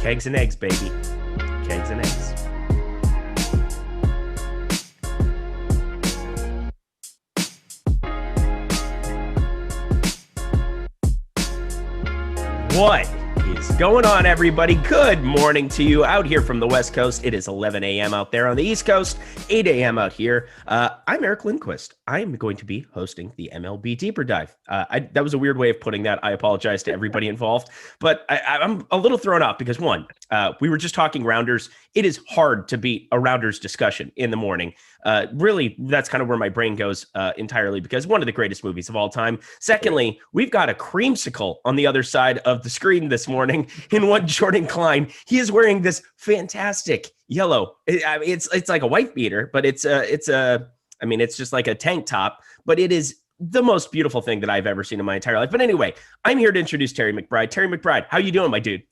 Kegs and eggs, baby. Kegs and eggs. What is going on, everybody? Good morning to you out here from the West Coast. It is 11 a.m. out there on the East Coast, 8 a.m. out here. I'm Eric Lindquist. I am going to be hosting the MLB Deeper Dive. That was a weird way of putting that. I apologize to everybody involved, but I'm a little thrown off because, one, we were just talking rounders. It is hard to beat a rounders discussion in the morning. Really, that's kind of where my brain goes entirely, because one of the greatest movies of all time. Secondly, we've got a creamsicle on the other side of the screen this morning in one Jordan Klein. He is wearing this fantastic yellow. It's like a wife beater, but it's just like a tank top, but it is the most beautiful thing that I've ever seen in my entire life. But anyway, I'm here to introduce Terry McBride. Terry McBride, how you doing, my dude?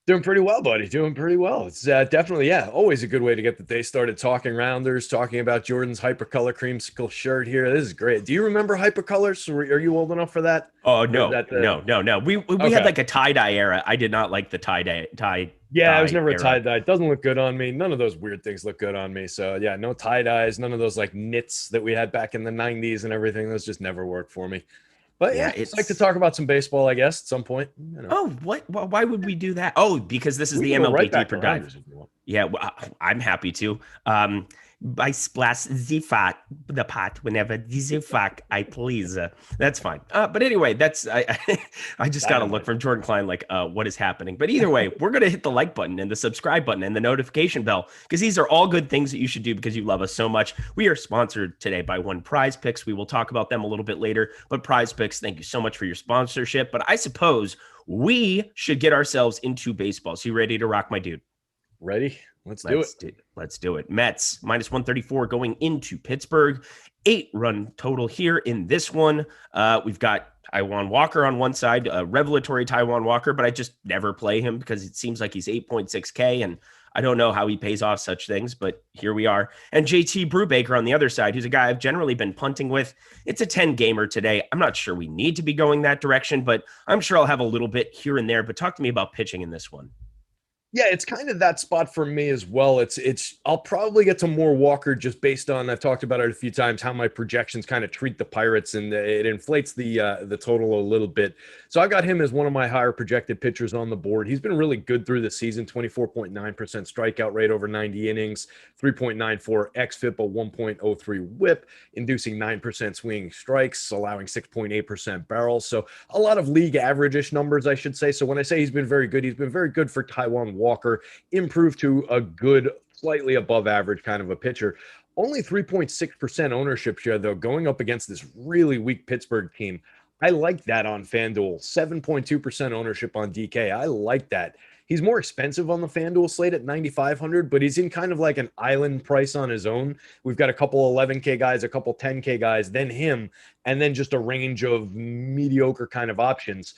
Doing pretty well, buddy. Doing pretty well. It's definitely, always a good way to get the day started talking rounders, talking about Jordan's Hypercolor creamsicle shirt here. This is great. Do you remember Hypercolors? Are you old enough for that? Oh, no. We had like a tie-dye era. I did not like the tie-dye. Yeah, I was never a tie-dye. It doesn't look good on me. None of those weird things look good on me. So, yeah, no tie-dyes, none of those like knits that we had back in the 90s and everything. Those just never worked for me. But yeah, it's like to talk about some baseball, I guess, at some point. You know. Oh, what? Why would we do that? Oh, because this is the MLB Deeper Dive. Yeah, well, I'm happy to. I splash the pot whenever the fuck I please. That's fine. But anyway, I just got to look from Jordan Klein like, what is happening? But either way, we're going to hit the like button and the subscribe button and the notification bell, because these are all good things that you should do because you love us so much. We are sponsored today by PrizePicks. We will talk about them a little bit later, but PrizePicks, thank you so much for your sponsorship. But I suppose we should get ourselves into baseball. So you ready to rock, my dude? Ready? Let's do it. Let's do it. Mets minus 134 going into Pittsburgh. 8-run total here in this one. We've got Taijuan Walker on one side, a revelatory Taijuan Walker, but I just never play him because it seems like he's 8.6K, and I don't know how he pays off such things, but here we are. And JT Brubaker on the other side, who's a guy I've generally been punting with. It's a 10-gamer today. I'm not sure we need to be going that direction, but I'm sure I'll have a little bit here and there. But talk to me about pitching in this one. Yeah, it's kind of that spot for me as well. I'll probably get to more Walker just based on, I've talked about it a few times, how my projections kind of treat the Pirates, and it inflates the total a little bit. So I got him as one of my higher projected pitchers on the board. He's been really good through the season, 24.9% strikeout rate over 90 innings, 3.94 xFIP, a 1.03 whip, inducing 9% swinging strikes, allowing 6.8% barrels. So a lot of league average-ish numbers, I should say. So when I say he's been very good for Taijuan Walker, improved to a good, slightly above average kind of a pitcher. Only 3.6% ownership share, though, going up against this really weak Pittsburgh team. I like that on FanDuel. 7.2% ownership on DK. I like that. He's more expensive on the FanDuel slate at $9,500, but he's in kind of like an island price on his own. We've got a couple 11K guys, a couple 10K guys, then him, and then just a range of mediocre kind of options.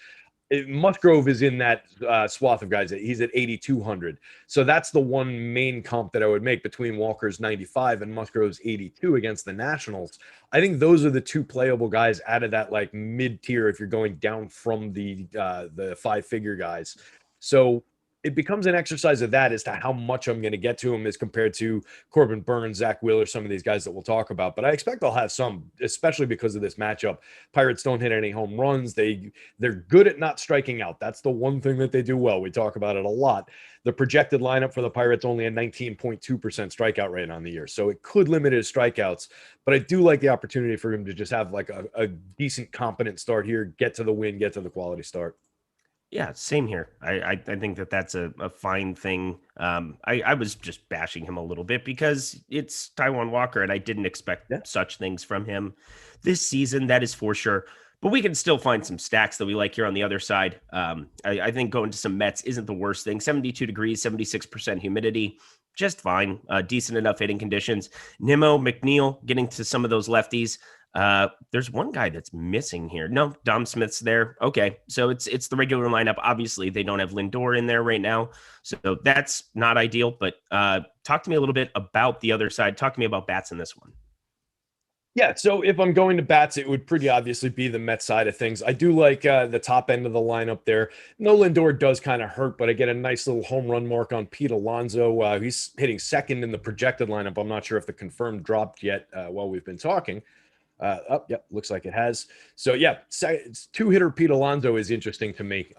Musgrove is in that swath of guys. He's at 8,200. So that's the one main comp that I would make between Walker's 95 and Musgrove's 82 against the Nationals. I think those are the two playable guys out of that like mid-tier if you're going down from the five-figure guys. So it becomes an exercise of that as to how much I'm going to get to him as compared to Corbin Burns, Zach Wheeler, some of these guys that we'll talk about. But I expect I'll have some, especially because of this matchup. Pirates don't hit any home runs. They're good at not striking out. That's the one thing that they do well. We talk about it a lot. The projected lineup for the Pirates only a 19.2% strikeout rate on the year. So it could limit his strikeouts. But I do like the opportunity for him to just have like a decent, competent start here, get to the win, get to the quality start. Yeah, same here. I think that's a fine thing. I was just bashing him a little bit because it's Taijuan Walker, and I didn't expect such things from him this season. That is for sure. But we can still find some stacks that we like here on the other side. I think going to some Mets isn't the worst thing. 72 degrees, 76% humidity, just fine. Decent enough hitting conditions. Nimmo, McNeil, getting to some of those lefties. There's one guy that's missing here. No, Dom Smith's there. Okay, so it's the regular lineup. Obviously, they don't have Lindor in there right now, so that's not ideal. But talk to me a little bit about the other side. Talk to me about bats in this one. Yeah, so if I'm going to bats, it would pretty obviously be the Mets side of things. I do like the top end of the lineup there. No Lindor does kind of hurt, but I get a nice little home run mark on Pete Alonso. He's hitting second in the projected lineup. I'm not sure if the confirmed dropped yet while we've been talking. Yep, looks like it has. So yeah, two-hitter Pete Alonso is interesting to me.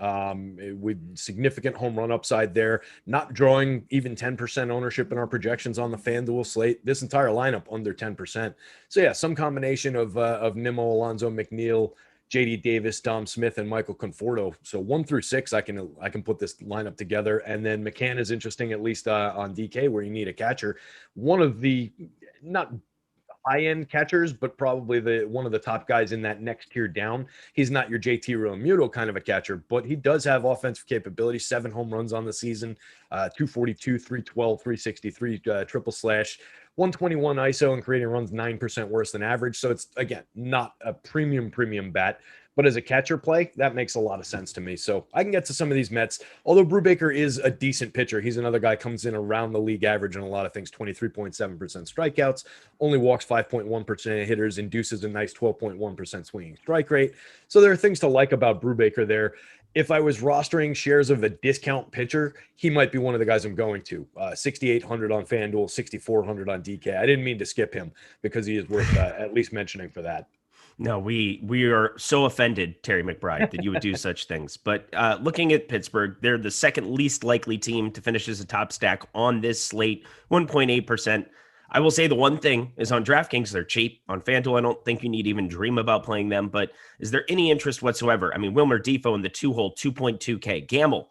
With significant home run upside there, not drawing even 10% ownership in our projections on the FanDuel slate. This entire lineup under 10%. So yeah, some combination of Nimmo, Alonso, McNeil, JD Davis, Dom Smith, and Michael Conforto. So 1 through 6, I can put this lineup together. And then McCann is interesting, at least on DK, where you need a catcher. One of the not high-end catchers, but probably one of the top guys in that next tier down. He's not your JT Realmuto kind of a catcher, but he does have offensive capability. 7 home runs on the season, 242, 312, 363, triple slash, 121 ISO, and creating runs 9% worse than average. So it's, again, not a premium bat. But as a catcher play, that makes a lot of sense to me. So I can get to some of these Mets. Although Brubaker is a decent pitcher, he's another guy comes in around the league average on a lot of things, 23.7% strikeouts, only walks 5.1% of hitters, induces a nice 12.1% swinging strike rate. So there are things to like about Brubaker there. If I was rostering shares of a discount pitcher, he might be one of the guys I'm going to. 6,800 on FanDuel, 6,400 on DK. I didn't mean to skip him because he is worth at least mentioning for that. No, we are so offended, Terry McBride, that you would do such things. But looking at Pittsburgh, they're the second least likely team to finish as a top stack on this slate, 1.8%. I will say the one thing is on DraftKings, they're cheap. On FanDuel, I don't think you need to even dream about playing them. But is there any interest whatsoever? I mean, Wilmer Defoe in the 2-hole, 2.2K. Gamble,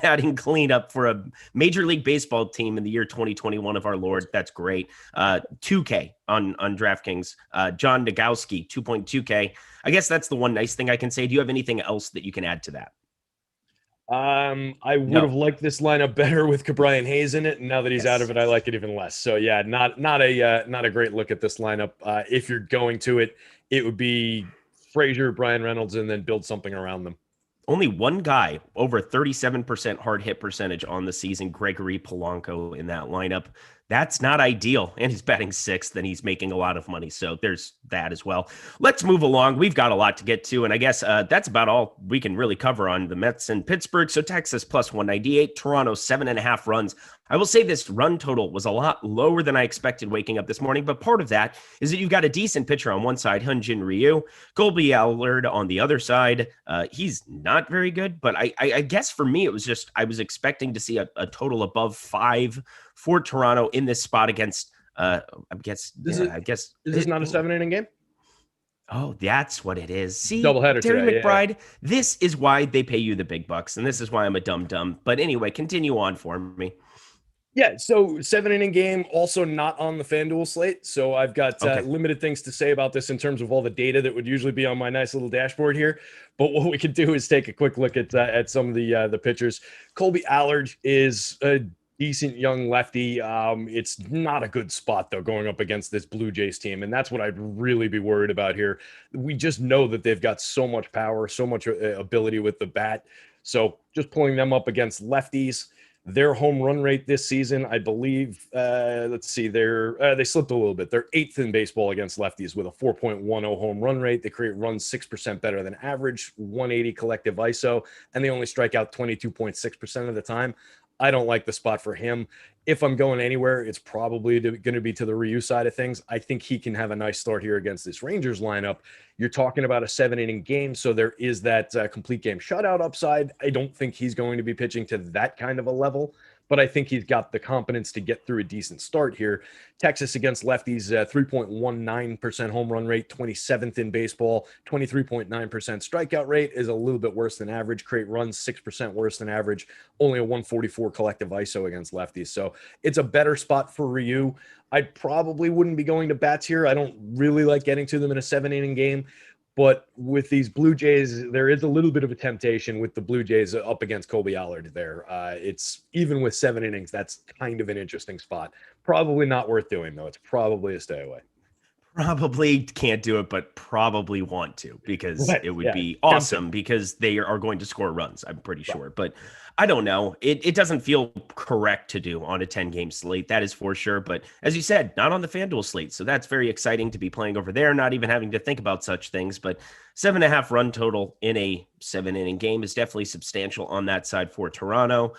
batting cleanup for a Major League Baseball team in the year 2021 of our Lord. That's great. 2K on DraftKings. John Nagowski, 2.2K. I guess that's the one nice thing I can say. Do you have anything else that you can add to that? I would have liked this lineup better with Ke'Bryan Hayes in it, and now that he's out of it, I like it even less. So yeah, not a great look at this lineup. If you're going to it, it would be Frazier, Brian Reynolds, and then build something around them. Only one guy over 37% hard hit percentage on the season, Gregory Polanco, in that lineup. That's not ideal. And he's batting 6th and he's making a lot of money. So there's that as well. Let's move along. We've got a lot to get to. And I guess that's about all we can really cover on the Mets and Pittsburgh. So Texas plus 198, Toronto 7.5 runs. I will say this run total was a lot lower than I expected waking up this morning, but part of that is that you've got a decent pitcher on one side, Hyun-Jin Ryu, Colby Allard on the other side. He's not very good, but I guess for me, it was just, I was expecting to see a total above 5 for Toronto in this spot against, I guess is this not a 7-inning game? Oh, that's what it is. See, doubleheader Terry today, McBride, this is why they pay you the big bucks, and this is why I'm a dumb. But anyway, continue on for me. Yeah, so 7-inning game, also not on the FanDuel slate. So I've got limited things to say about this in terms of all the data that would usually be on my nice little dashboard here. But what we could do is take a quick look at some of the pitchers. Colby Allard is a decent young lefty. It's not a good spot, though, going up against this Blue Jays team. And that's what I'd really be worried about here. We just know that they've got so much power, so much ability with the bat. So just pulling them up against lefties. Their home run rate this season, I believe, let's see, they slipped a little bit. They're 8th in baseball against lefties with a 4.10 home run rate. They create runs 6% better than average, 180 collective ISO, and they only strike out 22.6% of the time. I don't like the spot for him. If I'm going anywhere, it's probably going to be to the Ryu side of things. I think he can have a nice start here against this Rangers lineup. You're talking about a 7-inning game, so there is that complete game shutout upside. I don't think he's going to be pitching to that kind of a level, but I think he's got the competence to get through a decent start here. Texas against lefties, 3.19% home run rate, 27th in baseball, 23.9% strikeout rate is a little bit worse than average. Create runs 6% worse than average, only a 144 collective ISO against lefties. So it's a better spot for Ryu. I probably wouldn't be going to bats here. I don't really like getting to them in a 7-inning game. But with these Blue Jays, there is a little bit of a temptation with the Blue Jays up against Colby Allard there. It's even with 7 innings, that's kind of an interesting spot. Probably not worth doing, though. It's probably a stay away. Probably can't do it, but probably want to because it would be awesome because they are going to score runs, I'm pretty sure. But I don't know. It doesn't feel correct to do on a 10-game slate. That is for sure. But as you said, not on the FanDuel slate. So that's very exciting to be playing over there, not even having to think about such things. But 7.5 run total in a 7-inning game is definitely substantial on that side for Toronto.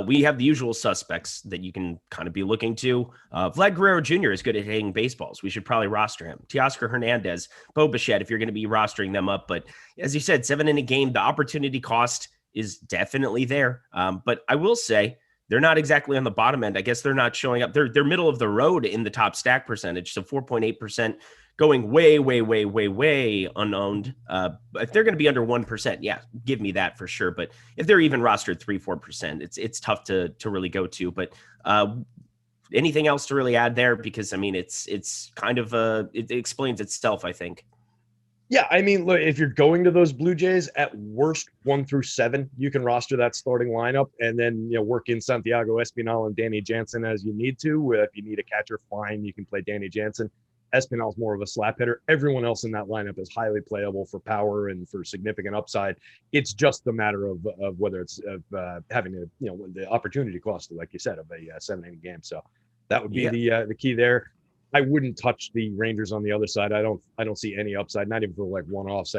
We have the usual suspects that you can kind of be looking to. Vlad Guerrero Jr. is good at hitting baseballs. We should probably roster him. Teoscar Hernandez, Bo Bichette, if you're going to be rostering them up. But as you said, 7-inning game, the opportunity cost is definitely there. But I will say they're not exactly on the bottom end. I guess they're not showing up. They're middle of the road in the top stack percentage. So 4.8% going way unowned. If they're going to be under 1%, yeah, give me that for sure. But if they're even rostered 3-4%, it's tough to really go to. But anything else to really add there? Because I mean, it's kind of it explains itself, I think. Yeah, I mean, look, if you're going to those Blue Jays, at worst 1 through 7, you can roster that starting lineup and then work in Santiago Espinal and Danny Jansen as you need to. If you need a catcher, fine, you can play Danny Jansen. Espinal's more of a slap hitter. Everyone else in that lineup is highly playable for power and for significant upside. It's just a matter of whether it's having the opportunity cost, like you said, of a 7-inning game. So that would be the key there. I wouldn't touch the Rangers on the other side. I don't see any upside, not even for like one-offs.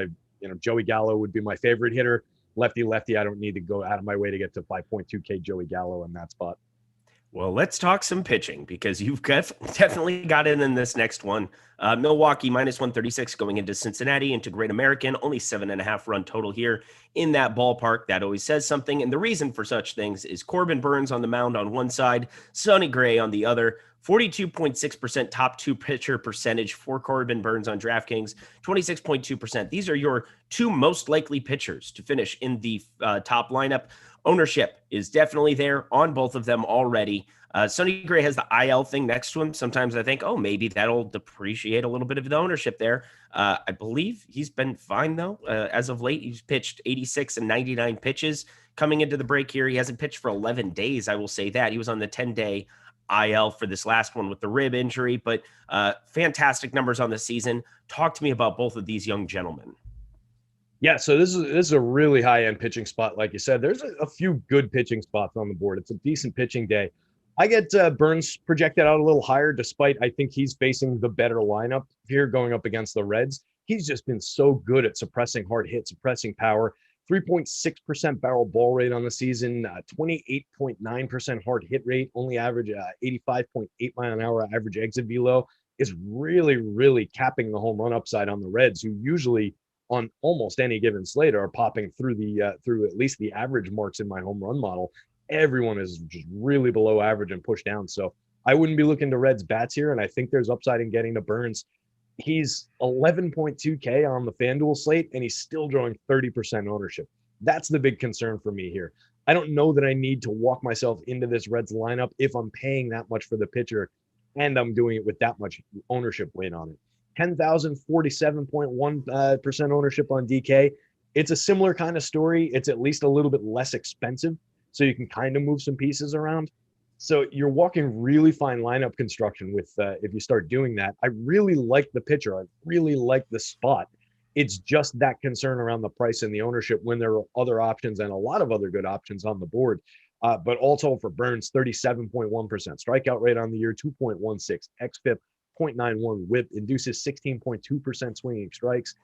Joey Gallo would be my favorite hitter. Lefty. I don't need to go out of my way to get to 5.2K Joey Gallo in that spot. Well, let's talk some pitching because you've definitely got it in this next one. Milwaukee -136 going into Cincinnati, into Great American, only 7.5 run total here in that ballpark. That always says something. And the reason for such things is Corbin Burns on the mound on one side, Sonny Gray on the other. 42.6% top 2 pitcher percentage for Corbin Burns on DraftKings, 26.2%. These are your 2 most likely pitchers to finish in the top lineup. Ownership is definitely there on both of them already. Sonny Gray has the IL thing next to him. Sometimes I think, maybe that'll depreciate a little bit of the ownership there. I believe he's been fine, though. As of late, he's pitched 86 and 99 pitches. Coming into the break here, he hasn't pitched for 11 days, I will say that. He was on the 10-day IL for this last one with the rib injury, but fantastic numbers on the season. Talk to me about both of these young gentlemen. Yeah, so this is a really high-end pitching spot. Like you said, there's a few good pitching spots on the board. It's a decent pitching day. I get Burns projected out a little higher, despite I think he's facing the better lineup here going up against the Reds. He's just been so good at suppressing hard hits, suppressing power. 3.6% barrel ball rate on the season, 28.9% hard hit rate, only average 85.8 mile an hour average exit velo, is really capping the home run upside on the Reds, who usually on almost any given slate are popping through through at least the average marks in my home run model. Everyone is just really below average and pushed down. So I wouldn't be looking to Reds bats here, and I think there's upside in getting to Burns. He's 11.2K on the FanDuel slate, and he's still drawing 30% ownership. That's the big concern for me here. I don't know that I need to walk myself into this Reds lineup if I'm paying that much for the pitcher and I'm doing it with that much ownership weight on it. 10,047.1% ownership on DK. It's a similar kind of story. It's at least a little bit less expensive, so you can kind of move some pieces around. So you're walking really fine lineup construction with if you start doing that. I really like the pitcher. I really like the spot. It's just that concern around the price and the ownership when there are other options and a lot of other good options on the board. But all told for Burns, 37.1% strikeout rate on the year, 2.16 xFIP, 0.91 whip, induces 16.2% swinging strikes,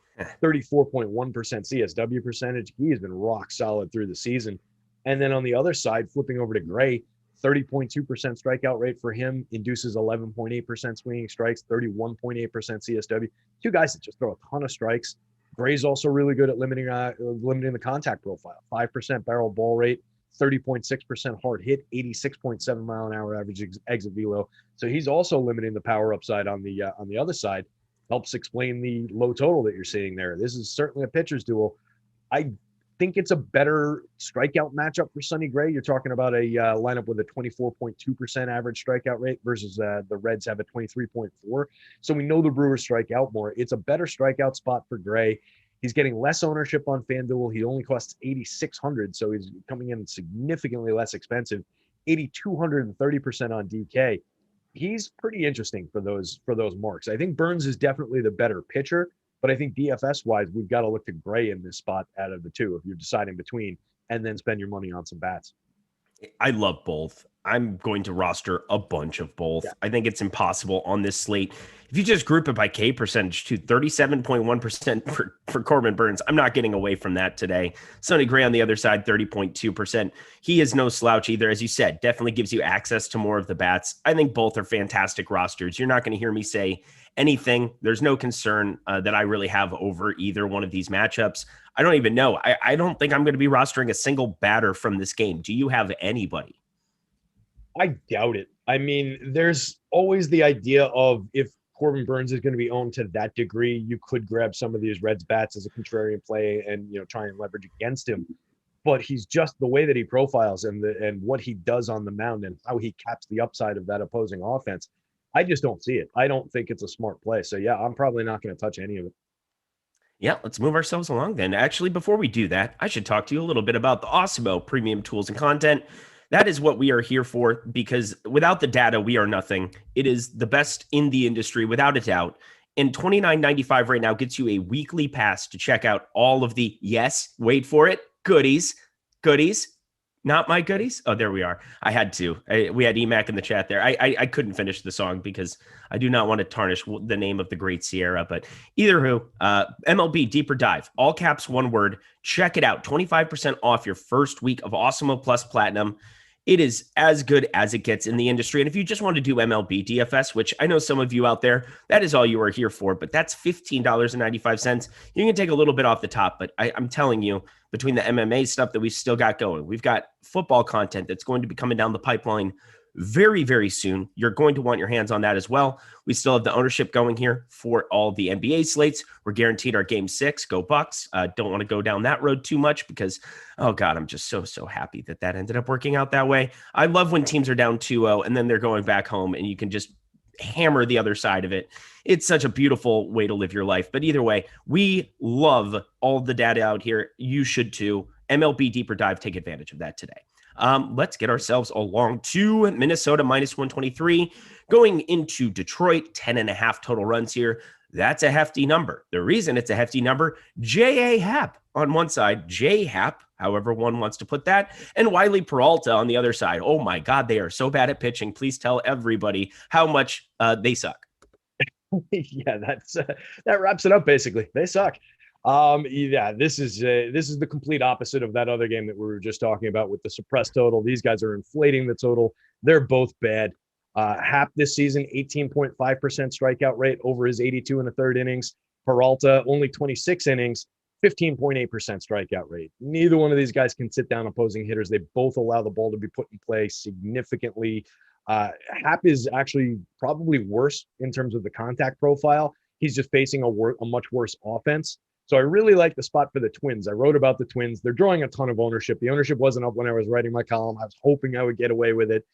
34.1% CSW percentage. He has been rock solid through the season. And then on the other side, flipping over to Gray, 30.2% strikeout rate for him, induces 11.8% swinging strikes, 31.8% CSW. 2 guys that just throw a ton of strikes. Gray's also really good at limiting the contact profile. 5% barrel ball rate, 30.6% hard hit, 86.7 mile an hour average exit velo. So he's also limiting the power upside on the other side. Helps explain the low total that you're seeing there. This is certainly a pitcher's duel. I think it's a better strikeout matchup for Sonny Gray. You're talking about a lineup with a 24.2% average strikeout rate versus the Reds have a 23.4. So we know the Brewers strike out more. It's a better strikeout spot for Gray. He's getting less ownership on FanDuel. He only costs $8,600, so he's coming in significantly less expensive. 8,230% on DK. He's pretty interesting for those marks. I think Burns is definitely the better pitcher, but I think DFS-wise, we've got to look to Gray in this spot out of the two if you're deciding between, and then spend your money on some bats. I love both. I'm going to roster a bunch of both. Yeah. I think it's impossible on this slate. If you just group it by K percentage to 37.1% for Corbin Burns, I'm not getting away from that today. Sonny Gray on the other side, 30.2%. He is no slouch either. As you said, definitely gives you access to more of the bats. I think both are fantastic rosters. You're not going to hear me say anything. There's no concern that I really have over either one of these matchups. I don't even know. I don't think I'm going to be rostering a single batter from this game. Do you have anybody? I doubt it. I mean, there's always the idea of if Corbin Burns is going to be owned to that degree, you could grab some of these Reds bats as a contrarian play and try and leverage against him. But he's just the way that he profiles and what he does on the mound and how he caps the upside of that opposing offense. I just don't see it. I don't think it's a smart play. So yeah, I'm probably not going to touch any of it. Yeah, let's move ourselves along then. Actually, before we do that, I should talk to you a little bit about the Awesemo premium tools and content. That is what we are here for, because without the data, we are nothing. It is the best in the industry, without a doubt. And $29.95 right now gets you a weekly pass to check out all of the, yes, wait for it, goodies, not my goodies. Oh, there we are. I had to. We had EMac in the chat there. I couldn't finish the song because I do not want to tarnish the name of the great Sierra. But either who, MLB Deeper Dive, all caps, one word. Check it out. 25% off your first week of Awesemo Plus Platinum. It is as good as it gets in the industry. And if you just want to do MLB DFS, which I know some of you out there, that is all you are here for, but that's $15.95. You can take a little bit off the top, but I'm telling you, between the MMA stuff that we've still got going, we've got football content that's going to be coming down the pipeline very, very soon. You're going to want your hands on that as well. We still have the ownership going here for all the NBA slates. We're guaranteed our game 6. Go Bucks. Don't want to go down that road too much because, oh God, I'm just so happy that ended up working out that way. I love when teams are down 2-0 and then they're going back home and you can just hammer the other side of it. It's such a beautiful way to live your life. But either way, we love all the data out here. You should too. MLB Deeper Dive, take advantage of that today. Let's get ourselves along to Minnesota minus 123. Going into Detroit, 10.5 total runs here. That's a hefty number. The reason it's a hefty number, J.A. Happ on one side, J. Happ, however one wants to put that, and Wiley Peralta on the other side. Oh my God, they are so bad at pitching. Please tell everybody how much they suck. Yeah, that wraps it up. Basically, they suck. Yeah, this is the complete opposite of that other game that we were just talking about with the suppressed total. These guys are inflating the total. They're both bad. Happ this season, 18.5% strikeout rate over his 82 and a third innings. Peralta, only 26 innings, 15.8% strikeout rate. Neither one of these guys can sit down opposing hitters. They both allow the ball to be put in play significantly. Happ is actually probably worse in terms of the contact profile. He's just facing a much worse offense. So I really like the spot for the Twins. I wrote about the Twins. They're drawing a ton of ownership. The ownership wasn't up when I was writing my column. I was hoping I would get away with it.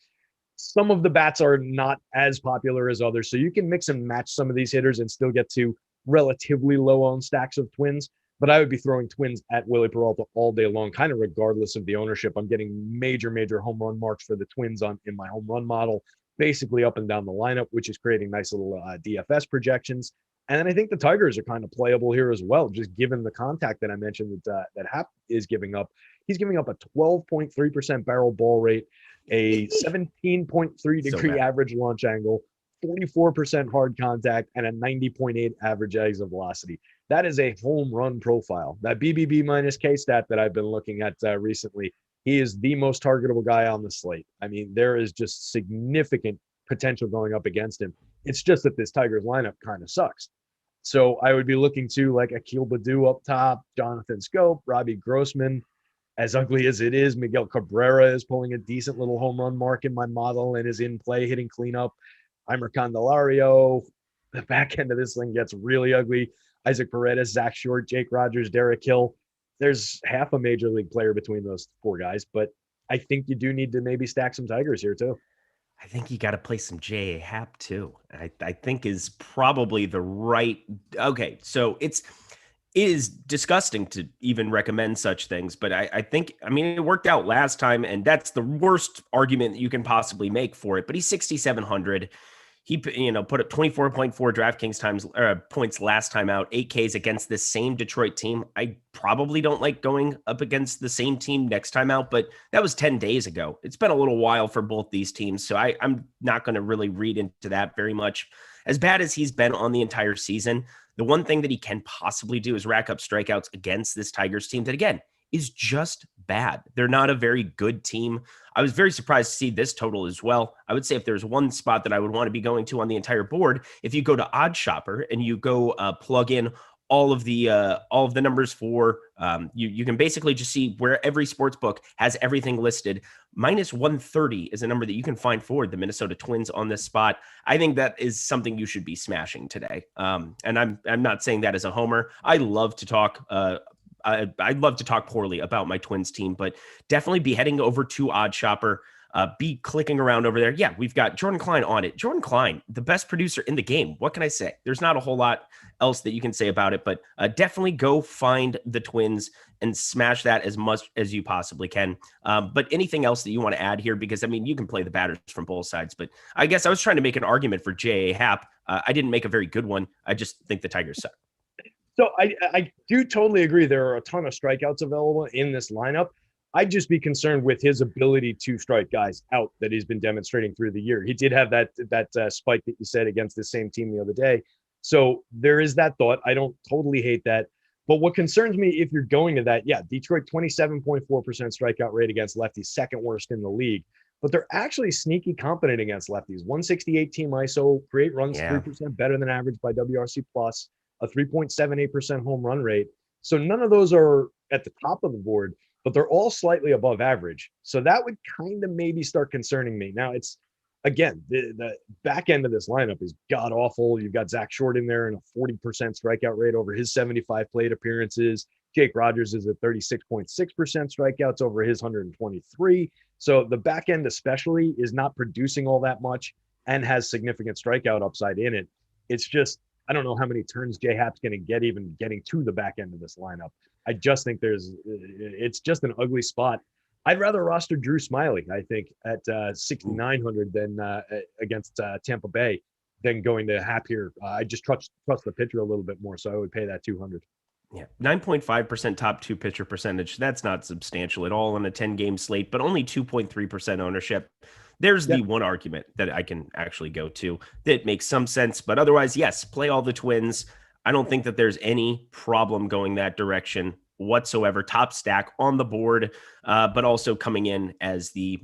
Some of the bats are not as popular as others. So you can mix and match some of these hitters and still get to relatively low-owned stacks of Twins. But I would be throwing Twins at Willie Peralta all day long, kind of regardless of the ownership. I'm getting major home run marks for the Twins in my home run model, basically up and down the lineup, which is creating nice little DFS projections. And then I think the Tigers are kind of playable here as well, just given the contact that I mentioned that Happ is giving up. He's giving up a 12.3% barrel ball rate, a 17.3 degree average launch angle, 44% hard contact, and a 90.8 average exit velocity. That is a home run profile. That BBB minus K stat that I've been looking at recently, he is the most targetable guy on the slate. I mean, there is just significant potential going up against him. It's just that this Tigers lineup kind of sucks. So I would be looking to like Akil Baddoo up top, Jonathan Scope, Robbie Grossman. As ugly as it is, Miguel Cabrera is pulling a decent little home run mark in my model and is in play hitting cleanup. Heimer Candelario. The back end of this thing gets really ugly. Isaac Paredes, Zach Short, Jake Rogers, Derek Hill. There's half a major league player between those four guys, but I think you do need to maybe stack some Tigers here too. I think you got to play some J.A. Happ too. I think is probably the right. Okay, so it is disgusting to even recommend such things, but I think, I mean, it worked out last time, and that's the worst argument that you can possibly make for it. But he's 6,700. He, put up 24.4 DraftKings points last time out, 8Ks against this same Detroit team. I probably don't like going up against the same team next time out, but that was 10 days ago. It's been a little while for both these teams, so I'm not going to really read into that very much. As bad as he's been on the entire season, the one thing that he can possibly do is rack up strikeouts against this Tigers team that, again, is just bad. They're not a very good team. I was very surprised to see this total as well. I would say if there's one spot that I would want to be going to on the entire board, if you go to Odd Shopper and you go plug in all of the numbers for you can basically just see where every sports book has everything listed. Minus 130 is a number that you can find for the Minnesota Twins on this spot. I think that is something you should be smashing today. And I'm not saying that as a homer. I love to talk I'd love to talk poorly about my Twins team, but definitely be heading over to Odd Shopper, be clicking around over there. Yeah, we've got Jordan Klein on it. Jordan Klein, the best producer in the game. What can I say? There's not a whole lot else that you can say about it, but definitely go find the Twins and smash that as much as you possibly can. But anything else that you want to add here? Because, I mean, you can play the batters from both sides, but I guess I was trying to make an argument for J.A. Happ. I didn't make a very good one. I just think the Tigers suck. So I do totally agree. There are a ton of strikeouts available in this lineup. I'd just be concerned with his ability to strike guys out that he's been demonstrating through the year. He did have that spike that you said against the same team the other day. So there is that thought. I don't totally hate that. But what concerns me if you're going to that, yeah, Detroit 27.4% strikeout rate against lefties, second worst in the league. But they're actually sneaky competent against lefties. 168 team ISO, create runs 3% better than average by WRC+. A 3.78% home run rate. So none of those are at the top of the board, but they're all slightly above average. So that would kind of maybe start concerning me. Now it's, again, the back end of this lineup is god awful. You've got Zach Short in there and a 40% strikeout rate over his 75 plate appearances. Jake Rogers is at 36.6% strikeouts over his 123. So the back end especially is not producing all that much and has significant strikeout upside in it. It's just, I don't know how many turns J Happ's going to get even getting to the back end of this lineup. I just think it's just an ugly spot. I'd rather roster Drew Smiley, I think, at 6,900 than against Tampa Bay than going to Happ here. I just trust the pitcher a little bit more, so I would pay that 200. Yeah, 9.5% top two pitcher percentage. That's not substantial at all on a 10-game slate, but only 2.3% ownership. There's the one argument that I can actually go to that makes some sense. But otherwise, yes, play all the Twins. I don't think that there's any problem going that direction whatsoever. Top stack on the board, but also coming in as the,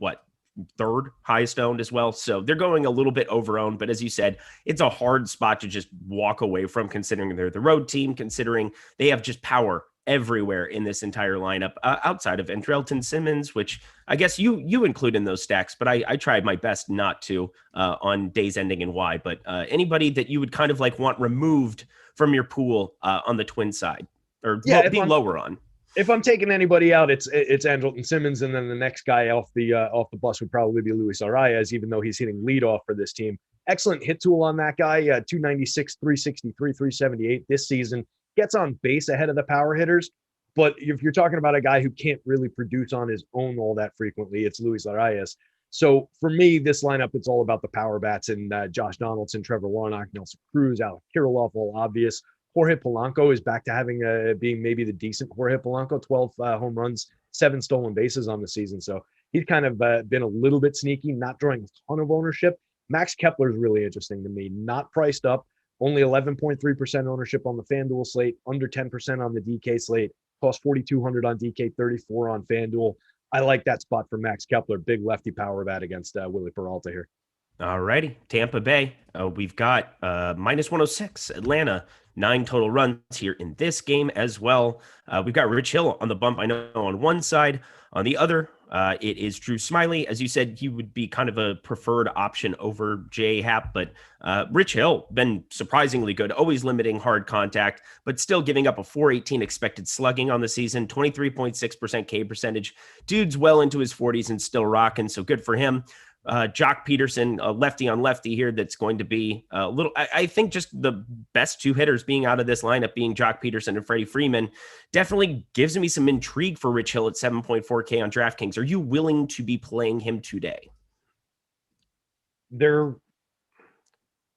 third highest owned as well. So they're going a little bit over owned. But as you said, it's a hard spot to just walk away from, considering they're the road team, considering they have just power everywhere in this entire lineup, outside of Andrelton Simmons, which I guess you include in those stacks, but I tried my best not to on days ending in Y. But anybody that you would kind of like want removed from your pool on the Twin side, or be lower on. If I'm taking anybody out, it's Andrelton Simmons, and then the next guy off the bus would probably be Luis Arias, even though he's hitting leadoff for this team. Excellent hit tool on that guy, 296, 363, 378 this season. Gets on base ahead of the power hitters. But if you're talking about a guy who can't really produce on his own all that frequently, it's Luis Arias. So for me, this lineup, it's all about the power bats and Josh Donaldson, Trevor Warnock, Nelson Cruz, Alec Kirilloff, all obvious. Jorge Polanco is back to having being maybe the decent Jorge Polanco, 12 home runs, 7 stolen bases on the season. So he's kind of been a little bit sneaky, not drawing a ton of ownership. Max Kepler is really interesting to me, not priced up. Only 11.3% ownership on the FanDuel slate, under 10% on the DK slate, cost 4,200 on DK, 34 on FanDuel. I like that spot for Max Kepler, big lefty power bat against Willie Peralta here. All righty, Tampa Bay. We've got minus 106, Atlanta, 9 total runs here in this game as well. We've got Rich Hill on the bump, I know, on one side. On the other, it is Drew Smiley. As you said, he would be kind of a preferred option over J. Happ, but Rich Hill, been surprisingly good, always limiting hard contact, but still giving up a 418 expected slugging on the season, 23.6% K percentage. Dude's well into his 40s and still rocking, so good for him. Jock Peterson, a lefty on lefty here, that's going to be a little, I think just the best two hitters being out of this lineup being Jock Peterson and Freddie Freeman definitely gives me some intrigue for Rich Hill at 7.4K on DraftKings. Are you willing to be playing him today?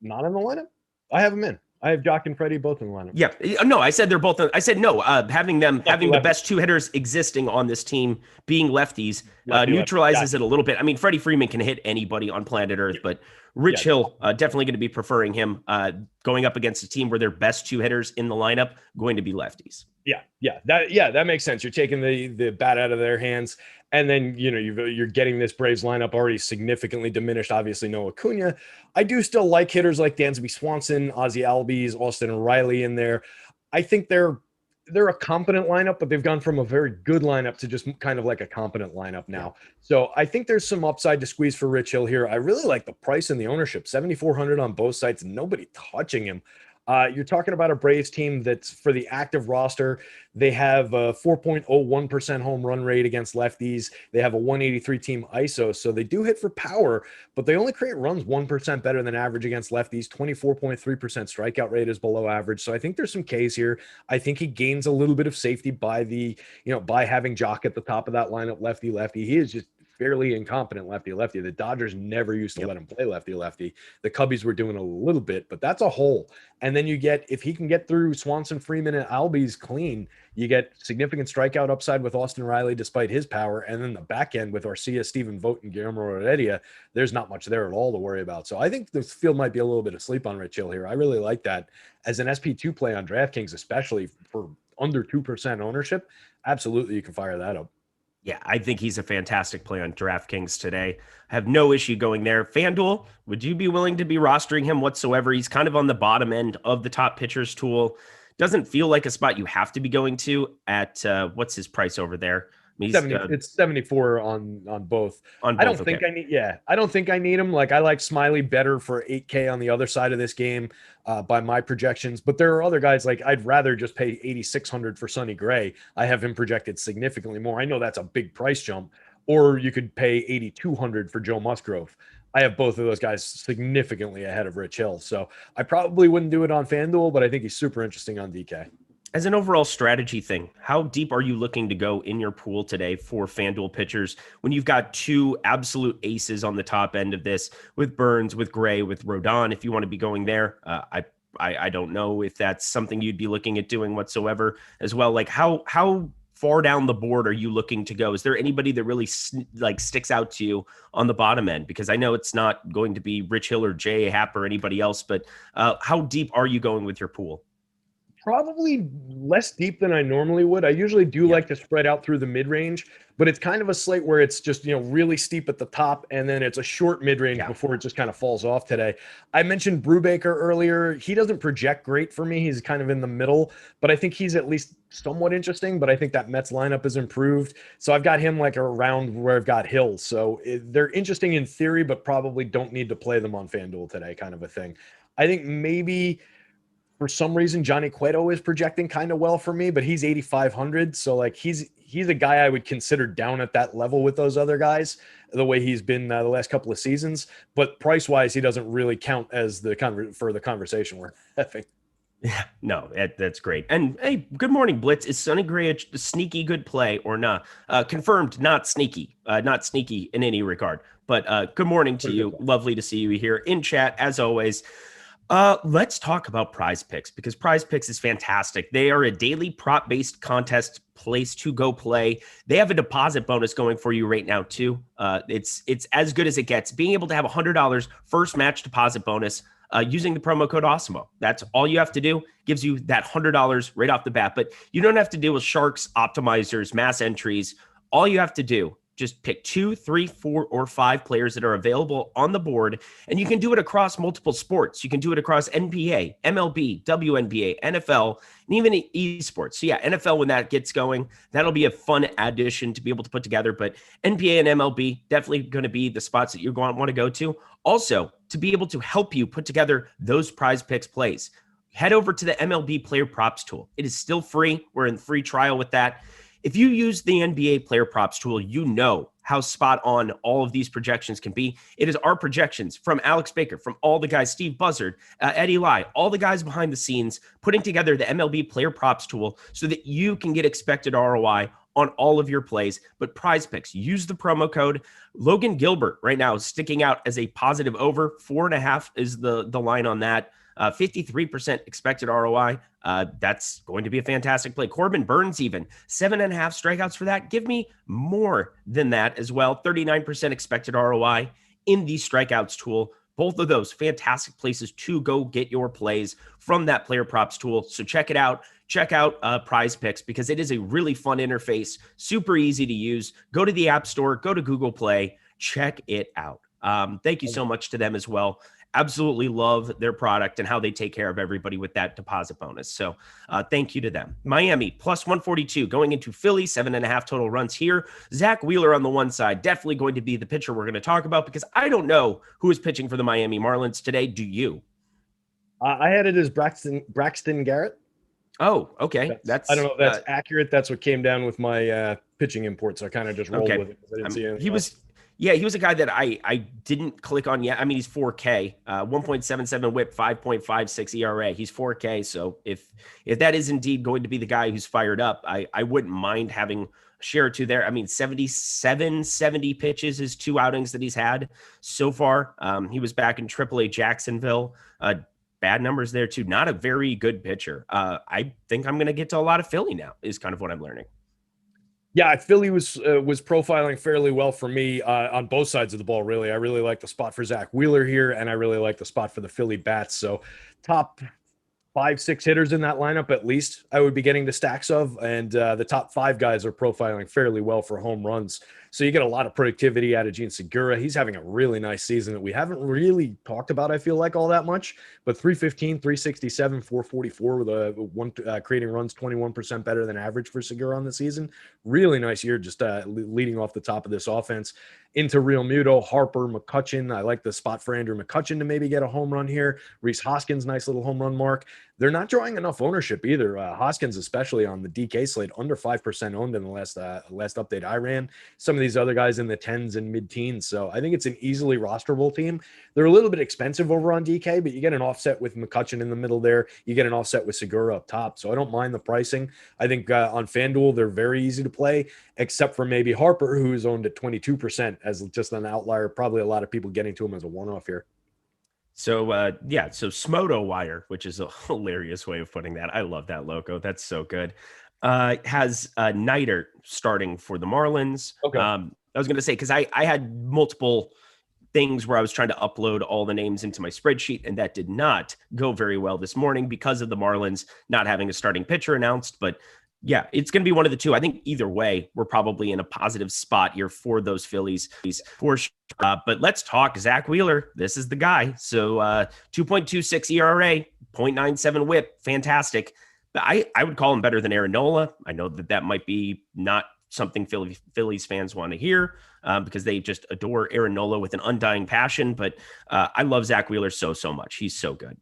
Not in the lineup. I have them in. I have Jock and Freddie both in the lineup. Yeah, no, I said they're both. I said no. Having the Lefty. best two hitters existing on this team being lefties Lefty. neutralizes it a little bit. I mean, Freddie Freeman can hit anybody on planet Earth, but Rich Hill definitely going to be preferring him going up against a team where their best two hitters in the lineup going to be lefties. That makes sense. You're taking the bat out of their hands, and then you're getting this Braves lineup already significantly diminished. Obviously, no Acuna. I do still like hitters like Dansby Swanson, Ozzie Albies, Austin Riley in there. I think they're a competent lineup, but they've gone from a very good lineup to just kind of like a competent lineup now. So I think there's some upside to squeeze for Rich Hill here. I really like the price and the ownership, 7,400 on both sides, nobody touching him. You're talking about a Braves team that's for the active roster. They have a 4.01% home run rate against lefties. They have a 183 team ISO. So they do hit for power, but they only create runs 1% better than average against lefties. 24.3% strikeout rate is below average. So I think there's some Ks here. I think he gains a little bit of safety by by having Jock at the top of that lineup, lefty. He is just fairly incompetent lefty. The Dodgers never used to let him play lefty. The Cubbies were doing a little bit, but that's a hole. And then if he can get through Swanson, Freeman, and Albies clean, you get significant strikeout upside with Austin Riley despite his power. And then the back end with Arcia, Stephen Vogt, and Guillermo Heredia, there's not much there at all to worry about. So I think the field might be a little bit asleep on Rich Hill here. I really like that as an SP2 play on DraftKings, especially for under 2% ownership. Absolutely, you can fire that up. Yeah, I think he's a fantastic play on DraftKings today. I have no issue going there. FanDuel, would you be willing to be rostering him whatsoever? He's kind of on the bottom end of the top pitchers tool. Doesn't feel like a spot you have to be going to at what's his price over there? It's 74 on both. I don't think I need him. Like, I like Smiley better for 8K on the other side of this game by my projections. But there are other guys, like I'd rather just pay 8,600 for Sonny Gray. I have him projected significantly more. I know that's a big price jump. Or you could pay 8,200 for Joe Musgrove. I have both of those guys significantly ahead of Rich Hill. So I probably wouldn't do it on FanDuel, but I think he's super interesting on DK. As an overall strategy thing, how deep are you looking to go in your pool today for FanDuel pitchers when you've got two absolute aces on the top end of this with Burns, with Gray, with Rodon? If you want to be going there, I don't know if that's something you'd be looking at doing whatsoever as well. Like how far down the board are you looking to go? Is there anybody that really sticks out to you on the bottom end? Because I know it's not going to be Rich Hill or J. Happ or anybody else, but how deep are you going with your pool? Probably less deep than I normally would. I usually do like to spread out through the mid-range, but it's kind of a slate where it's just, really steep at the top, and then it's a short mid-range before it just kind of falls off today. I mentioned Brubaker earlier. He doesn't project great for me. He's kind of in the middle, but I think he's at least somewhat interesting, but I think that Mets lineup has improved. So I've got him like around where I've got Hill. So they're interesting in theory, but probably don't need to play them on FanDuel today, kind of a thing. I think maybe for some reason, Johnny Cueto is projecting kind of well for me, but he's 8,500. So like he's a guy I would consider down at that level with those other guys, the way he's been the last couple of seasons. But price wise, he doesn't really count as for the conversation we're having. Yeah, no, that's great. And hey, good morning, Blitz. Is Sonny Gray a sneaky good play or not? Confirmed, not sneaky in any regard. But good morning to you. Lovely to see you here in chat as always. Let's talk about PrizePicks, because PrizePicks is fantastic. They are a daily prop-based contest place to go play. They have a deposit bonus going for you right now too. It's as good as it gets. Being able to have $100 first match deposit bonus using the promo code Awesemo. That's all you have to do. Gives you that $100 right off the bat. But you don't have to deal with sharks, optimizers, mass entries. All you have to do, just pick 2, 3, 4, or 5 players that are available on the board, and you can do it across multiple sports. You can do it across NBA, MLB, WNBA, NFL, and even esports. So yeah, NFL, when that gets going, that'll be a fun addition to be able to put together. But NBA and MLB, definitely going to be the spots that you're going to want to go to. Also, to be able to help you put together those PrizePicks plays, head over to the MLB Player Props tool. It is still free. We're in free trial with that. If you use the NBA Player Props tool, you know how spot on all of these projections can be. It is our projections from Alex Baker, from all the guys, Steve Buzzard, Eddie Lai, all the guys behind the scenes, putting together the MLB Player Props tool so that you can get expected ROI on all of your plays. But PrizePicks, use the promo code. Logan Gilbert right now is sticking out as a positive over. 4.5 is the line on that. 53% expected ROI. That's going to be a fantastic play. Corbin Burns, even 7.5 strikeouts for that. Give me more than that as well. 39% expected ROI in the strikeouts tool. Both of those fantastic places to go get your plays from that player props tool. So check it out. Check out PrizePicks because it is a really fun interface, super easy to use. Go to the App Store, go to Google Play, check it out. Thank you so much to them as well. Absolutely love their product and how they take care of everybody with that deposit bonus. So thank you to them. Miami plus 142 going into Philly, 7.5 total runs here. Zach Wheeler on the one side, definitely going to be the pitcher we're going to talk about because I don't know who is pitching for the Miami Marlins today. Do you? I had it as Braxton Garrett. Oh, okay. I don't know if that's accurate. That's what came down with my pitching import. So I kind of just rolled with it. I didn't see anything else. He was a guy that I didn't click on yet. I mean, he's 4K, 1.77 whip, 5.56 ERA. He's 4K. So if that is indeed going to be the guy who's fired up, I wouldn't mind having a share or two there. I mean, 70 pitches is 2 outings that he's had so far. He was back in AAA Jacksonville. Bad numbers there too. Not a very good pitcher. I think I'm going to get to a lot of Philly now is kind of what I'm learning. Yeah, Philly was profiling fairly well for me on both sides of the ball, really. I really like the spot for Zach Wheeler here, and I really like the spot for the Philly bats. So top 5-6 hitters in that lineup, at least, I would be getting the stacks of, and the top 5 guys are profiling fairly well for home runs. So you get a lot of productivity out of Gene Segura. He's having a really nice season that we haven't really talked about, I feel like, all that much. But 315, 367, 444 with creating runs 21% better than average for Segura on the season. Really nice year, just leading off the top of this offense. Into Real Muto, Harper, McCutchen. I like the spot for Andrew McCutchen to maybe get a home run here. Rhys Hoskins, nice little home run mark. They're not drawing enough ownership either. Hoskins, especially on the DK slate, under 5% owned in the last update I ran. Some of these other guys in the 10s and mid-teens. So I think it's an easily rosterable team. They're a little bit expensive over on DK, but you get an offset with McCutchen in the middle there. You get an offset with Segura up top. So I don't mind the pricing. I think on FanDuel, they're very easy to play, except for maybe Harper, who's owned at 22% as just an outlier. Probably a lot of people getting to him as a one-off here. So, so Smoto Wire, which is a hilarious way of putting that. I love that logo. That's so good. Has Niter starting for the Marlins. Okay. I was going to say, because I had multiple things where I was trying to upload all the names into my spreadsheet, and that did not go very well this morning because of the Marlins not having a starting pitcher announced. But yeah, it's going to be one of the two. I think either way, we're probably in a positive spot here for those Phillies for sure. But let's talk Zach Wheeler. This is the guy. So 2.26 ERA, 0.97 whip. Fantastic. But I would call him better than Aaron Nola. I know that might be not something Phillies fans want to hear because they just adore Aaron Nola with an undying passion. But I love Zach Wheeler so much. He's so good.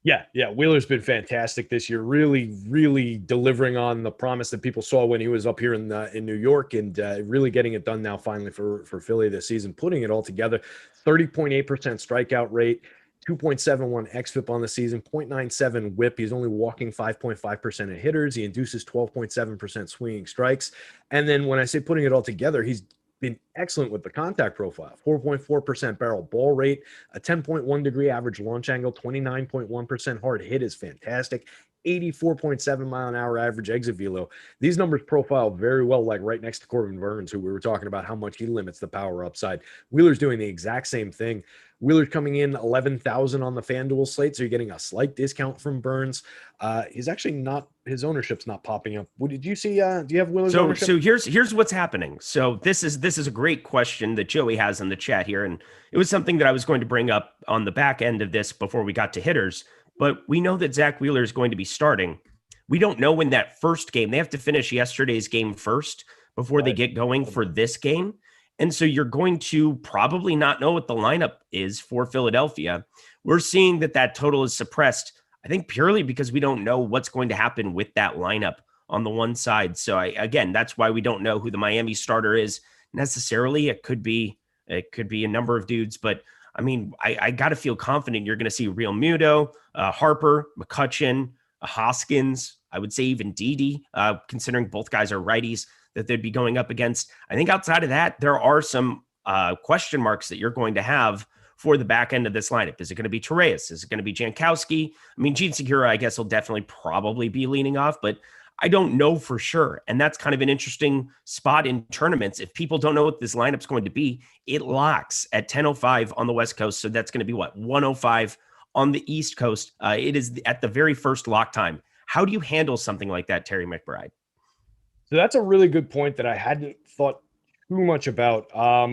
Yeah. Wheeler's been fantastic this year, really, really delivering on the promise that people saw when he was up here in New York, and really getting it done now finally for Philly this season, putting it all together. 30.8% strikeout rate, 2.71 xFIP on the season, 0.97 whip. He's only walking 5.5% of hitters. He induces 12.7% swinging strikes. And then when I say putting it all together, he's been excellent with the contact profile. 4.4% barrel ball rate, a 10.1 degree average launch angle, 29.1% hard hit is fantastic. 84.7 mile an hour average exit velo. These numbers profile very well, like right next to Corbin Burns, who we were talking about how much he limits the power upside. Wheeler's doing the exact same thing. Wheeler's coming in 11,000 on the FanDuel slate, so you're getting a slight discount from Burns. He's actually not, his ownership's not popping up. What did you see? Do you have Wheeler's ownership? So here's what's happening. So this is a great question that Joey has in the chat here, and it was something that I was going to bring up on the back end of this before we got to hitters. But we know that Zach Wheeler is going to be starting. We don't know when that first game, they have to finish yesterday's game first before they get going for this game. And so you're going to probably not know what the lineup is for Philadelphia. We're seeing that total is suppressed, I think, purely because we don't know what's going to happen with that lineup on the one side. So again, that's why we don't know who the Miami starter is necessarily. It could be a number of dudes, but I mean, I got to feel confident you're going to see Real Muto, Harper, McCutchen, Hoskins. I would say even Didi, considering both guys are righties. that they'd be going up against. I think outside of that, there are some question marks that you're going to have for the back end of this lineup. Is it going to be Torreyes? Is it going to be Jankowski? I mean, Gene Segura, I guess, will definitely probably be leaning off, but I don't know for sure. And that's kind of an interesting spot in tournaments. If people don't know what this lineup's going to be, it locks at 10:05 on the West Coast. So that's going to be what, 1:05 on the East Coast. It is at the very first lock time. How do you handle something like that, Terry McBride? So that's a really good point that I hadn't thought too much about.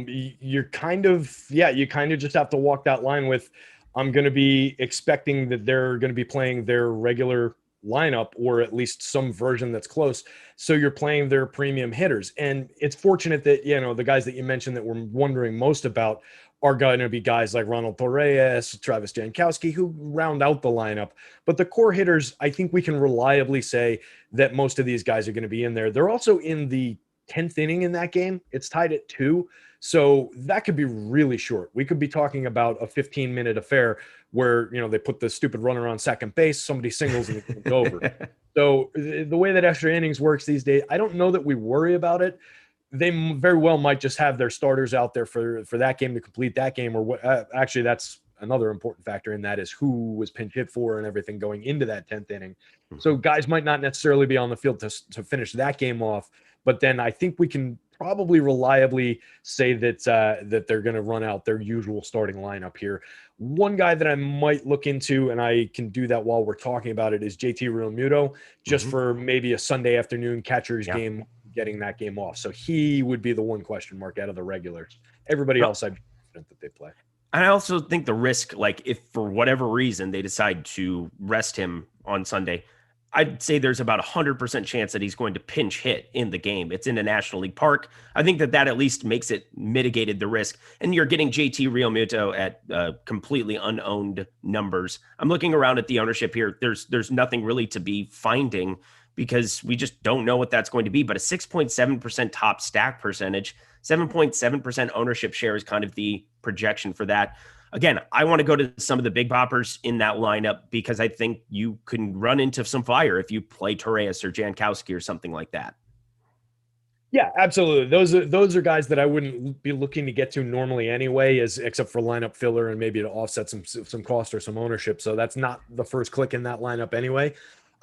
You kind of just have to walk that line with, I'm going to be expecting that they're going to be playing their regular lineup, or at least some version that's close. So you're playing their premium hitters. And it's fortunate that, the guys that you mentioned that we're wondering most about are going to be guys like Ronald Torreyes, Travis Jankowski, who round out the lineup. But the core hitters, I think we can reliably say that most of these guys are going to be in there. They're also in the 10th inning in that game. It's tied at 2. So that could be really short. We could be talking about a 15-minute affair where, they put the stupid runner on second base, somebody singles and it's over. So the way that extra innings works these days, I don't know that we worry about it. They very well might just have their starters out there for that game to complete that game, or what. Actually, that's another important factor in that, is who was pinch hit for and everything going into that 10th inning. So guys might not necessarily be on the field to finish that game off. But then I think we can probably reliably say that that they're going to run out their usual starting lineup here. One guy that I might look into, and I can do that while we're talking about it, is JT Realmuto, just for maybe a Sunday afternoon catcher's game, getting that game off. So he would be the one question mark out of the regulars. Everybody else, I'm confident that they play. I also think the risk, like if for whatever reason they decide to rest him on Sunday, I'd say there's about 100% chance that he's going to pinch hit in the game. It's in a National League park. I think that at least makes it mitigated the risk. And you're getting JT Realmuto at completely unowned numbers. I'm looking around at the ownership here. There's nothing really to be finding because we just don't know what that's going to be. But a 6.7% top stack percentage, 7.7% ownership share is kind of the projection for that. Again, I want to go to some of the big poppers in that lineup because I think you can run into some fire if you play Torreyes or Jankowski or something like that. Yeah, absolutely. Those are guys that I wouldn't be looking to get to normally anyway, except for lineup filler and maybe to offset some cost or some ownership. So that's not the first click in that lineup anyway.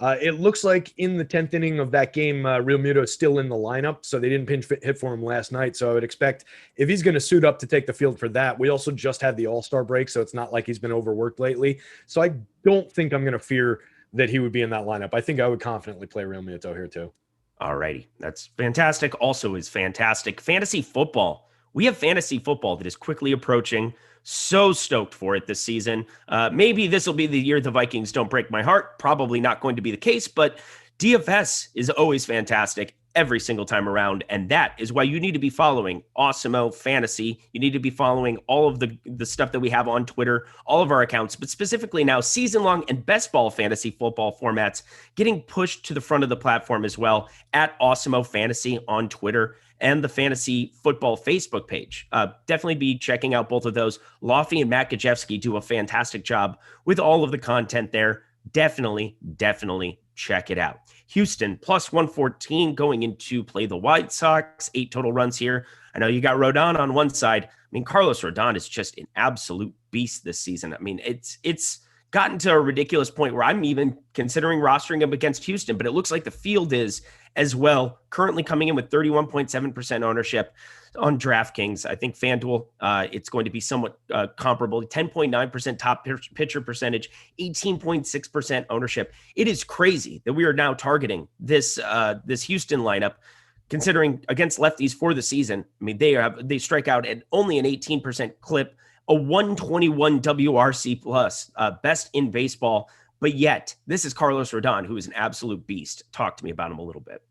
It looks like in the 10th inning of that game, Realmuto is still in the lineup, so they didn't pinch hit for him last night. So I would expect if he's going to suit up to take the field for that. We also just had the All-Star break, so it's not like he's been overworked lately. So I don't think I'm going to fear that he would be in that lineup. I think I would confidently play Realmuto here too. All righty. That's fantastic. Also is fantastic. Fantasy football. We have fantasy football that is quickly approaching. So stoked for it this season. Maybe this will be the year the Vikings don't break my heart. Probably not going to be the case, but DFS is always fantastic every single time around. And that is why you need to be following Awesemo Fantasy. You need to be following all of the stuff that we have on Twitter, all of our accounts, but specifically now season-long and best ball fantasy football formats getting pushed to the front of the platform as well at Awesemo Fantasy on Twitter and the Fantasy Football Facebook page. Definitely be checking out both of those. Lofty and Matt Gajewski do a fantastic job with all of the content there. Definitely check it out. Houston plus 114 going into play the White Sox. 8 total runs here. I know you got Rodon on one side. I mean, Carlos Rodon is just an absolute beast this season. I mean, it's gotten to a ridiculous point where I'm even considering rostering him against Houston, but it looks like the field is as well, currently coming in with 31.7% ownership on DraftKings. I think FanDuel, it's going to be somewhat comparable. 10.9% top pitcher percentage, 18.6% ownership. It is crazy that we are now targeting this Houston lineup, considering against lefties for the season. I mean, they strike out at only an 18% clip, a 121 WRC plus, best in baseball. But yet, this is Carlos Rodon, who is an absolute beast. Talk to me about him a little bit.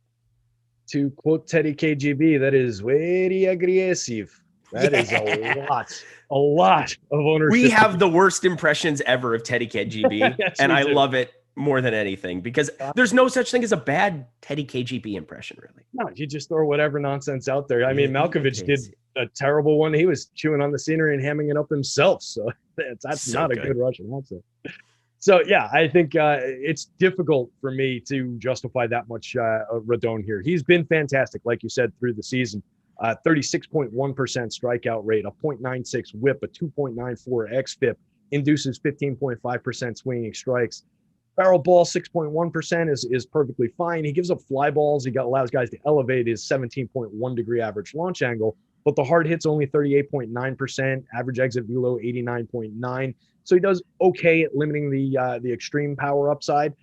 To quote Teddy KGB, that is very aggressive. That is a lot of ownership. We have the worst impressions ever of Teddy KGB, yes, and I love it more than anything because there's no such thing as a bad Teddy KGB impression, really. No, you just throw whatever nonsense out there. I mean, Malkovich did a terrible one. He was chewing on the scenery and hamming it up himself. So that's so not a good Russian accent. So yeah, I think it's difficult for me to justify that much Rodon here. He's been fantastic, like you said, through the season. 36.1% strikeout rate, a .96 WHIP, a 2.94 xFIP, induces 15.5% swinging strikes. Barrel ball 6.1% is perfectly fine. He gives up fly balls. He allows guys to elevate his 17.1 degree average launch angle, but the hard hit's only 38.9%, average exit velo 89.9. So he does okay at limiting the extreme power upside.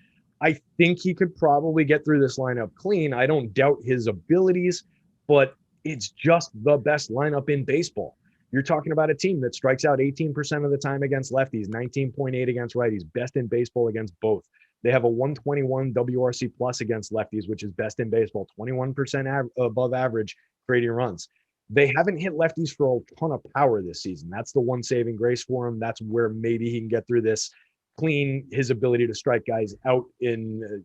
I think he could probably get through this lineup clean. I don't doubt his abilities, but it's just the best lineup in baseball. You're talking about a team that strikes out 18% of the time against lefties, 19.8 against righties, best in baseball against both. They have a 121 WRC plus against lefties, which is best in baseball, 21% above average creating runs. They haven't hit lefties for a ton of power this season. That's the one saving grace for him. That's where maybe he can get through this clean. His ability to strike guys out in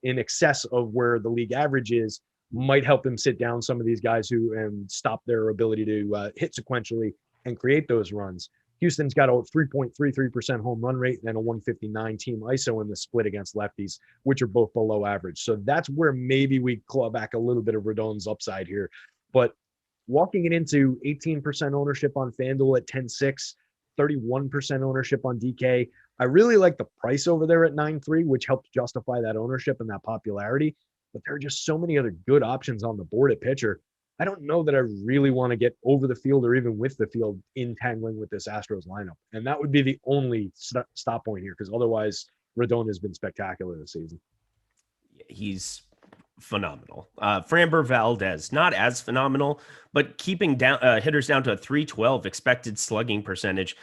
in excess of where the league average is might help him sit down some of these guys who and stop their ability to hit sequentially and create those runs. Houston's got a 3.33% home run rate and a 159 team ISO in the split against lefties, which are both below average. So that's where maybe we claw back a little bit of Rodon's upside here. But walking it into 18% ownership on FanDuel at 10.6, 31% ownership on DK. I really like the price over there at 9.3, which helps justify that ownership and that popularity. But there are just so many other good options on the board at pitcher. I don't know that I really want to get over the field or even with the field entangling with this Astros lineup. And that would be the only stop point here, because otherwise Rodon has been spectacular this season. He's phenomenal. Framber Valdez, not as phenomenal, but keeping down hitters down to a 312 expected slugging percentage,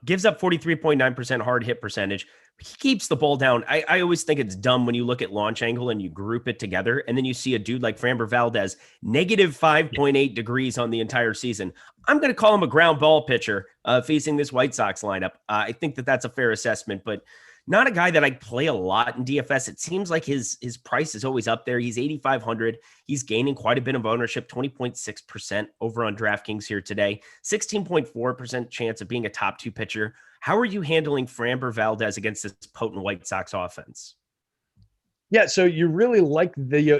gives up 43.9% hard hit percentage. He keeps the ball down. I always think it's dumb when you look at launch angle and you group it together, and then you see a dude like Framber Valdez, negative 5.8 degrees on the entire season. I'm going to call him a ground ball pitcher facing this White Sox lineup. I think that that's a fair assessment, but not a guy that I play a lot in DFS. It seems like his price is always up there. He's 8,500. He's gaining quite a bit of ownership, 20.6% over on DraftKings here today, 16.4% chance of being a top two pitcher. How are you handling Framber Valdez against this potent White Sox offense? Yeah, so you really like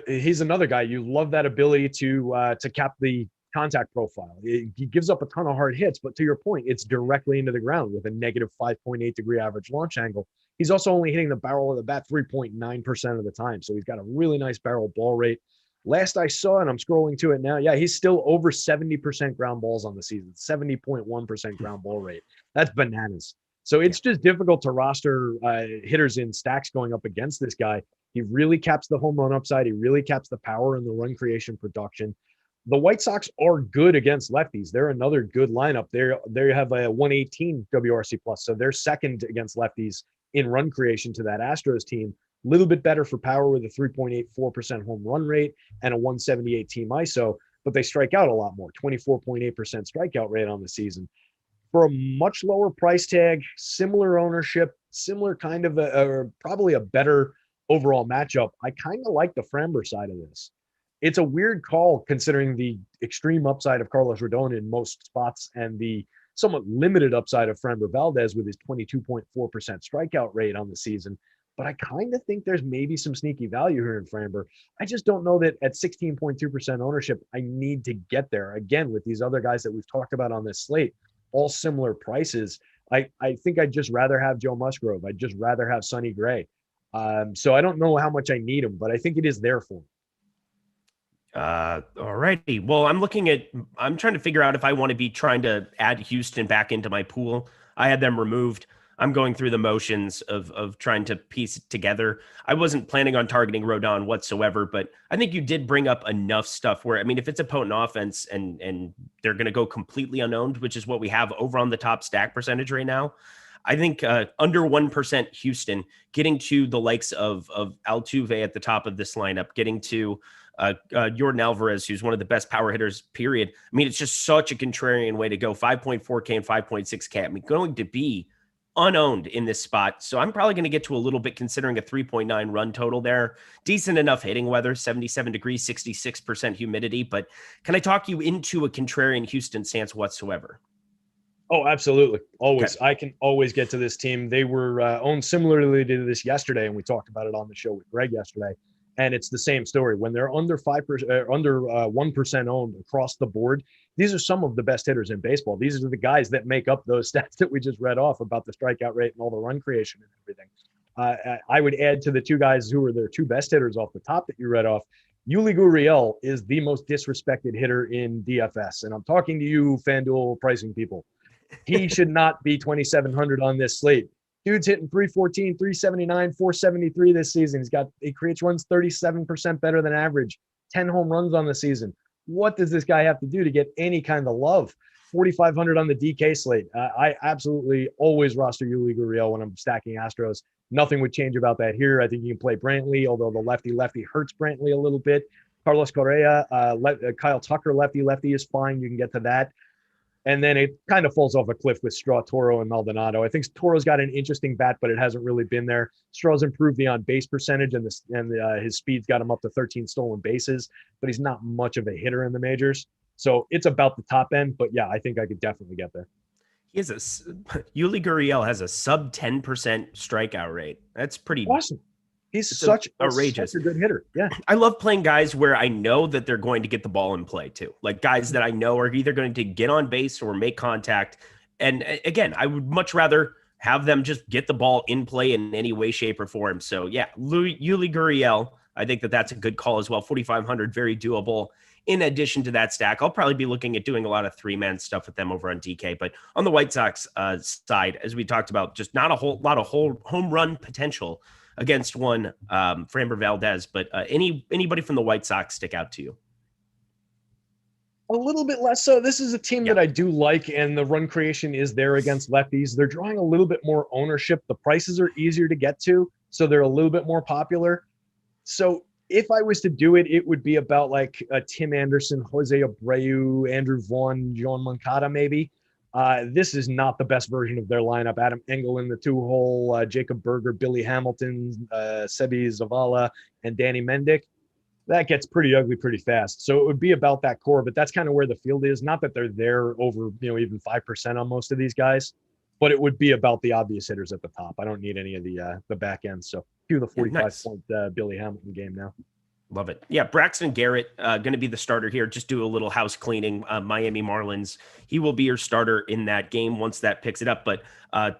he's another guy. You love that ability to cap the contact profile. He gives up a ton of hard hits, but to your point, it's directly into the ground with a negative 5.8 degree average launch angle. He's also only hitting the barrel of the bat 3.9% of the time. So he's got a really nice barrel ball rate. Last I saw, and I'm scrolling to it now, yeah, he's still over 70% ground balls on the season, 70.1% ground ball rate. That's bananas. So it's just difficult to roster hitters in stacks going up against this guy. He really caps the home run upside. He really caps the power and the run creation production. The White Sox are good against lefties. They're another good lineup. They have a 118 WRC plus, so they're second against lefties in run creation to that Astros team. A little bit better for power with a 3.84% home run rate and a 178 team ISO, but they strike out a lot more, 24.8% strikeout rate on the season. For a much lower price tag, similar ownership, similar kind of probably a better overall matchup, I kind of like the Framber side of this. It's a weird call considering the extreme upside of Carlos Rodon in most spots and the somewhat limited upside of Framber Valdez with his 22.4% strikeout rate on the season. But I kind of think there's maybe some sneaky value here in Framber. I just don't know that at 16.2% ownership, I need to get there. Again, with these other guys that we've talked about on this slate, all similar prices, I think I'd just rather have Joe Musgrove. I'd just rather have Sonny Gray. So I don't know how much I need him, but I think it is there for me. All righty. Well, I'm trying to figure out if I want to be trying to add Houston back into my pool. I had them removed. I'm going through the motions of trying to piece it together. I wasn't planning on targeting Rodon whatsoever, but I think you did bring up enough stuff where, I mean, if it's a potent offense and they're going to go completely unowned, which is what we have over on the top stack percentage right now, I think under 1% Houston, getting to the likes of Altuve at the top of this lineup, getting to Jordan Alvarez, who's one of the best power hitters, period. I mean, it's just such a contrarian way to go. 5.4K and 5.6K. I mean, going to be unowned in this spot. So I'm probably going to get to a little bit considering a 3.9 run total there. Decent enough hitting weather, 77 degrees, 66% humidity. But can I talk you into a contrarian Houston stance whatsoever? Oh, absolutely. Always. Okay. I can always get to this team. They were owned similarly to this yesterday, and we talked about it on the show with Greg yesterday. And it's the same story. When they're under 5%, under 1% owned across the board, these are some of the best hitters in baseball. These are the guys that make up those stats that we just read off about the strikeout rate and all the run creation and everything. I would add to the two guys who are their two best hitters off the top that you read off. Yuli Gurriel is the most disrespected hitter in DFS. And I'm talking to you, FanDuel pricing people. He should not be 2,700 on this slate. Dude's hitting 314, 379, 473 this season. He creates runs 37% better than average, 10 home runs on the season. What does this guy have to do to get any kind of love? 4,500 on the DK slate. I absolutely always roster Yuli Gurriel when I'm stacking Astros. Nothing would change about that here. I think you can play Brantley, although the lefty hurts Brantley a little bit. Carlos Correa, Kyle Tucker, lefty is fine. You can get to that. And then it kind of falls off a cliff with Straw, Toro, and Maldonado. I think Toro's got an interesting bat, but it hasn't really been there. Straw's improved the on-base percentage, and his speed's got him up to 13 stolen bases, but he's not much of a hitter in the majors. So it's about the top end, but yeah, I think I could definitely get there. Yuli Gurriel has a sub 10% strikeout rate. That's pretty awesome. He's such a good hitter. Yeah. I love playing guys where I know that they're going to get the ball in play too. Like guys that I know are either going to get on base or make contact. And again, I would much rather have them just get the ball in play in any way, shape, or form. So yeah, Yuli Gurriel, I think that's a good call as well. 4,500, very doable. In addition to that stack, I'll probably be looking at doing a lot of three-man stuff with them over on DK. But on the White Sox side, as we talked about, just not a whole lot of home run potential against one Framber Valdez. But anybody from the White Sox stick out to you? A little bit less so. This is a team that I do like, and the run creation is there against lefties. They're drawing a little bit more ownership. The prices are easier to get to, so they're a little bit more popular. So if I was to do it, it would be about like Tim Anderson, Jose Abreu, Andrew Vaughn, John Moncada, maybe. This is not the best version of their lineup. Adam Engel in the two-hole, Jacob Berger, Billy Hamilton, Sebi Zavala, and Danny Mendick. That gets pretty ugly pretty fast. So it would be about that core, but that's kind of where the field is. Not that they're there over, even 5% on most of these guys, but it would be about the obvious hitters at the top. I don't need any of the back end. So cue the 45-point Billy Hamilton game now. Love it. Yeah, Braxton Garrett going to be the starter here. Just do a little house cleaning. Miami Marlins. He will be your starter in that game once that picks it up. But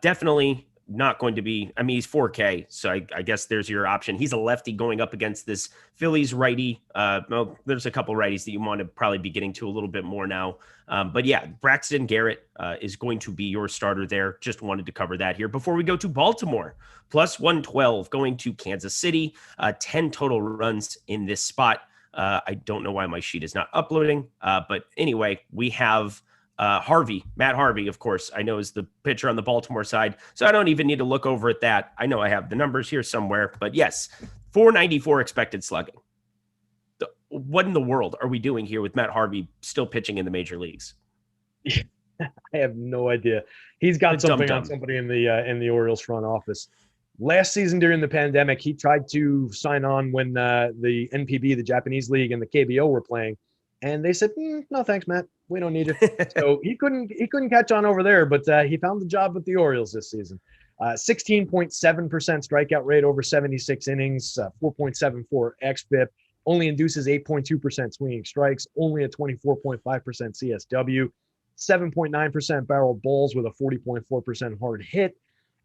definitely not going to be. I mean, he's 4K, so I guess there's your option. He's a lefty going up against this Phillies righty. Well, there's a couple righties that you want to probably be getting to a little bit more now. But yeah, Braxton Garrett is going to be your starter there. Just wanted to cover that here before we go to Baltimore. Plus 112 going to Kansas City. 10 total runs in this spot. I don't know why my sheet is not uploading. But anyway, we have Matt Harvey, of course, I know is the pitcher on the Baltimore side. So I don't even need to look over at that. I know I have the numbers here somewhere. But yes, 494 expected slugging. What in the world are we doing here with Matt Harvey still pitching in the major leagues? I have no idea. He's got something on somebody in the Orioles front office. Last season during the pandemic, he tried to sign on when the NPB, the Japanese League, and the KBO were playing, and they said, "No, thanks, Matt. We don't need you." So he couldn't catch on over there, but he found the job with the Orioles this season. 16.7% strikeout rate over 76 innings, 4.74 xFIP. Only induces 8.2% swinging strikes, only a 24.5% CSW, 7.9% barrel balls with a 40.4% hard hit.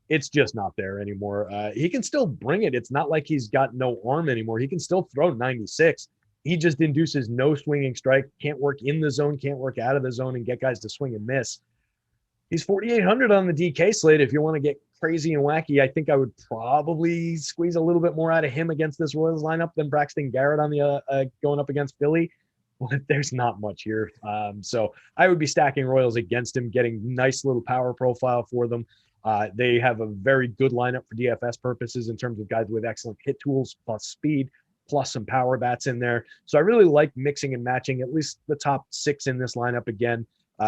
It's just not there anymore. He can still bring it. It's not like he's got no arm anymore. He can still throw 96. He just induces no swinging strike, can't work in the zone, can't work out of the zone and get guys to swing and miss. He's 4,800 on the DK slate. If you want to get crazy and wacky, I think I would probably squeeze a little bit more out of him against this Royals lineup than Braxton Garrett on the going up against Philly. But there's not much here. So I would be stacking Royals against him, getting nice little power profile for them. They have a very good lineup for DFS purposes in terms of guys with excellent hit tools, plus speed, plus some power bats in there. So I really like mixing and matching at least the top 6 in this lineup again.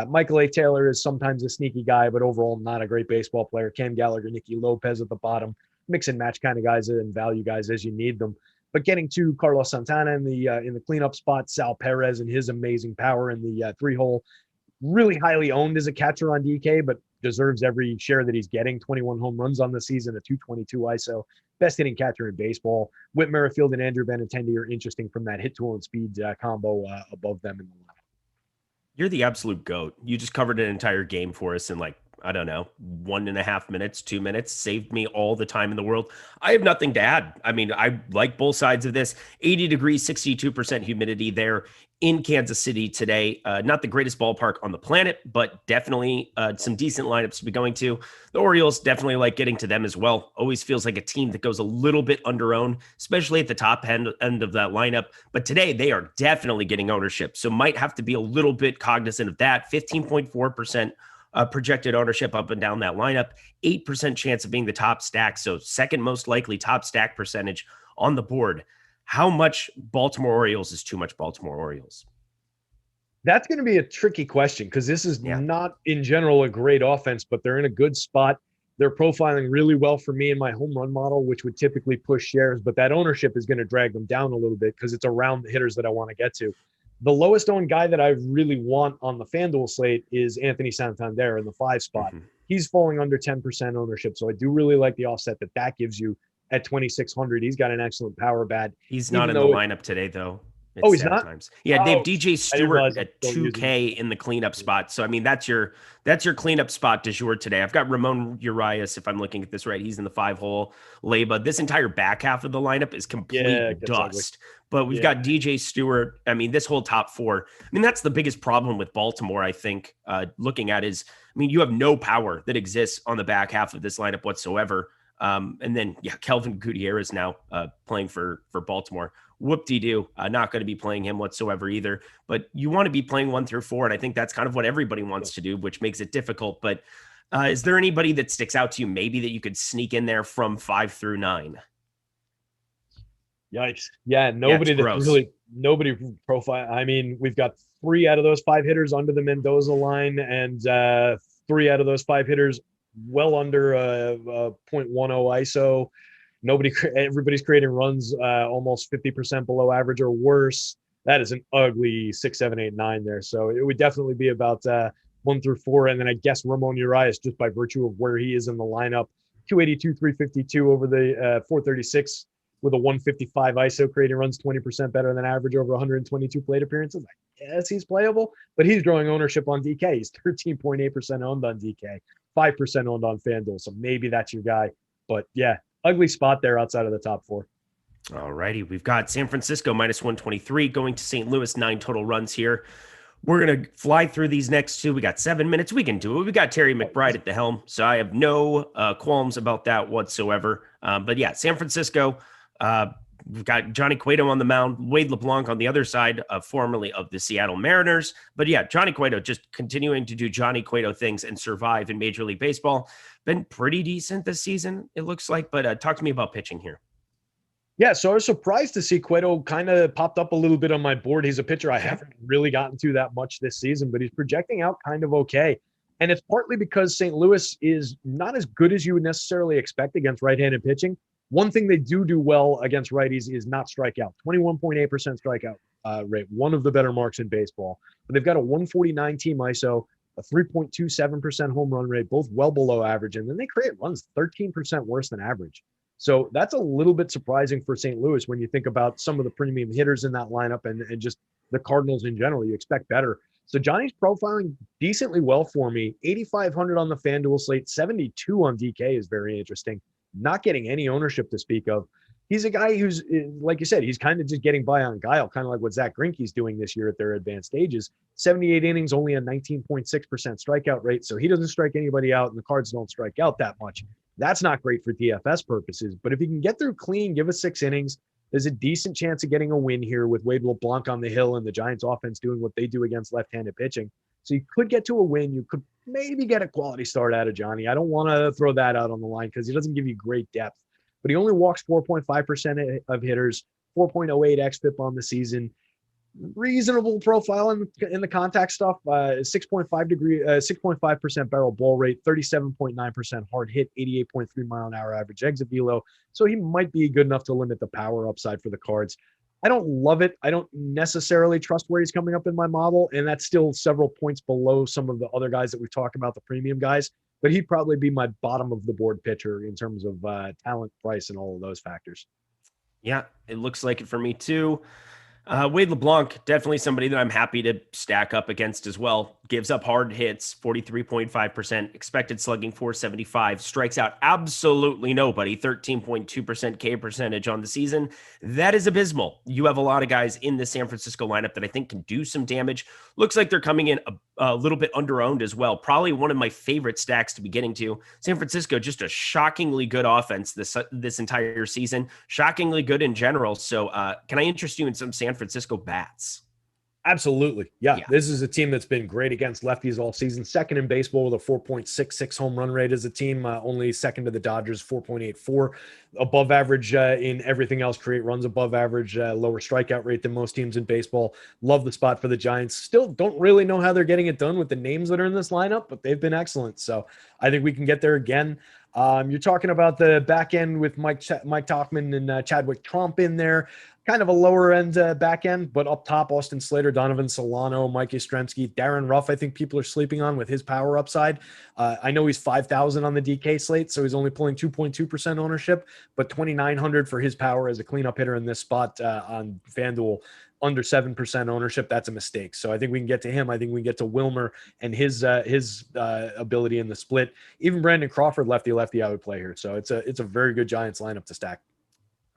Michael A. Taylor is sometimes a sneaky guy, but overall not a great baseball player. Cam Gallagher, Nicky Lopez at the bottom, mix and match kind of guys and value guys as you need them. But getting to Carlos Santana in the cleanup spot, Sal Perez and his amazing power in the 3-hole, really highly owned as a catcher on DK, but deserves every share that he's getting. 21 home runs on the season, a 222 ISO, best hitting catcher in baseball. Whit Merrifield and Andrew Benintendi are interesting from that hit tool and speed combo above them in the lineup. You're the absolute GOAT. You just covered an entire game for us in like, I don't know, 1.5 minutes, 2 minutes, saved me all the time in the world. I have nothing to add. I mean, I like both sides of this. 80 degrees, 62% humidity there in Kansas City today. Not the greatest ballpark on the planet, but definitely some decent lineups to be going to. The Orioles definitely like getting to them as well. Always feels like a team that goes a little bit under-owned, especially at the top end of that lineup. But today they are definitely getting ownership. So might have to be a little bit cognizant of that. 15.4% projected ownership up and down that lineup, 8% chance of being the top stack. So second most likely top stack percentage on the board. How much Baltimore Orioles is too much Baltimore Orioles? That's going to be a tricky question because this is not in general a great offense, but they're in a good spot. They're profiling really well for me in my home run model, which would typically push shares, but that ownership is going to drag them down a little bit because it's around the hitters that I want to get to. The lowest owned guy that I really want on the FanDuel slate is Anthony Santander in the 5 spot. Mm-hmm. He's falling under 10% ownership. So I do really like the offset that gives you at 2,600. He's got an excellent power bat. He's not in the lineup today, though. He's not? Times. Yeah, they have DJ Stewart at 2K in the cleanup spot. So, I mean, that's your cleanup spot du jour today. I've got Ramon Urias, if I'm looking at this right. He's in the 5-hole Leyba. This entire back half of the lineup is complete dust. But we've got DJ Stewart. I mean, this whole top 4. I mean, that's the biggest problem with Baltimore, I think, looking at is, I mean, you have no power that exists on the back half of this lineup whatsoever. And then, Kelvin Gutierrez now playing for Baltimore. Whoop-de-doo. Not going to be playing him whatsoever either. But you want to be playing 1 through 4, and I think that's kind of what everybody wants to do, which makes it difficult. But is there anybody that sticks out to you maybe that you could sneak in there from 5 through 9? Yikes. Yeah, nobody profile. I mean, we've got 3 out of those 5 hitters under the Mendoza line and 3 out of those 5 hitters well under 0.10 ISO. Everybody's creating runs almost 50% below average or worse. That is an ugly 6, 7, 8, 9 there. So it would definitely be about 1 through 4. And then I guess Ramon Urias, just by virtue of where he is in the lineup, 282, 352 over the 436 with a 155 ISO, creating runs 20% better than average over 122 plate appearances. I guess he's playable, but he's growing ownership on DK. He's 13.8% owned on DK, 5% owned on FanDuel. So maybe that's your guy. But yeah, ugly spot there outside of the top 4. All righty. We've got San Francisco minus 123 going to St. Louis, 9 total runs here. We're going to fly through these next 2. We got 7 minutes. We can do it. We got Terry McBride at the helm, so I have no qualms about that whatsoever. But yeah, San Francisco, we've got Johnny Cueto on the mound, Wade LeBlanc on the other side, formerly of the Seattle Mariners. But yeah, Johnny Cueto just continuing to do Johnny Cueto things and survive in Major League Baseball. Been pretty decent this season, it looks like. But talk to me about pitching here. Yeah, so I was surprised to see Cueto kind of popped up a little bit on my board. He's a pitcher I haven't really gotten to that much this season, but he's projecting out kind of okay. And it's partly because St. Louis is not as good as you would necessarily expect against right-handed pitching. One thing they do well against righties is not strike out. 21.8% strikeout rate, one of the better marks in baseball. But they've got a 149 team ISO, a 3.27% home run rate, both well below average. And then they create runs 13% worse than average. So that's a little bit surprising for St. Louis when you think about some of the premium hitters in that lineup and just the Cardinals in general. You expect better. So Johnny's profiling decently well for me. 8,500 on the FanDuel slate, 72 on DK is very interesting. Not getting any ownership to speak of. He's a guy who's, like you said, he's kind of just getting by on guile, kind of like what Zach Greinke's doing this year at their advanced stages. 78 innings, only a 19.6% strikeout rate. So he doesn't strike anybody out, and the Cards don't strike out that much. That's not great for DFS purposes. But if he can get through clean, give us 6 innings, there's a decent chance of getting a win here with Wade LeBlanc on the hill and the Giants offense doing what they do against left-handed pitching. So you could get to a win. You could maybe get a quality start out of Johnny. I don't want to throw that out on the line because he doesn't give you great depth. But he only walks 4.5% of hitters, 4.08 xFIP on the season. Reasonable profile in the contact stuff. 6.5% barrel ball rate, 37.9% hard hit, 88.3 mile an hour average exit velo. So he might be good enough to limit the power upside for the Cards. I don't love it. I don't necessarily trust where he's coming up in my model, and that's still several points below some of the other guys that we've talked about, the premium guys. But he'd probably be my bottom of the board pitcher in terms of talent, price, and all of those factors. Yeah, it looks like it for me too. Wade LeBlanc, definitely somebody that I'm happy to stack up against as well. Gives up hard hits, 43.5%, expected slugging 475, strikes out absolutely nobody, 13.2% K percentage on the season. That is abysmal. You have a lot of guys in the San Francisco lineup that I think can do some damage. Looks like they're coming in a little bit under-owned as well. Probably one of my favorite stacks to be getting to. San Francisco, just a shockingly good offense this entire season. Shockingly good in general. So can I interest you in some San Francisco bats? Absolutely. Yeah. This is a team that's been great against lefties all season. Second in baseball with a 4.66 home run rate as a team, only second to the Dodgers, 4.84. Above average in everything else, create runs above average, lower strikeout rate than most teams in baseball. Love the spot for the Giants. Still don't really know how they're getting it done with the names that are in this lineup, but they've been excellent. So I think we can get there again. You're talking about the back end with Mike Tauchman and Chadwick Tromp in there. Kind of a lower end back end, but up top, Austin Slater, Donovan Solano, Mike Yastrzemski, Darren Ruff, I think people are sleeping on with his power upside. I know he's 5,000 on the DK slate, so he's only pulling 2.2% ownership, but 2,900 for his power as a cleanup hitter in this spot on FanDuel. Under 7% ownership, that's a mistake. So I think we can get to him. I think we can get to Wilmer and his ability in the split. Even Brandon Crawford, lefty, I would play here. So it's a very good Giants lineup to stack.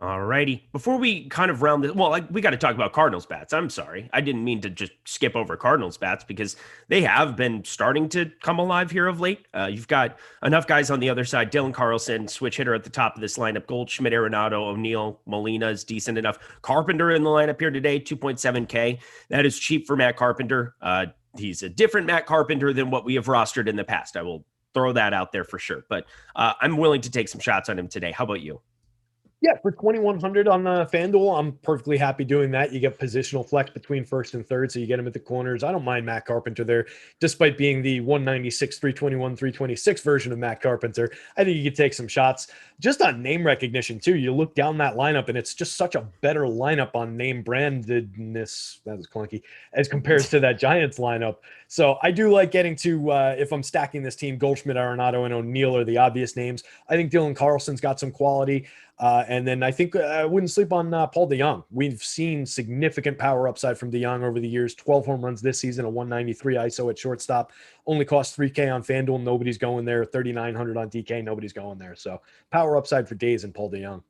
All righty. Before we kind of round this, we got to talk about Cardinals bats. I'm sorry. I didn't mean to just skip over Cardinals bats because they have been starting to come alive here of late. You've got enough guys on the other side. Dylan Carlson, switch hitter at the top of this lineup. Goldschmidt, Arenado, O'Neill, Molina is decent enough. Carpenter in the lineup here today, 2.7K. That is cheap for Matt Carpenter. He's a different Matt Carpenter than what we have rostered in the past. I will throw that out there for sure. But I'm willing to take some shots on him today. How about you? Yeah, for 2,100 on FanDuel, I'm perfectly happy doing that. You get positional flex between first and third, so you get him at the corners. I don't mind Matt Carpenter there, despite being the 196, 321, 326 version of Matt Carpenter. I think you could take some shots just on name recognition, too. You look down that lineup, and it's just such a better lineup on name brandedness. That was clunky, as compared to that Giants lineup. So I do like getting to, if I'm stacking this team, Goldschmidt, Arenado, and O'Neill are the obvious names. I think Dylan Carlson's got some quality. And then I think I wouldn't sleep on Paul DeJong. We've seen significant power upside from DeJong over the years. 12 home runs this season, a 193 ISO at shortstop. Only cost 3K on FanDuel. Nobody's going there. 3,900 on DK. Nobody's going there. So power upside for days in Paul DeJong.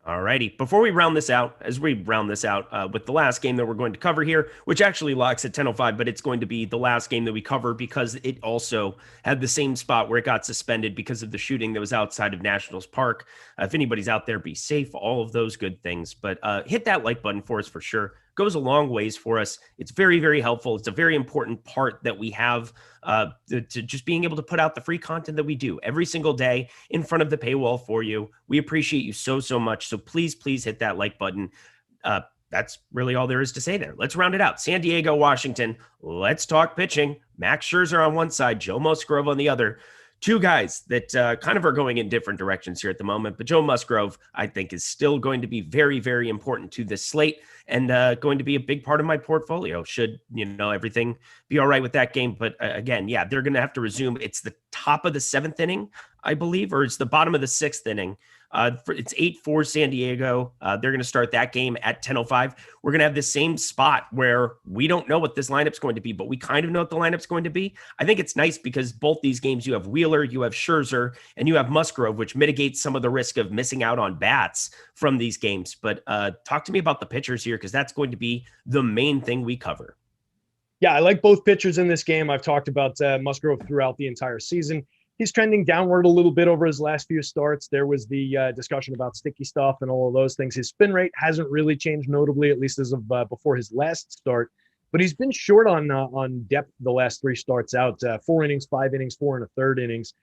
All righty. Before we round this out, with the last game that we're going to cover here, which actually locks at 10:05, but it's going to be the last game that we cover because it also had the same spot where it got suspended because of the shooting that was outside of Nationals Park. If anybody's out there, be safe, all of those good things. But hit that like button for us for sure. Goes a long ways for us. It's very, very helpful. It's a very important part that we have to just being able to put out the free content that we do every single day in front of the paywall for you. We appreciate you so, so much. So please, please hit that like button. That's really all there is to say there. Let's round it out. San Diego, Washington. Let's talk pitching. Max Scherzer on one side, Joe Musgrove on the other. Two guys that kind of are going in different directions here at the moment, but Joe Musgrove, I think, is still going to be very, very important to this slate and going to be a big part of my portfolio. Should, everything be all right with that game. But again, they're going to have to resume. It's the top of the seventh inning, I believe, or it's the bottom of the sixth inning. It's 8-4 San Diego. They're going to start that game at 10:05. We're going to have the same spot where we don't know what this lineup's going to be, but we kind of know what the lineup's going to be. I think it's nice because both these games, you have Wheeler, you have Scherzer, and you have Musgrove, which mitigates some of the risk of missing out on bats from these games. But talk to me about the pitchers here, because that's going to be the main thing we cover. Yeah, I like both pitchers in this game. I've talked about Musgrove throughout the entire season. He's trending downward a little bit over his last few starts. There was the discussion about sticky stuff and all of those things. His spin rate hasn't really changed notably, at least as of before his last start. But he's been short on depth the last three starts out. 4 innings, 5 innings, 4 1/3 innings.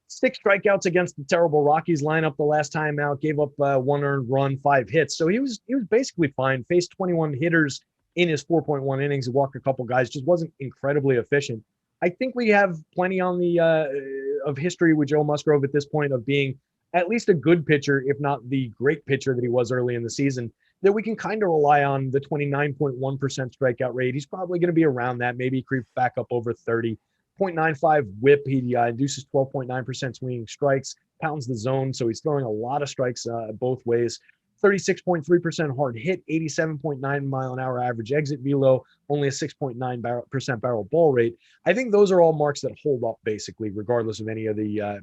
6 strikeouts against the terrible Rockies lineup the last time out. Gave up 1 earned run, 5 hits. So he was basically fine. Faced 21 hitters in his 4.1 innings. He walked a couple guys. Just wasn't incredibly efficient. I think we have plenty on the of history with Joe Musgrove at this point of being at least a good pitcher, if not the great pitcher that he was early in the season. that we can kind of rely on. The 29.1% strikeout rate, he's probably going to be around that, maybe creep back up over 30. 0.95 whip, he induces 12.9% swinging strikes, pounds the zone, so he's throwing a lot of strikes both ways. 36.3% hard hit, 87.9 mile an hour average exit velo, only a 6.9% barrel ball rate. I think those are all marks that hold up basically, regardless of any of the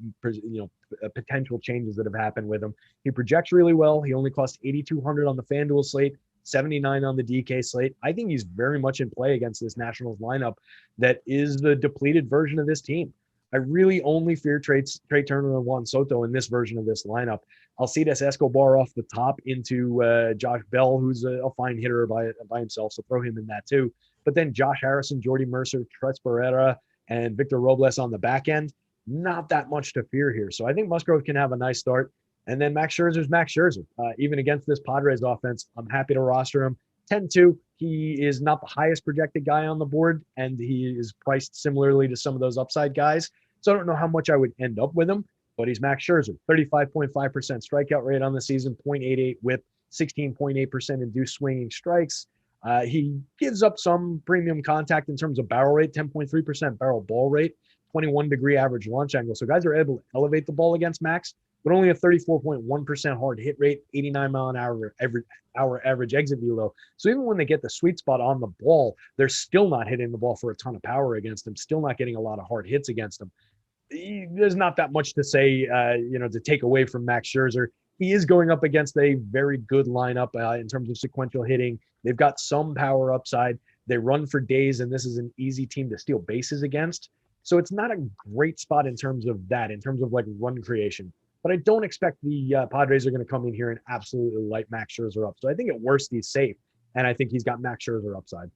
potential changes that have happened with him. He projects really well. He only cost 8,200 on the FanDuel slate, 79 on the DK slate. I think he's very much in play against this Nationals lineup that is the depleted version of this team. I really only fear Trey Turner and Juan Soto in this version of this lineup. Alcides Escobar off the top into Josh Bell, who's a fine hitter by himself, so throw him in that too. But then Josh Harrison, Jordy Mercer, Tres Barrera, and Victor Robles on the back end. Not that much to fear here. So I think Musgrove can have a nice start. And then Max Scherzer's Max Scherzer. Even against this Padres offense, I'm happy to roster him. 10-2, he is not the highest projected guy on the board, and he is priced similarly to some of those upside guys. So I don't know how much I would end up with him, but he's Max Scherzer. 35.5% strikeout rate on the season, 0.88 whip, 16.8% induced swinging strikes. He gives up some premium contact in terms of barrel rate, 10.3% barrel ball rate, 21-degree average launch angle. So guys are able to elevate the ball against Max, but only a 34.1% hard hit rate, 89 mile an hour average exit velo. So even when they get the sweet spot on the ball, they're still not hitting the ball for a ton of power against him, still not getting a lot of hard hits against him. There's not that much to say, to take away from Max Scherzer. He is going up against a very good lineup in terms of sequential hitting. They've got some power upside. They run for days, and this is an easy team to steal bases against. So it's not a great spot in terms of that, in terms of like run creation. But I don't expect the Padres are going to come in here and absolutely light Max Scherzer up. So I think at worst he's safe, and I think he's got Max Scherzer upside.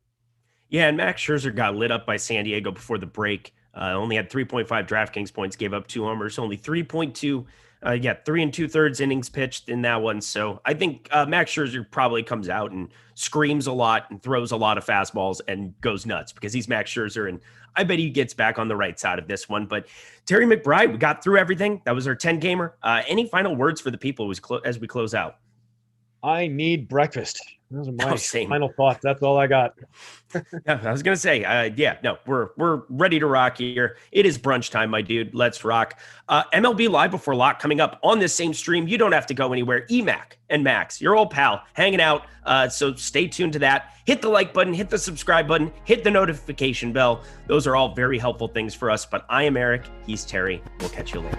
Yeah, and Max Scherzer got lit up by San Diego before the break. Only had 3.5 DraftKings points, gave up 2 homers, only 3.2. 3 2/3 innings pitched in that one. So I think Max Scherzer probably comes out and screams a lot and throws a lot of fastballs and goes nuts because he's Max Scherzer. And I bet he gets back on the right side of this one. But Terry McBride, we got through everything. That was our 10 gamer. Any final words for the people as we close out? I need breakfast. Those are my final thoughts. That's all I got. Yeah, I was gonna say, we're ready to rock here. It is brunch time, my dude. Let's rock. MLB Live Before Lock coming up on this same stream. You don't have to go anywhere. EMac and Max, your old pal, hanging out. So stay tuned to that. Hit the like button, hit the subscribe button, hit the notification bell. Those are all very helpful things for us. But I am Eric. He's Terry. We'll catch you later.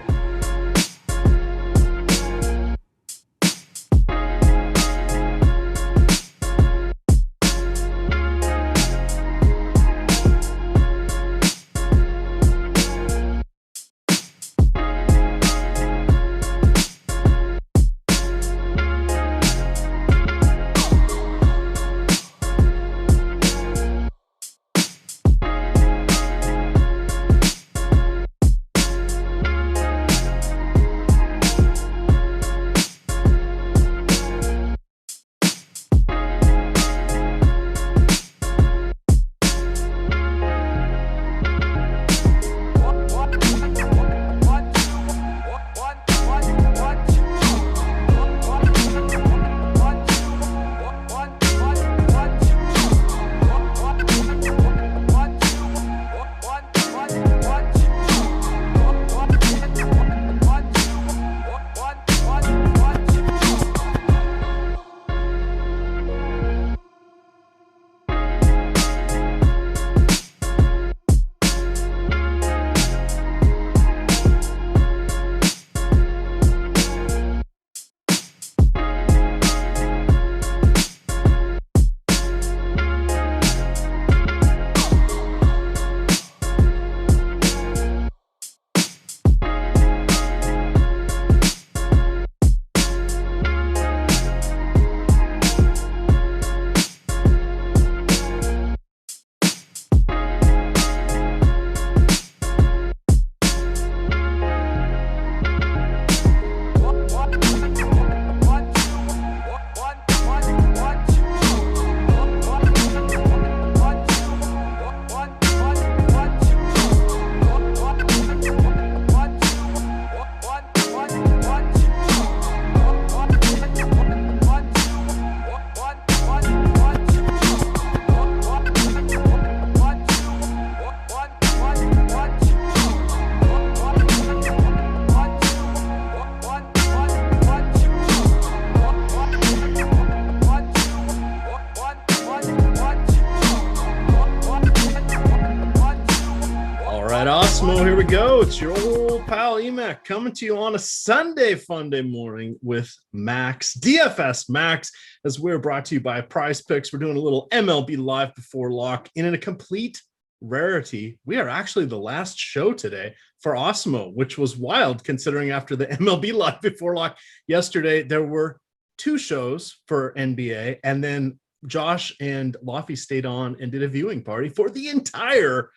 It's your old pal EMac coming to you on a Sunday Funday morning with Max, DFS Max, as we're brought to you by PrizePicks. We're doing a little MLB live before lock, and in a complete rarity, we are actually the last show today for Awesemo, which was wild considering after the MLB live before lock yesterday, there were 2 shows for NBA, and then Josh and Lofty stayed on and did a viewing party for the entire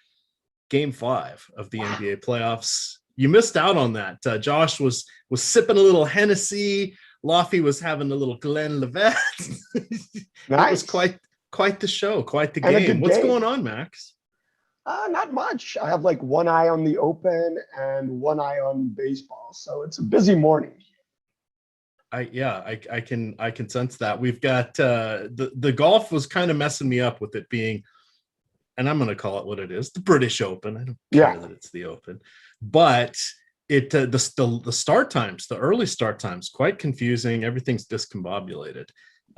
Game 5 of the NBA playoffs. You missed out on that. Josh was sipping a little Hennessy. Lofty was having a little Glenlivet. Nice. It was quite the show, quite the game. What's going on, Max? Not much. I have like one eye on the Open and one eye on baseball, so it's a busy morning. I can sense that. We've got the golf was kind of messing me up with it being, and I'm going to call it what it is, the British Open. I don't care that it's the Open, but the start times, the early start times, quite confusing. Everything's discombobulated.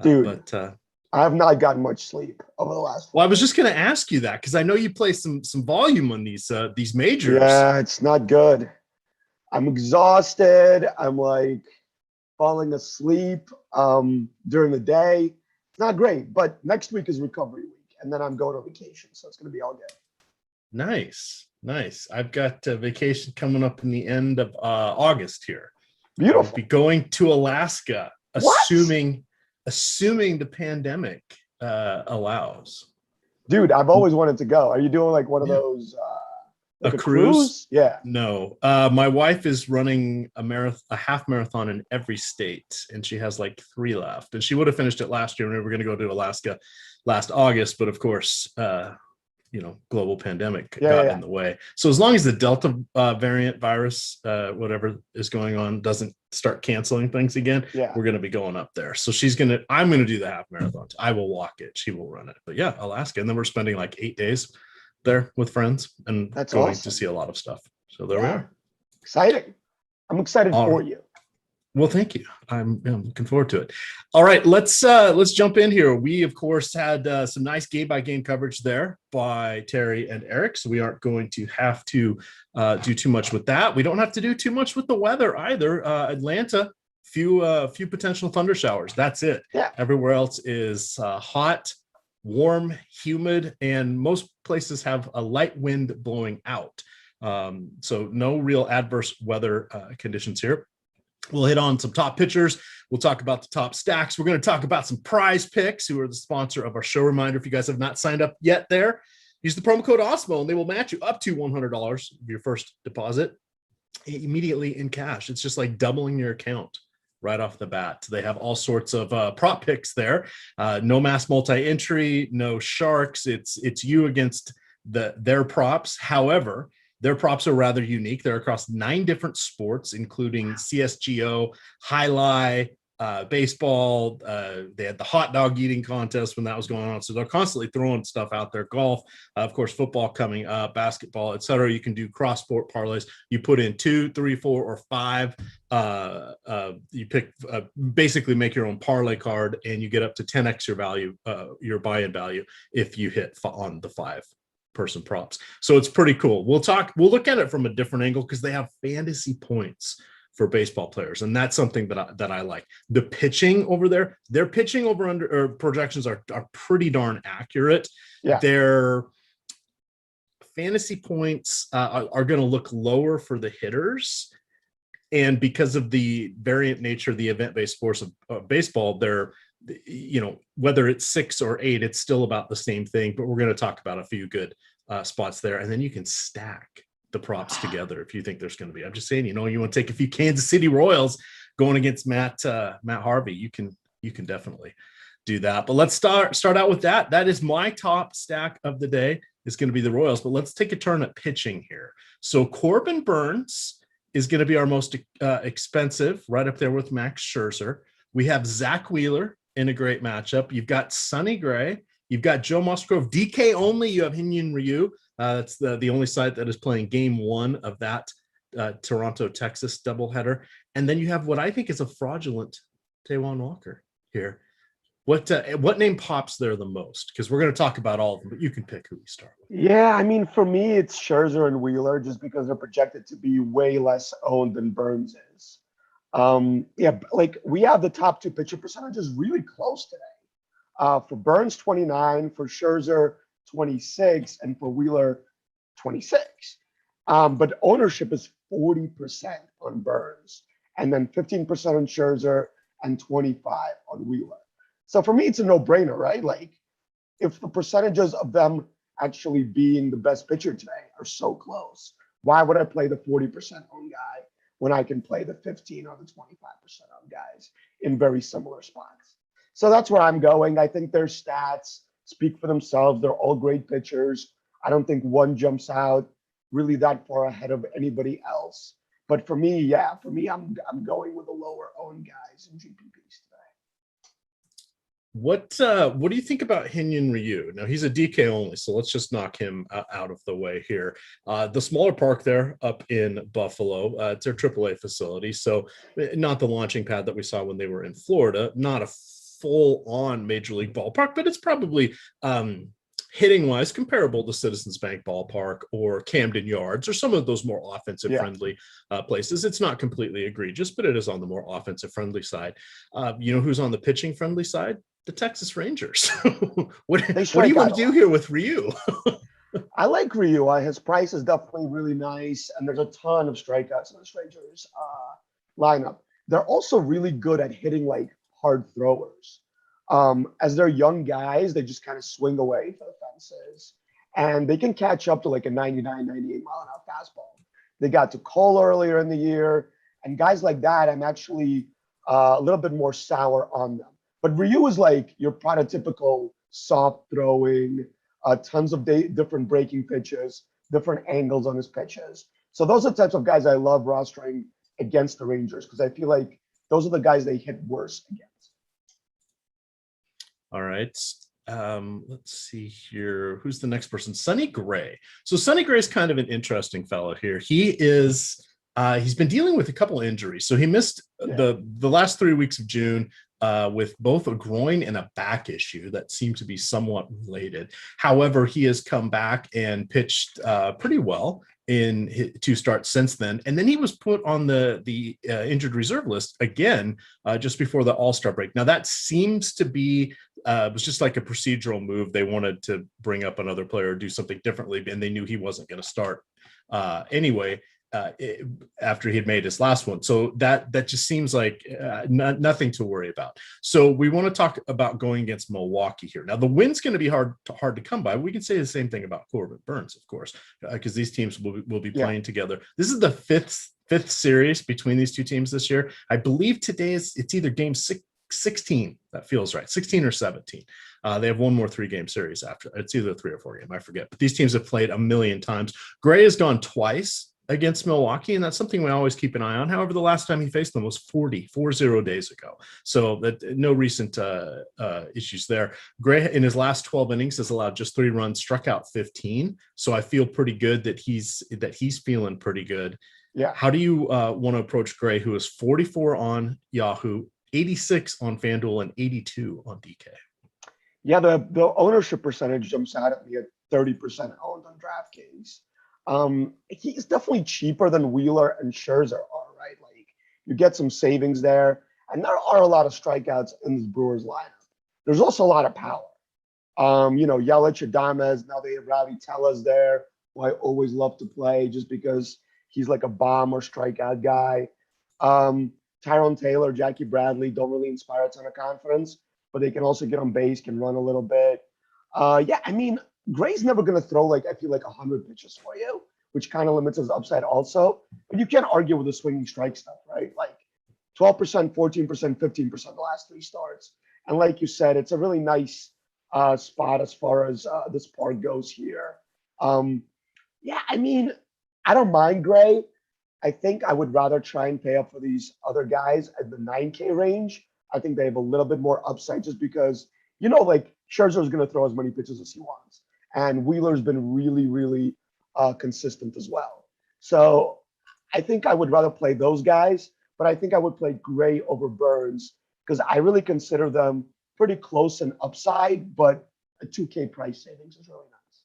Dude, but I have not gotten much sleep over the last. Well, I was just going to ask you that because I know you play some volume on these majors. Yeah, it's not good. I'm exhausted. I'm like falling asleep during the day. It's not great, but next week is recovery week. And then I'm going on vacation, so it's going to be all good. Nice. I've got a vacation coming up in the end of August here. Beautiful. I'll be going to Alaska, assuming the pandemic allows. Dude, I've always wanted to go. Are you doing like one of those? Like a cruise? Yeah. No. My wife is running a half marathon in every state, and she has like 3 left. And she would have finished it last year, and we were going to go to Alaska last August, but of course, global pandemic got in the way. So as long as the Delta variant virus, whatever is going on, doesn't start canceling things again, we're going to be going up there. So I'm going to do the half marathon. I will walk it. She will run it. But yeah, Alaska. And then we're spending like 8 days there with friends and going to see a lot of stuff. So there we are. Exciting. I'm excited for you. Well, thank you. I'm looking forward to it. All right, let's jump in here. We, of course, had some nice game-by-game coverage there by Terry and Eric, so we aren't going to have to do too much with that. We don't have to do too much with the weather either. Atlanta, few potential thunder showers. That's it. Yeah. Everywhere else is hot, warm, humid, and most places have a light wind blowing out. So no real adverse weather conditions here. We'll hit on some top pitchers. We'll talk about the top stacks. We're going to talk about some PrizePicks, who are the sponsor of our show. Reminder, if you guys have not signed up yet there, use the promo code Awesemo, and they will match you up to $100 of your first deposit immediately in cash. It's just like doubling your account right off the bat. They have all sorts of prop picks there. No mass multi-entry, no sharks. It's you against their props. However, their props are rather unique. They're across 9 different sports, including CSGO, highlight, baseball. They had the hot dog eating contest when that was going on. So they're constantly throwing stuff out there. Golf, of course, football coming up, basketball, etc. You can do cross-sport parlays. You put in 2, 3, 4, or 5. You pick, basically make your own parlay card, and you get up to 10x your value, your buy-in value, if you hit on the 5-person props. So it's pretty cool. We'll look at it from a different angle because they have fantasy points for baseball players, and that's something that I like. The pitching over there, their pitching over under or projections are pretty darn accurate. Yeah. Their fantasy points are going to look lower for the hitters, and because of the variant nature of the event-based sports of baseball, they're, whether it's 6 or 8, it's still about the same thing. But we're going to talk about a few good spots there, and then you can stack the props together if you think there's going to be. I'm just saying, you want to take a few Kansas City Royals going against Matt Harvey. You can definitely do that. But let's start out with that. That is my top stack of the day. Is going to be the Royals. But let's take a turn at pitching here. So Corbin Burns is going to be our most expensive, right up there with Max Scherzer. We have Zach Wheeler in a great matchup. You've got Sonny Gray. You've got Joe Musgrove. DK only. You have Hyun Ryu. That's the only side that is playing game 1 of that Toronto, Texas doubleheader. And then you have what I think is a fraudulent Taijuan Walker here. What name pops there the most? Because we're going to talk about all of them, but you can pick who we start with. Yeah, I mean, for me, it's Scherzer and Wheeler just because they're projected to be way less owned than Burns is. Yeah, like we have the top two pitcher percentages really close today. For Burns, 29, for Scherzer, 26, and for Wheeler, 26. But ownership is 40% on Burns, and then 15% on Scherzer, and 25 on Wheeler. So for me, it's a no-brainer, right? Like, if the percentages of them actually being the best pitcher today are so close, why would I play the 40% owned guy when I can play the 15 or the 25% owned guys in very similar spots? So that's where I'm going. I think their stats speak for themselves. They're all great pitchers. I don't think one jumps out really that far ahead of anybody else. But for me, I'm going with the lower owned guys in GPPs today. What do you think about Hyun Ryu? Now he's a DK only, so let's just knock him out of the way here. The smaller park there up in Buffalo, it's their AAA facility, so not the launching pad that we saw when they were in Florida. Not a full-on major league ballpark, but it's probably hitting-wise comparable to Citizens Bank Ballpark or Camden Yards or some of those more offensive-friendly places. It's not completely egregious, but it is on the more offensive-friendly side. You know who's on the pitching-friendly side? The Texas Rangers. What do you want to do here with Ryu? I like Ryu. His price is definitely really nice, and there's a ton of strikeouts in this Rangers lineup. They're also really good at hitting like hard throwers. As they're young guys, they just kind of swing away for the fences, and they can catch up to like a 99, 98 mile an hour fastball. They got to Cole earlier in the year, and guys like that, I'm actually a little bit more sour on them. But Ryu is like your prototypical soft throwing, tons of different breaking pitches, different angles on his pitches. So those are the types of guys I love rostering against the Rangers because I feel like those are the guys they hit worse against. All right. Let's see here. Who's the next person? Sonny Gray. So Sonny Gray is kind of an interesting fellow here. He is he's been dealing with a couple injuries. So he missed the last 3 weeks of June with both a groin and a back issue that seem to be somewhat related. However, he has come back and pitched pretty well in his 2 starts since then. And then he was put on the injured reserve list again just before the All-Star break. Now that seems to be it was just like a procedural move. They wanted to bring up another player or do something differently, and they knew he wasn't going to start anyway. After he had made his last one. So that just seems like nothing to worry about. So we want to talk about going against Milwaukee here. Now the win's going to be hard to come by. We can say the same thing about Corbin Burns, of course, because these teams will be playing together. This is the fifth series between these two teams this year. I believe today it's either game 16. That feels right. 16 or 17. They have one more 3-game series after. It's either 3 or 4 game. I forget. But these teams have played a million times. Gray has gone twice against Milwaukee, and that's something we always keep an eye on. However, the last time he faced them was 40 days ago. So that no recent issues there. Gray in his last 12 innings has allowed just 3 runs, struck out 15. So I feel pretty good that he's feeling pretty good. Yeah. How do you want to approach Gray, who is 44 on Yahoo, 86 on FanDuel, and 82 on DK? Yeah, the ownership percentage jumps out at me at 30% owned on DraftKings. He's definitely cheaper than Wheeler and Scherzer are, right? Like you get some savings there, and there are a lot of strikeouts in this Brewers lineup. There's also a lot of power. Yelich, Adames, now they have Ravi Tellez there, who I always love to play just because he's like a bomb or strikeout guy. Tyrone Taylor, Jackie Bradley don't really inspire a ton of confidence, but they can also get on base, can run a little bit. Gray's never going to throw I feel like 100 pitches for you, which kind of limits his upside also. But you can't argue with the swinging strike stuff, right? Like 12%, 14%, 15% the last 3 starts. And like you said, it's a really nice spot as far as this park goes here. I don't mind Gray. I think I would rather try and pay up for these other guys at the 9K range. I think they have a little bit more upside just because, Scherzer is going to throw as many pitches as he wants. And Wheeler's been really, really consistent as well. So I think I would rather play those guys, but I think I would play Gray over Burns because I really consider them pretty close in upside, but a 2K price savings is really nice.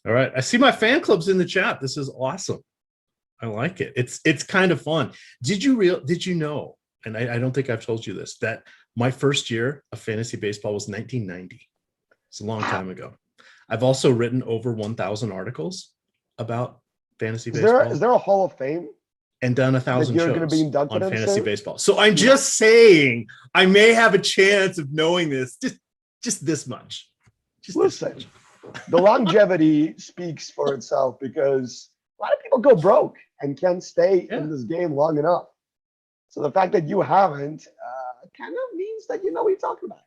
All right. I see my fan club's in the chat. This is awesome. I like it. It's kind of fun. Did you know, and I don't think I've told you this, that my first year of fantasy baseball was 1990. It's a long time ago. I've also written over 1,000 articles about fantasy baseball. Is there a Hall of Fame? And done 1,000 shows going to be inducted on fantasy baseball. So I'm just saying I may have a chance of knowing this just this much. Listen, the longevity speaks for itself because a lot of people go broke and can't stay in this game long enough. So the fact that you haven't kind of means that you know what you're talking about.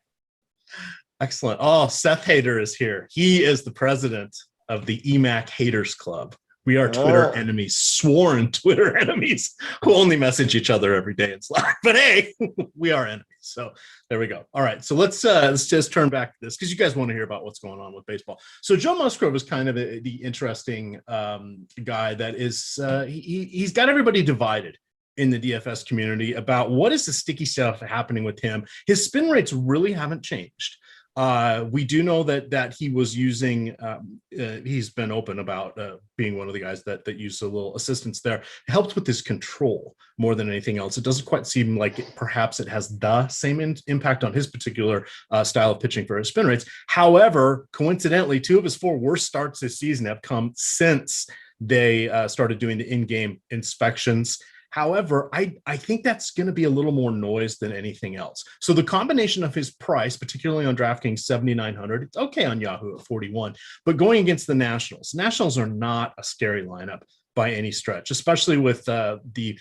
Excellent. Oh, Seth Hader is here. He is the president of the EMac Haters Club. We are Twitter enemies, sworn Twitter enemies who only message each other every day in Slack. But hey, we are enemies. So there we go. All right. So let's just turn back to this because you guys want to hear about what's going on with baseball. So Joe Musgrove is kind of the interesting guy that is he's got everybody divided in the DFS community about what is the sticky stuff happening with him. His spin rates really haven't changed. We do know that he was using, he's been open about being one of the guys that used a little assistance there. It helped with his control more than anything else. It doesn't quite seem like perhaps it has the same impact on his particular style of pitching for his spin rates. However, coincidentally, 2 of his 4 worst starts this season have come since they started doing the in-game inspections. However, I think that's going to be a little more noise than anything else. So the combination of his price, particularly on DraftKings 7,900, it's okay on Yahoo at 41, but going against the Nationals are not a scary lineup by any stretch, especially with the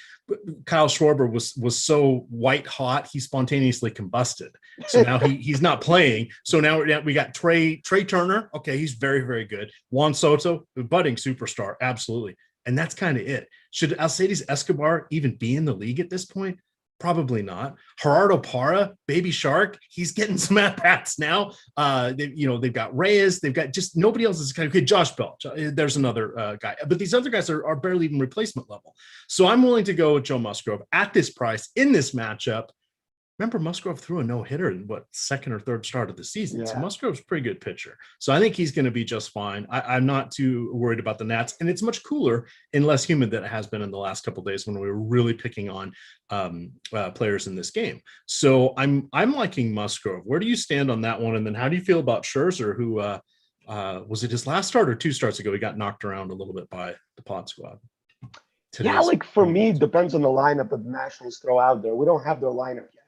Kyle Schwarber was so white hot, he spontaneously combusted. So now he's not playing. So now we got Trey Turner. Okay, he's very, very good. Juan Soto, budding superstar, absolutely. And that's kind of it. Should Alcides Escobar even be in the league at this point? Probably not. Gerardo Parra, Baby Shark, he's getting some at-bats now. They've got Reyes. They've got just nobody else is kind of good. Josh Bell, there's another guy. But these other guys are barely even replacement level. So I'm willing to go with Joe Musgrove at this price in this matchup. Remember, Musgrove threw a no-hitter in second or third start of the season. Yeah. So Musgrove's a pretty good pitcher. So I think he's going to be just fine. I'm not too worried about the Nats, and it's much cooler and less humid than it has been in the last couple of days when we were really picking on players in this game. So I'm liking Musgrove. Where do you stand on that one? And then how do you feel about Scherzer, who was it his last start or 2 starts ago? He got knocked around a little bit by the Pod Squad. For me, it depends on the lineup that the Nationals throw out there. We don't have their lineup yet.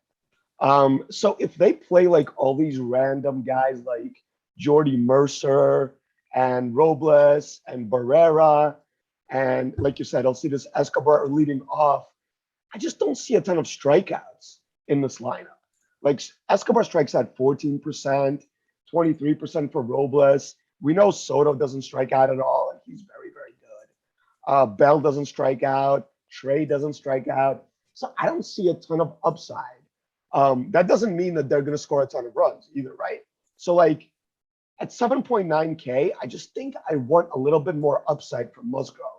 So if they play like all these random guys like Jordy Mercer and Robles and Barrera, and like you said, Alcides Escobar are leading off, I just don't see a ton of strikeouts in this lineup. Like Escobar strikes at 14%, 23% for Robles. We know Soto doesn't strike out at all, and he's very, very good. Bell doesn't strike out. Trey doesn't strike out. So I don't see a ton of upside. That doesn't mean that they're going to score a ton of runs either, right? So like at 7.9K, I just think I want a little bit more upside from Musgrove.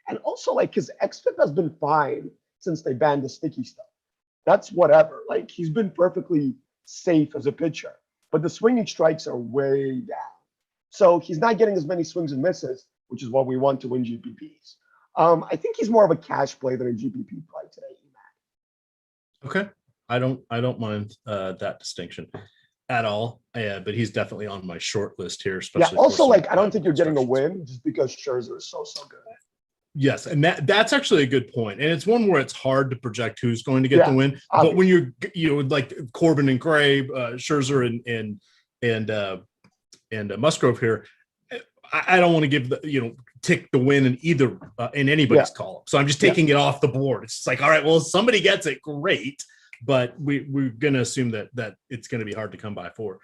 And also like his xFIP has been fine since they banned the sticky stuff. That's whatever. Like he's been perfectly safe as a pitcher, but the swinging strikes are way down. So he's not getting as many swings and misses, which is what we want to win GPPs. I think he's more of a cash play than a GPP play today, EMac. Okay. I don't mind that distinction at all. But he's definitely on my short list here. Especially also, like I don't think you're getting a win just because Scherzer is so good. Yes, and that's actually a good point. And it's one where it's hard to project who's going to get the win. But when you're like Corbin and Gray, Scherzer and Musgrove here, I don't want to give tick the win in either in anybody's column. So I'm just taking it off the board. It's just like, all right, well, if somebody gets it, great. But we're going to assume that it's going to be hard to come by for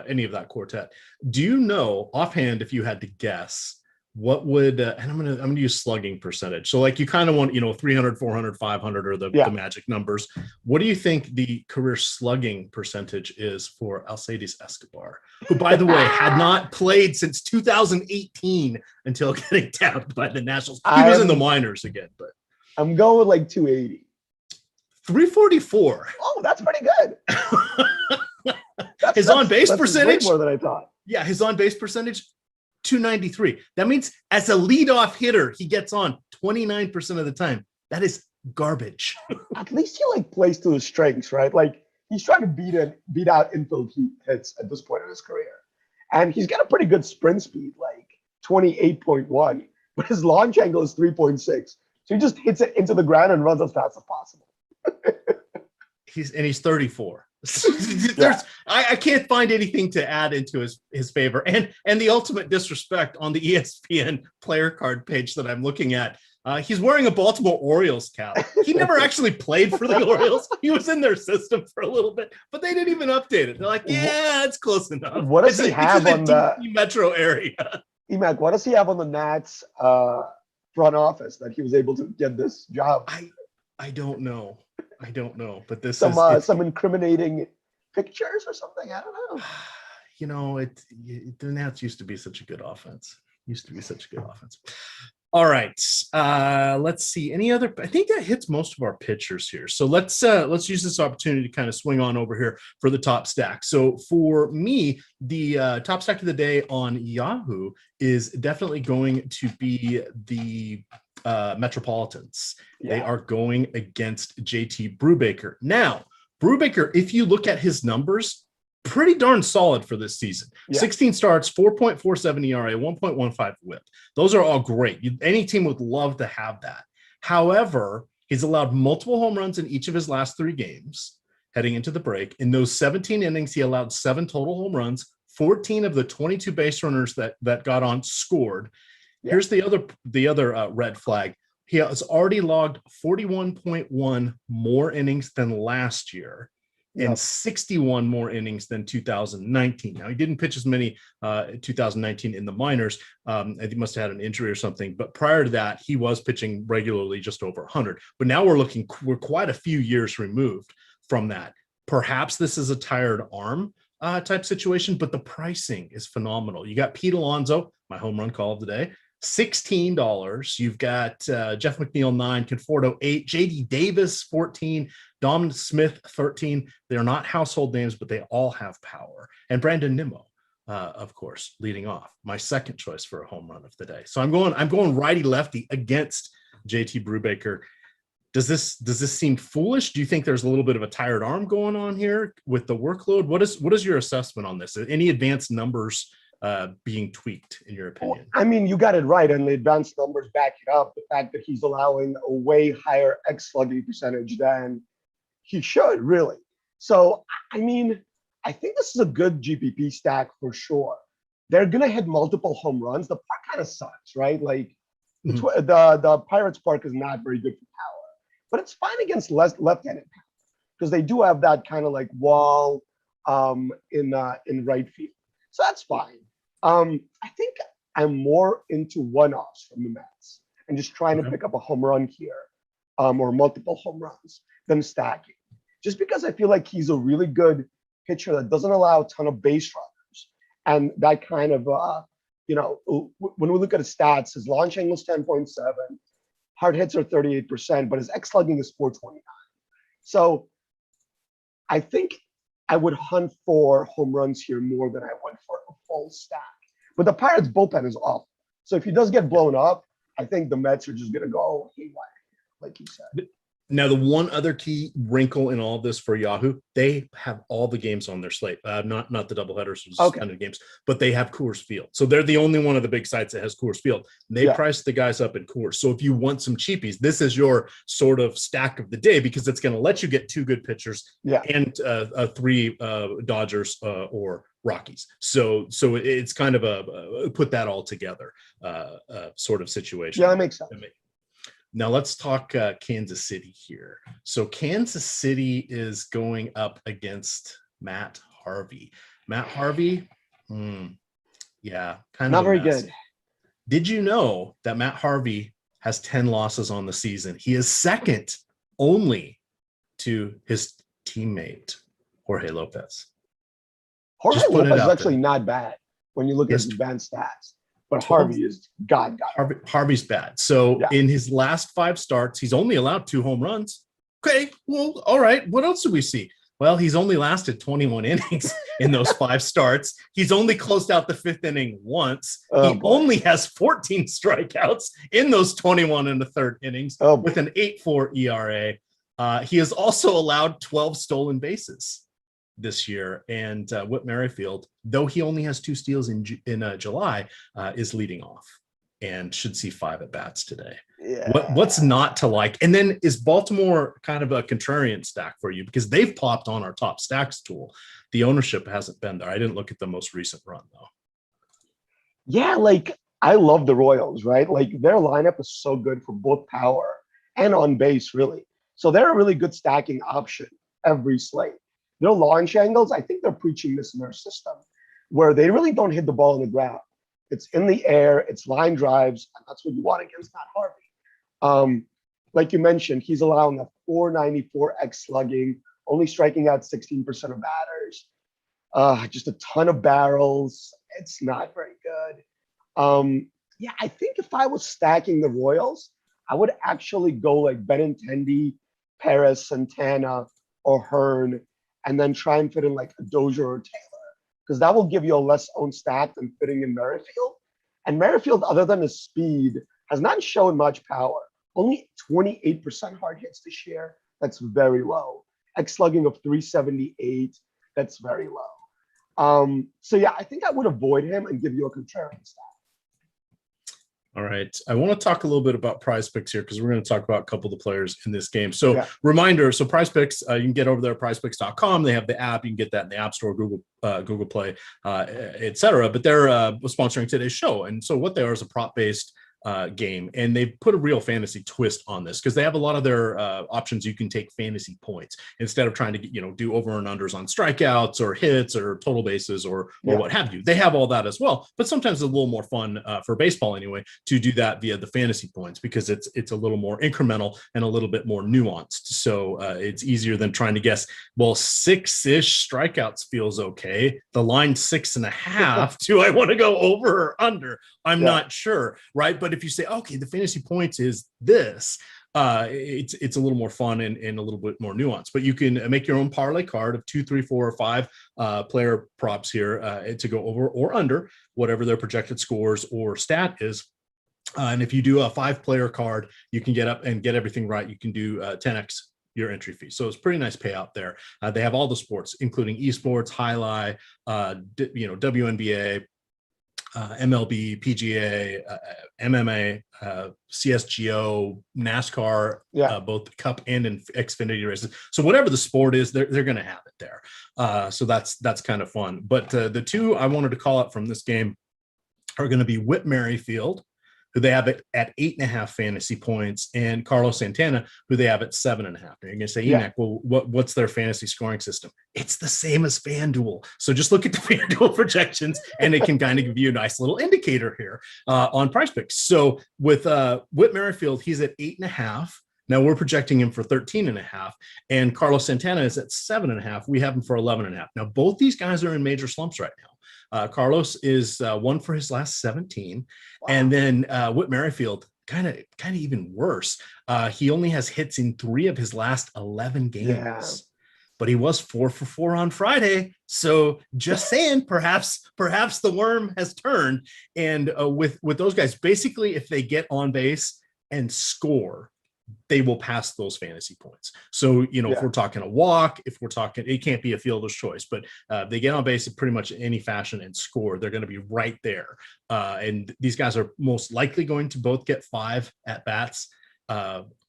any of that quartet. Do you know offhand, if you had to guess, what would and I'm going to use slugging percentage. So like you kind of want 300, 400, 500 are the magic numbers. What do you think the career slugging percentage is for Alcides Escobar, who by the way had not played since 2018 until getting tapped by the Nationals? He was in the minors again, but I'm going with like 280. 344. Oh, that's pretty good. His on-base that's percentage, way more than I thought. yeah, his on-base percentage, 293. That means as a leadoff hitter, he gets on 29% of the time. That is garbage. At least he like plays to his strengths, right? Like he's trying to beat out infield hits at this point in his career, and he's got a pretty good sprint speed, like 28.1, but his launch angle is 3.6. So he just hits it into the ground and runs as fast as possible. He's 34. I can't find anything to add into his favor. And the ultimate disrespect on the ESPN player card page that I'm looking at, he's wearing a Baltimore Orioles cap. He never actually played for the Orioles. He was in their system for a little bit, but they didn't even update it. They're like, yeah, it's close enough. What does he have on the metro area? EMac, what does he have on the Nats front office that he was able to get this job? I don't know. But this is some incriminating pictures or something. I don't know. You know, the Nats used to be such a good offense. All right. Let's see. Any other? I think that hits most of our pitchers here. So let's use this opportunity to kind of swing on over here for the top stack. So for me, the top stack of the day on Yahoo is definitely going to be the Metropolitans. They are going against JT Brubaker. Now, Brubaker, if you look at his numbers, pretty darn solid for this season. 16 starts, 4.47 ERA, 1.15 whip. Those are all great. Any team would love to have that. However, he's allowed multiple home runs in each of his last 3 games heading into the break. In those 17 innings, he allowed 7 total home runs. 14 of the 22 base runners that got on scored. Here's the other red flag. He has already logged 41.1 more innings than last year and 61 more innings than 2019. Now, he didn't pitch as many 2019 in the minors. I think he must have had an injury or something. But prior to that, he was pitching regularly just over 100. But now we're quite a few years removed from that. Perhaps this is a tired arm type situation, but the pricing is phenomenal. You got Pete Alonso, my home run call of the day, $16. You've got Jeff McNeil, 9, Conforto, 8, JD Davis, 14, Dom Smith, 13. They're not household names, but they all have power. And Brandon Nimmo, of course, leading off. My second choice for a home run of the day. So I'm going righty lefty against JT Brubaker. Does this seem foolish? Do you think there's a little bit of a tired arm going on here with the workload? What is your assessment on this? Any advanced numbers being tweaked in your opinion? Well, I mean, you got it right, and the advanced numbers back it up. The fact that he's allowing a way higher slugging percentage than he should, really. So, I mean, I think this is a good GPP stack for sure. They're gonna hit multiple home runs. The park kind of sucks, right? Like the Pirates park is not very good for power, but it's fine against left-handed power because they do have that kind of like wall in right field. So that's fine. I think I'm more into one-offs from the Mets and just trying to pick up a home run here or multiple home runs than stacking. Just because I feel like he's a really good pitcher that doesn't allow a ton of base runners. And that kind of, when we look at his stats, his launch angle is 10.7, hard hits are 38%, but his slugging is 429. So I think I would hunt for home runs here more than I would for a full stack. But the Pirates bullpen is awful. So if he does get blown up, I think the Mets are just going to go haywire, like you said. Now, the one other key wrinkle in all of this for Yahoo, they have all the games on their slate. Not the doubleheaders, suspended games, but they have Coors Field. So they're the only one of the big sites that has Coors Field. They price the guys up in Coors. So if you want some cheapies, this is your sort of stack of the day because it's going to let you get 2 good pitchers and 3 Dodgers or Rockies. So it's kind of a put that all together sort of situation. Yeah, that makes sense. Now let's talk Kansas City here. So Kansas City is going up against Matt Harvey. Matt Harvey, kind of not very good. Did you know that Matt Harvey has 10 losses on the season? He is second only to his teammate, Jorge Lopez. Jorge Lopez is actually not bad when you look at his advanced stats. But Harvey is God. Harvey's bad. So in his last 5 starts, he's only allowed 2 home runs. Okay, well, all right. What else do we see? Well, he's only lasted 21 innings in those 5 starts. He's only closed out the 5th inning once. He only has 14 strikeouts in those 21 and the 3rd innings with an 8.4 ERA. He has also allowed 12 stolen bases this year. And Whit Merrifield, though he only has 2 steals in July, is leading off and should see 5 at-bats today. Yeah. What's not to like? And then is Baltimore kind of a contrarian stack for you? Because they've popped on our top stacks tool. The ownership hasn't been there. I didn't look at the most recent run, though. Yeah, like, I love the Royals, right? Like, their lineup is so good for both power and on base, really. So they're a really good stacking option every slate. Their launch angles, I think they're preaching this in their system, where they really don't hit the ball on the ground. It's in the air, it's line drives, and that's what you want against Matt Harvey. Like you mentioned, he's allowing a 494 X slugging, only striking out 16% of batters, just a ton of barrels. It's not very good. Yeah, I think if I was stacking the Royals, I would actually go like Benintendi, Perez, Santana, or Hearn, and then try and fit in like a Dozier or Taylor, because that will give you a less owned stack than fitting in Merrifield. And Merrifield, other than his speed, has not shown much power. Only 28% hard hits this year. That's very low. X slugging of 378. That's very low. So yeah, I think I would avoid him and give you a contrarian stack. All right. I want to talk a little bit about PrizePicks here because we're going to talk about a couple of the players in this game. So reminder, so PrizePicks, you can get over there at prizepicks.com. They have the app. You can get that in the App Store, Google Play, et cetera. But they're sponsoring today's show. And so what they are is a prop-based game, and they've put a real fantasy twist on this because they have a lot of their options. You can take fantasy points instead of trying to do over and unders on strikeouts or hits or total bases or what have you. They have all that as well, but sometimes it's a little more fun for baseball anyway to do that via the fantasy points because it's a little more incremental and a little bit more nuanced. So it's easier than trying to guess. Well, 6-ish strikeouts feels okay. The line 6.5. Do I want to go over or under? I'm not sure, right? But if you say, okay, the fantasy points is this, it's a little more fun and a little bit more nuanced. But you can make your own parlay card of 2, 3, 4, or 5 player props here to go over or under whatever their projected scores or stat is. And if you do a 5-player card, you can get up and get everything right. You can do 10x your entry fee. So it's pretty nice payout there. They have all the sports, including esports, highlight, WNBA, MLB, PGA, MMA, CSGO, NASCAR, both Cup and Xfinity races. So whatever the sport is, they're going to have it there. So that's kind of fun. But the two I wanted to call out from this game are going to be Whit Merrifield, who they have at 8.5 fantasy points, and Carlos Santana, who they have at 7.5. You're going to say, EMac, well, what's their fantasy scoring system? It's the same as FanDuel. So just look at the FanDuel projections, and it can kind of give you a nice little indicator here on PrizePicks. So with Whit Merrifield, he's at 8.5. Now we're projecting him for 13.5, and Carlos Santana is at 7.5. We have him for 11.5. Now both these guys are in major slumps right now. Carlos is 1 for his last 17. Wow. And then Whit Merrifield, kind of even worse. He only has hits in 3 of his last 11 games. But he was 4 for 4 on Friday. So just saying, perhaps the worm has turned. And with those guys, basically, if they get on base and score, they will pass those fantasy points. So, if we're talking a walk, if we're talking, it can't be a fielder's choice, but they get on base in pretty much any fashion and score, they're going to be right there. And these guys are most likely going to both get 5 at-bats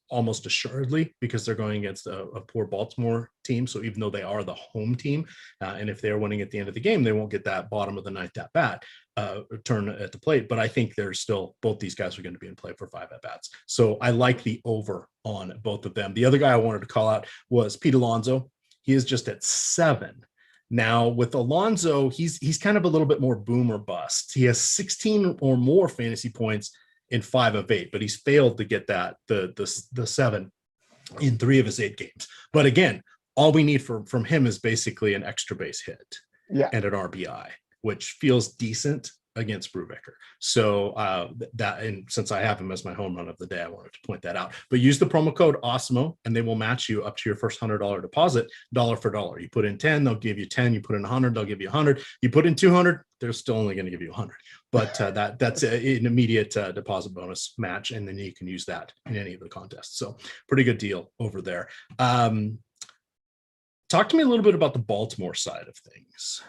almost assuredly because they're going against a poor Baltimore team. So even though they are the home team, and if they're winning at the end of the game, they won't get that bottom of the ninth at-bat turn at the plate. But I think there's still, both these guys are going to be in play for 5 at-bats. So I like the over on both of them. The other guy I wanted to call out was Pete Alonso. He is just at 7. Now with Alonso, he's kind of a little bit more boom or bust. He has 16 or more fantasy points in 5 of 8, but he's failed to get that the 7 in 3 of his 8 games. But again, all we need from him is basically an extra base hit and an RBI, which feels decent against Brubaker. So and since I have him as my home run of the day, I wanted to point that out. But use the promo code Awesemo, and they will match you up to your first $100 deposit, dollar for dollar. You put in 10, they'll give you 10. You put in 100, they'll give you 100. You put in 200, they're still only going to give you 100. But that's an immediate deposit bonus match, and then you can use that in any of the contests. So pretty good deal over there. Talk to me a little bit about the Baltimore side of things.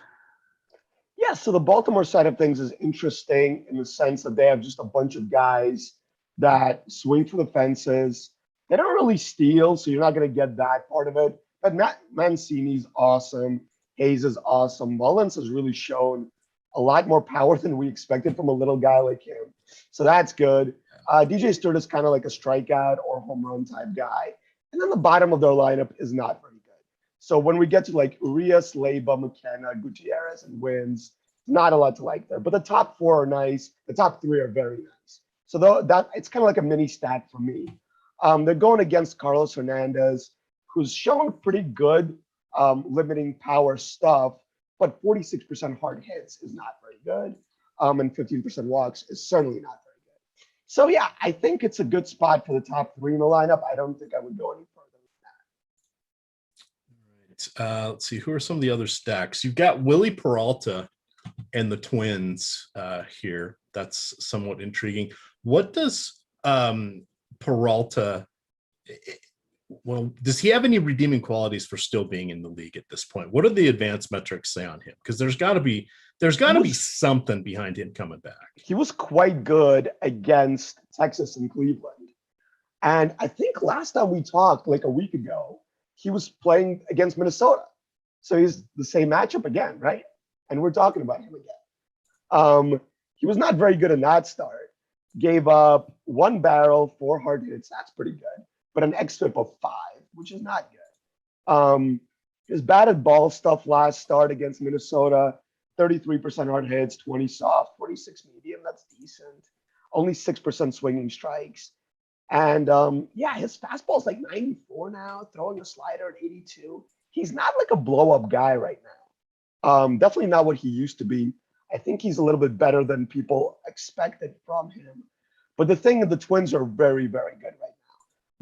Yeah, so the Baltimore side of things is interesting in the sense that they have just a bunch of guys that swing for the fences. They don't really steal, so you're not going to get that part of it. But Mancini's awesome. Hayes is awesome. Mullins has really shown a lot more power than we expected from a little guy like him. So that's good. DJ Stewart is kind of like a strikeout or home run type guy. And then the bottom of their lineup is not very good. So when we get to like Urias, Leyba, McKenna, Gutierrez, and Wins, not a lot to like there. But the top four are nice. The top three are very nice. So that it's kind of like a mini stack for me. They're going against Carlos Hernandez, who's shown pretty good limiting power stuff, but 46% hard hits is not very good. And 15% walks is certainly not very good. So yeah, I think it's a good spot for the top three in the lineup. I don't think I would go any further. Let's see, who are some of the other stacks? You've got Willie Peralta and the Twins here. That's somewhat intriguing. What does Peralta, does he have any redeeming qualities for still being in the league at this point? What do the advanced metrics say on him? Because there's got to be something behind him coming back. He was quite good against Texas and Cleveland. And I think last time we talked, like a week ago, he was playing against Minnesota. So he's the same matchup again, right? And we're talking about him again. He was not very good in that start. Gave up 1 barrel, 4 hard hits. That's pretty good. But an xFIP of 5, which is not good. His batted ball stuff last start against Minnesota, 33% hard hits, 20 soft, 46 medium. That's decent. Only 6% swinging strikes. And his fastball is like 94 now, throwing a slider at 82. He's not like a blow-up guy right now. Definitely not what he used to be. I think he's a little bit better than people expected from him. But the thing is, the Twins are very, very good right now.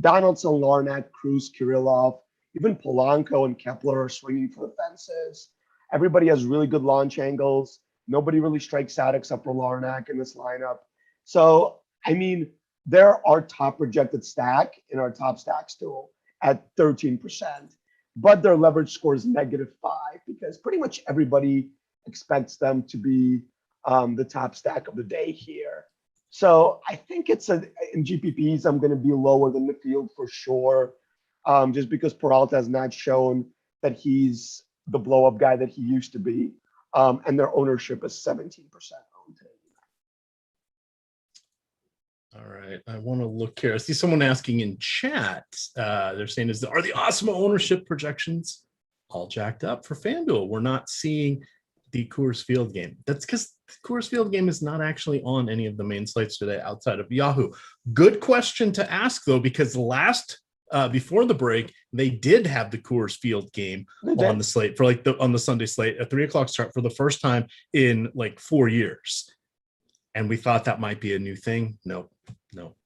Donaldson, Larnach, Cruz, Kirillov, even Polanco and Kepler are swinging for the fences. Everybody has really good launch angles. Nobody really strikes out except for Larnach in this lineup. So, I mean, they're our top projected stack in our top stacks tool at 13%, but their leverage score is -5 because pretty much everybody expects them to be the top stack of the day here. So I think in GPPs, I'm going to be lower than the field for sure, just because Peralta has not shown that he's the blow-up guy that he used to be, and their ownership is 17% owned today. All right, I want to look here. I see someone asking in chat. They're saying, are the Awesemo ownership projections all jacked up for FanDuel? We're not seeing the Coors Field game. That's because the Coors Field game is not actually on any of the main slates today outside of Yahoo. Good question to ask, though, because before the break, they did have the Coors Field game on the slate for on the Sunday slate at 3:00 start for the first time in like 4 years. And we thought that might be a new thing. No,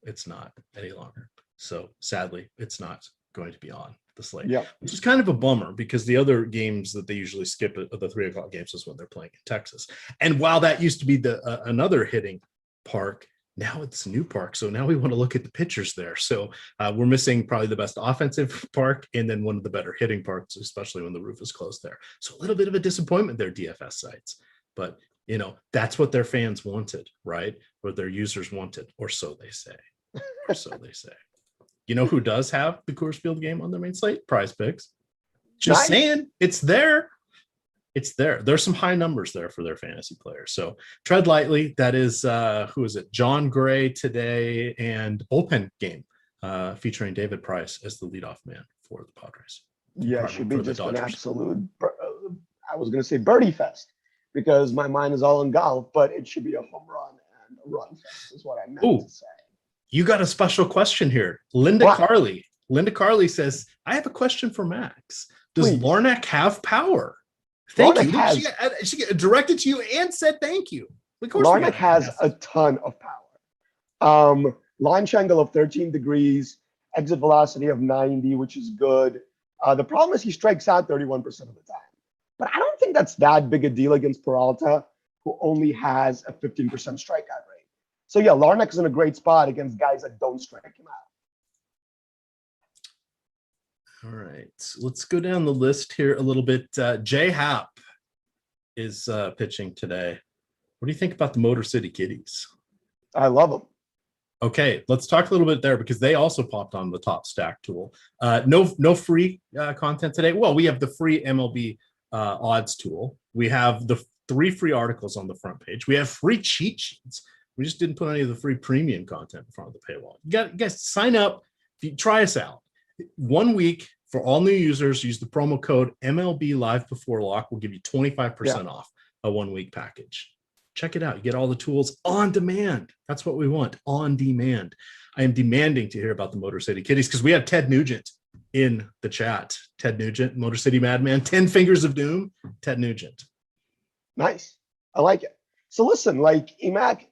it's not any longer. So sadly, it's not going to be on the slate, which is kind of a bummer because the other games that they usually skip at the 3:00 games is when they're playing in Texas. And while that used to be another hitting park, now it's a new park. So now we want to look at the pitchers there. So we're missing probably the best offensive park and then one of the better hitting parks, especially when the roof is closed there. So a little bit of a disappointment there, DFS sites. But that's what their fans wanted, right? Or their users wanted, or so they say. Or so they say. You know who does have the Coors Field game on their main slate? PrizePicks. Just saying, it's there. It's there. There's some high numbers there for their fantasy players. So tread lightly. That is, who is it? John Gray today and bullpen game featuring David Price as the leadoff man for the Padres. Yeah, it should be just an absolute, I was going to say birdie fest, because my mind is all in golf, but it should be a home run and a run fest is what I meant to say. You got a special question here. Linda Carley says, I have a question for Max. Does Larnach have power? Thank you. She directed to you and said thank you. Of course we Larnach got has yes. a ton of power. Launch angle of 13 degrees, exit velocity of 90, which is good. The problem is he strikes out 31% of the time. But I don't think that's that big a deal against Peralta, who only has a 15% strikeout rate. So yeah, Larnach is in a great spot against guys that don't strike him out. All right, let's go down the list here a little bit. J Happ is pitching today. What do you think about the Motor City Kitties? I love him. Okay, let's talk a little bit there because they also popped on the top stack tool. No free content today. Well, we have the free MLB odds tool. We have the 3 free articles on the front page. We have free cheat sheets. We just didn't put any of the free premium content in front of the paywall. You guys sign up. If you try us out. 1 week for all new users, use the promo code MLB Live Before Lock. We'll give you 25% off a 1 week package. Check it out. You get all the tools on demand. That's what we want, on demand. I am demanding to hear about the Motor City Kitties because we have Ted Nugent in the chat. Ted Nugent, Motor City Madman, 10 Fingers of Doom, Ted Nugent. Nice. I like it. So listen, like EMac,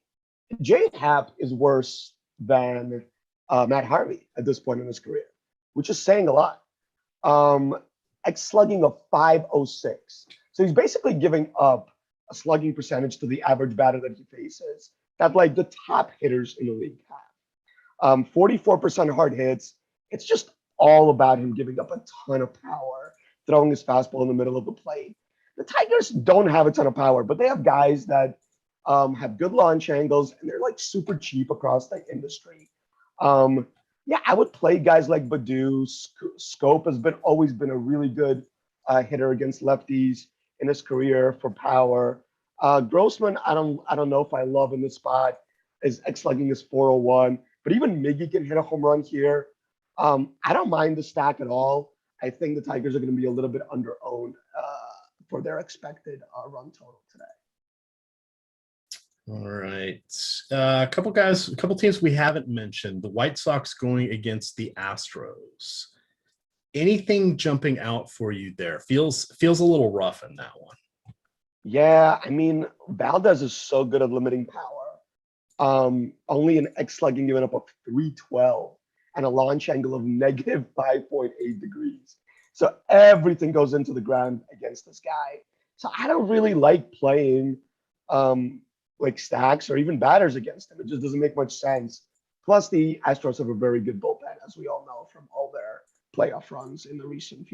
J Happ is worse than Matt Harvey at this point in his career, which is saying a lot. X slugging of 506. So he's basically giving up a slugging percentage to the average batter that he faces that like the top hitters in the league have. 44% hard hits. It's just all about him giving up a ton of power, throwing his fastball in the middle of the plate. The Tigers don't have a ton of power, but they have guys that have good launch angles, and they're like super cheap across the industry. Yeah, I would play guys like Baду. Scope has always been a really good hitter against lefties in his career for power. Grossman, I don't know if I love in this spot. His X slugging is 401, but even Miggy can hit a home run here. I don't mind the stack at all. I think the Tigers are going to be a little bit under-owned for their expected run total today. All right. A couple teams we haven't mentioned. The White Sox going against the Astros. Anything jumping out for you there? Feels a little rough in that one. Yeah, I mean, Valdez is so good at limiting power. Only an X slugging given up of 312 and a launch angle of negative 5.8 degrees. So everything goes into the ground against this guy. So I don't really like playing like stacks or even batters against him. It just doesn't make much sense. Plus, the Astros have a very good bullpen, as we all know from all their playoff runs in the recent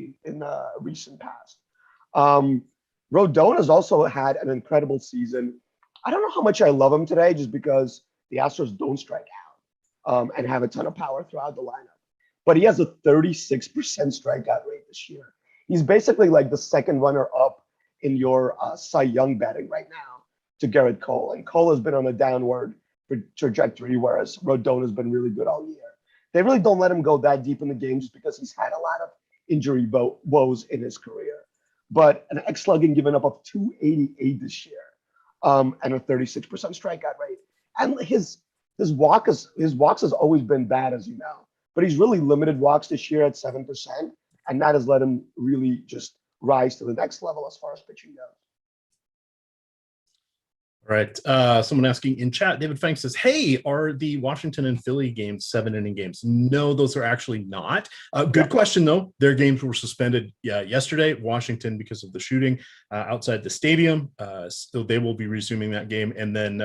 past. Rodon has also had an incredible season. I don't know how much I love him today, just because the Astros don't strike out and have a ton of power throughout the lineup. But he has a 36% strikeout rate this year. He's basically like the second runner up in your Cy Young betting right now to Garrett Cole. And Cole has been on a downward trajectory, whereas Rodon has been really good all year. They really don't let him go that deep in the game just because he's had a lot of injury woes in his career. But an X slugging given up of 288 this year and a 36% strikeout rate. And his walks has always been bad, as you know. But he's really limited walks this year at 7%. And that has let him really just rise to the next level as far as pitching goes. All right. Someone asking in chat, David Fang says, hey, are the Washington and Philly games 7-inning games? No, those are actually not. Good question, though. Their games were suspended yesterday, Washington, because of the shooting outside the stadium. So they will be resuming that game. And then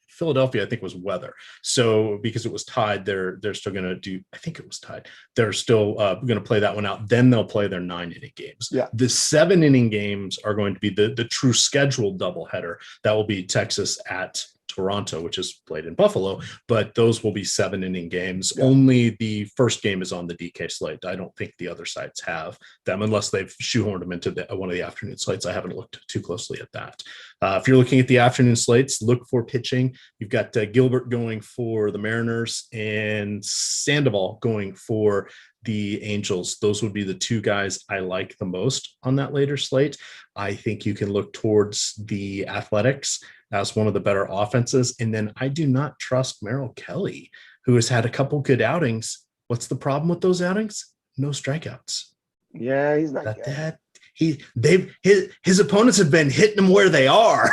Philadelphia, I think, was weather. So because it was tied, they're still going to do, I think it was tied. They're still going to play that one out. Then they'll play their 9-inning games. Yeah. The 7-inning games are going to be the true scheduled doubleheader. That will be Texas at Toronto, which is played in Buffalo, but those will be 7-inning games. Yeah. Only the first game is on the DK slate. I don't think the other sites have them unless they've shoehorned them into one of the afternoon slates. I haven't looked too closely at that. If you're looking at the afternoon slates, look for pitching. You've got Gilbert going for the Mariners and Sandoval going for the Angels. Those would be the two guys I like the most on that later slate. I think you can look towards the Athletics as one of the better offenses. And then I do not trust Merrill Kelly, who has had a couple good outings. What's the problem with those outings? No strikeouts. Yeah, he's not good. his opponents have been hitting him where they are,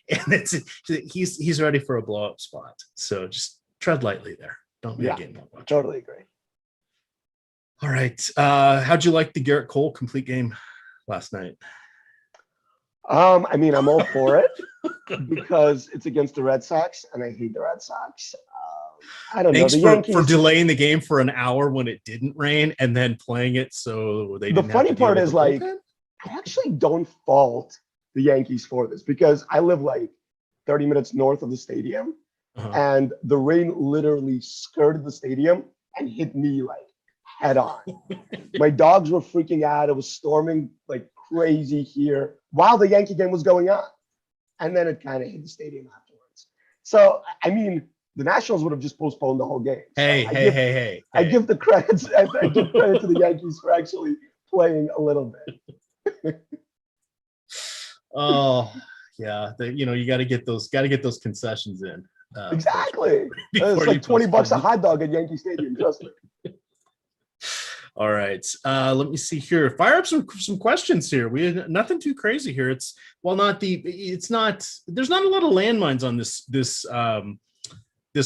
and he's ready for a blow up spot. So just tread lightly there. Don't be a game watch. Totally agree. All right, how'd you like the Garrett Cole complete game last night? I mean, I'm all for it because it's against the Red Sox, and I hate the Red Sox. I don't know. The Yankees for delaying the game for an hour when it didn't rain and then playing it so they didn't. The funny part is, like, I actually don't fault the Yankees for this because I live like 30 minutes north of the stadium, and the rain literally skirted the stadium and hit me like head on. My dogs were freaking out. It was storming like crazy here while the Yankee game was going on, and then it kind of hit the stadium afterwards. So I mean, the Nationals would have just postponed the whole game. So I give the credits. I give credit to the Yankees for actually playing a little bit. Oh yeah, you got to get those concessions in. Exactly. It's like $20 a hot dog at Yankee Stadium. Trust me. All right. Let me see here. Fire up some questions here. We had nothing too crazy here. There's not a lot of landmines on this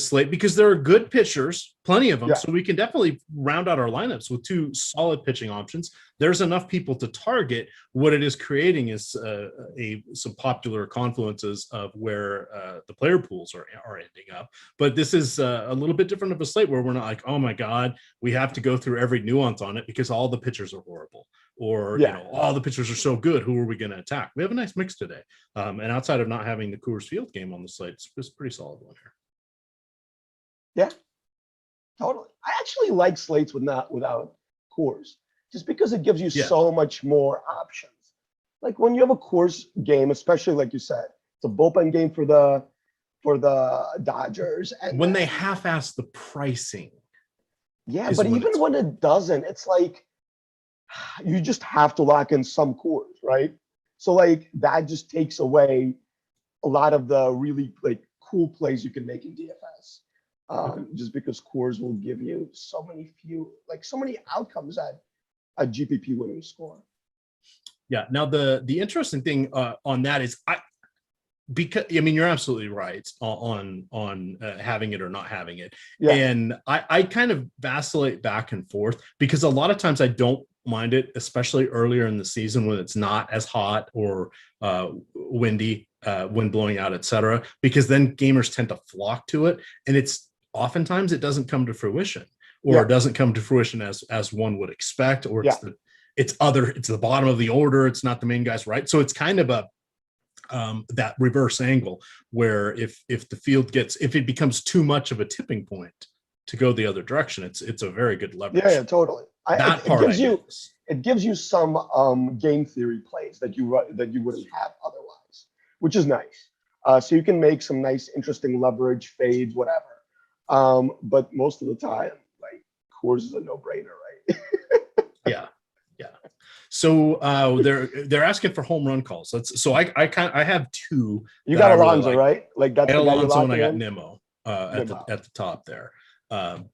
slate because there are good pitchers, plenty of them. Yeah. So we can definitely round out our lineups with two solid pitching options. There's enough people to target. What it is creating is some popular confluences of where the player pools are ending up. But this is a little bit different of a slate where we're not like, oh my God, we have to go through every nuance on it because all the pitchers are horrible, or all the pitchers are so good. Who are we going to attack? We have a nice mix today. And outside of not having the Coors Field game on the slate, it's a pretty solid one here. Yeah, totally. I actually like slates without Coors, just because it gives you so much more options. Like when you have a Coors game, especially like you said, it's a bullpen game for the Dodgers, and when they half-ass the pricing. Yeah, but even when it doesn't, it's like you just have to lock in some Coors, right? So like that just takes away a lot of the really like cool plays you can make in DFS. Just because Coors will give you so many outcomes at a GPP winning score. Yeah. Now the interesting thing on that is you're absolutely right on having it or not having it. Yeah. And I kind of vacillate back and forth because a lot of times I don't mind it, especially earlier in the season when it's not as hot or windy, wind blowing out, etc. Because then gamers tend to flock to it, and oftentimes it doesn't come to fruition, or it doesn't come to fruition as one would expect, or it's the bottom of the order. It's not the main guys, right? So it's kind of that reverse angle where if the field if it becomes too much of a tipping point to go the other direction, it's a very good leverage. Yeah, totally. It gives you some game theory plays that you wouldn't have otherwise, which is nice. So you can make some nice, interesting leverage fades, whatever. But most of the time, like Coors is a no-brainer, right? Yeah. So they're asking for home run calls. I have two. You got Alonso, right? Like that's I got Alonso and I got Nimmo at the top there.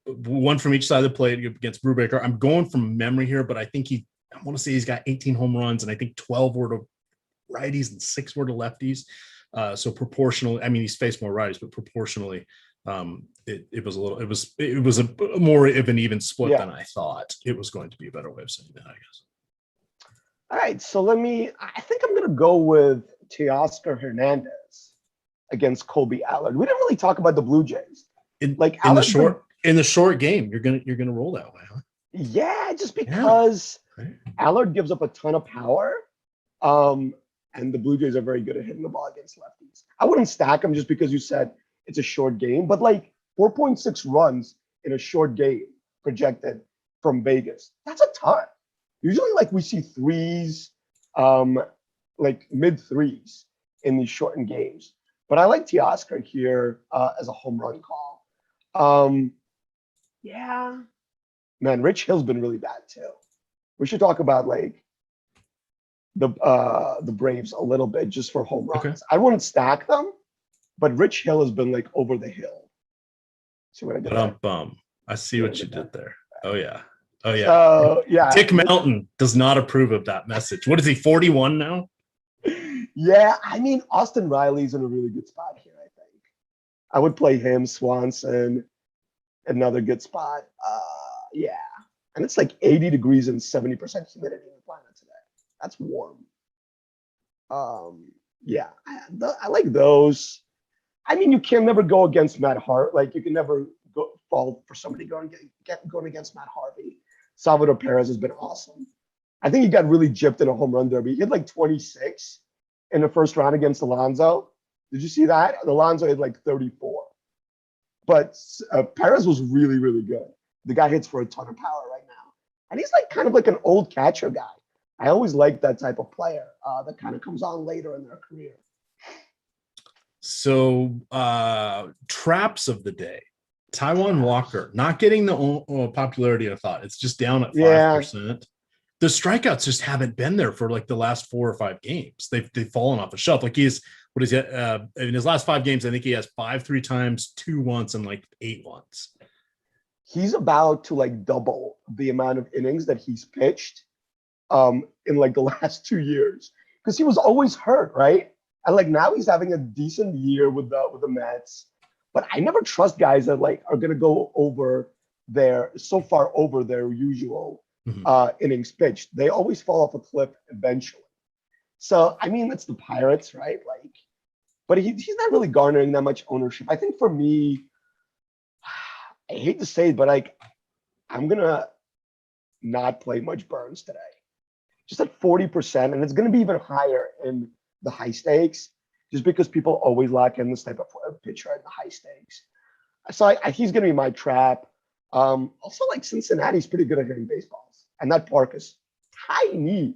One from each side of the plate against Brubaker. I'm going from memory here, but I think I want to say he's got 18 home runs, and I think 12 were to righties and 6 were to lefties. So proportionally, I mean, he's faced more righties, but proportionally, it was a more of an even split than I thought. It was going to be a better way of saying that, I guess. All right, so I think I'm going to go with Teoscar Hernandez against Colby Allard. We didn't really talk about the Blue Jays. In the short game, you're gonna roll that way, huh? Yeah, just because Allard gives up a ton of power, and the Blue Jays are very good at hitting the ball against lefties. I wouldn't stack them just because you said it's a short game, but like 4.6 runs in a short game projected from Vegas, that's a ton. Usually, like we see threes, like mid threes in these shortened games. But I like Teoscar here as a home run call. Yeah, man, Rich Hill's been really bad too. We should talk about like the Braves a little bit just for home runs. Okay. I wouldn't stack them, but Rich Hill has been like over the hill. See what I did there? I see what you did there. Oh yeah. Oh, yeah. So, yeah. Dick Mountain does not approve of that message. What is he, 41 now? Yeah, I mean, Austin Riley's in a really good spot here, I think. I would play him, Swanson, another good spot. Yeah. And it's like 80 degrees and 70% humidity in the planet today. That's warm. Yeah, I like those. I mean, you can never go against Matt Hart. Like, you can never fall for somebody going against Matt Harvey. Salvador Perez has been awesome. I think he got really gypped in a home run derby. He hit like 26 in the first round against Alonso. Did you see that? Alonso hit like 34. But Perez was really, really good. The guy hits for a ton of power right now. And he's like kind of like an old catcher guy. I always like that type of player that kind of comes on later in their career. So traps of the day. Taijuan Walker, not getting the popularity I thought. It's just down at 5%. The strikeouts just haven't been there for like the last 4 or 5 games. They've fallen off the shelf. Like in his last 5 games, I think he has 5 3 times, 2 once, and like 8 once. He's about to like double the amount of innings that he's pitched in like the last 2 years, because he was always hurt, right? And like now he's having a decent year with the Mets. But I never trust guys that like are gonna go so far over their usual innings pitched. They always fall off a cliff eventually. So I mean, it's the Pirates, right? Like, but he's not really garnering that much ownership. I think for me, I hate to say it, but like I'm gonna not play much Burns today. Just at 40%, and it's gonna be even higher in the high stakes, just because people always lock in this type of pitcher at the high stakes. So he's going to be my trap. Also, like Cincinnati's pretty good at hitting baseballs, and that park is tiny.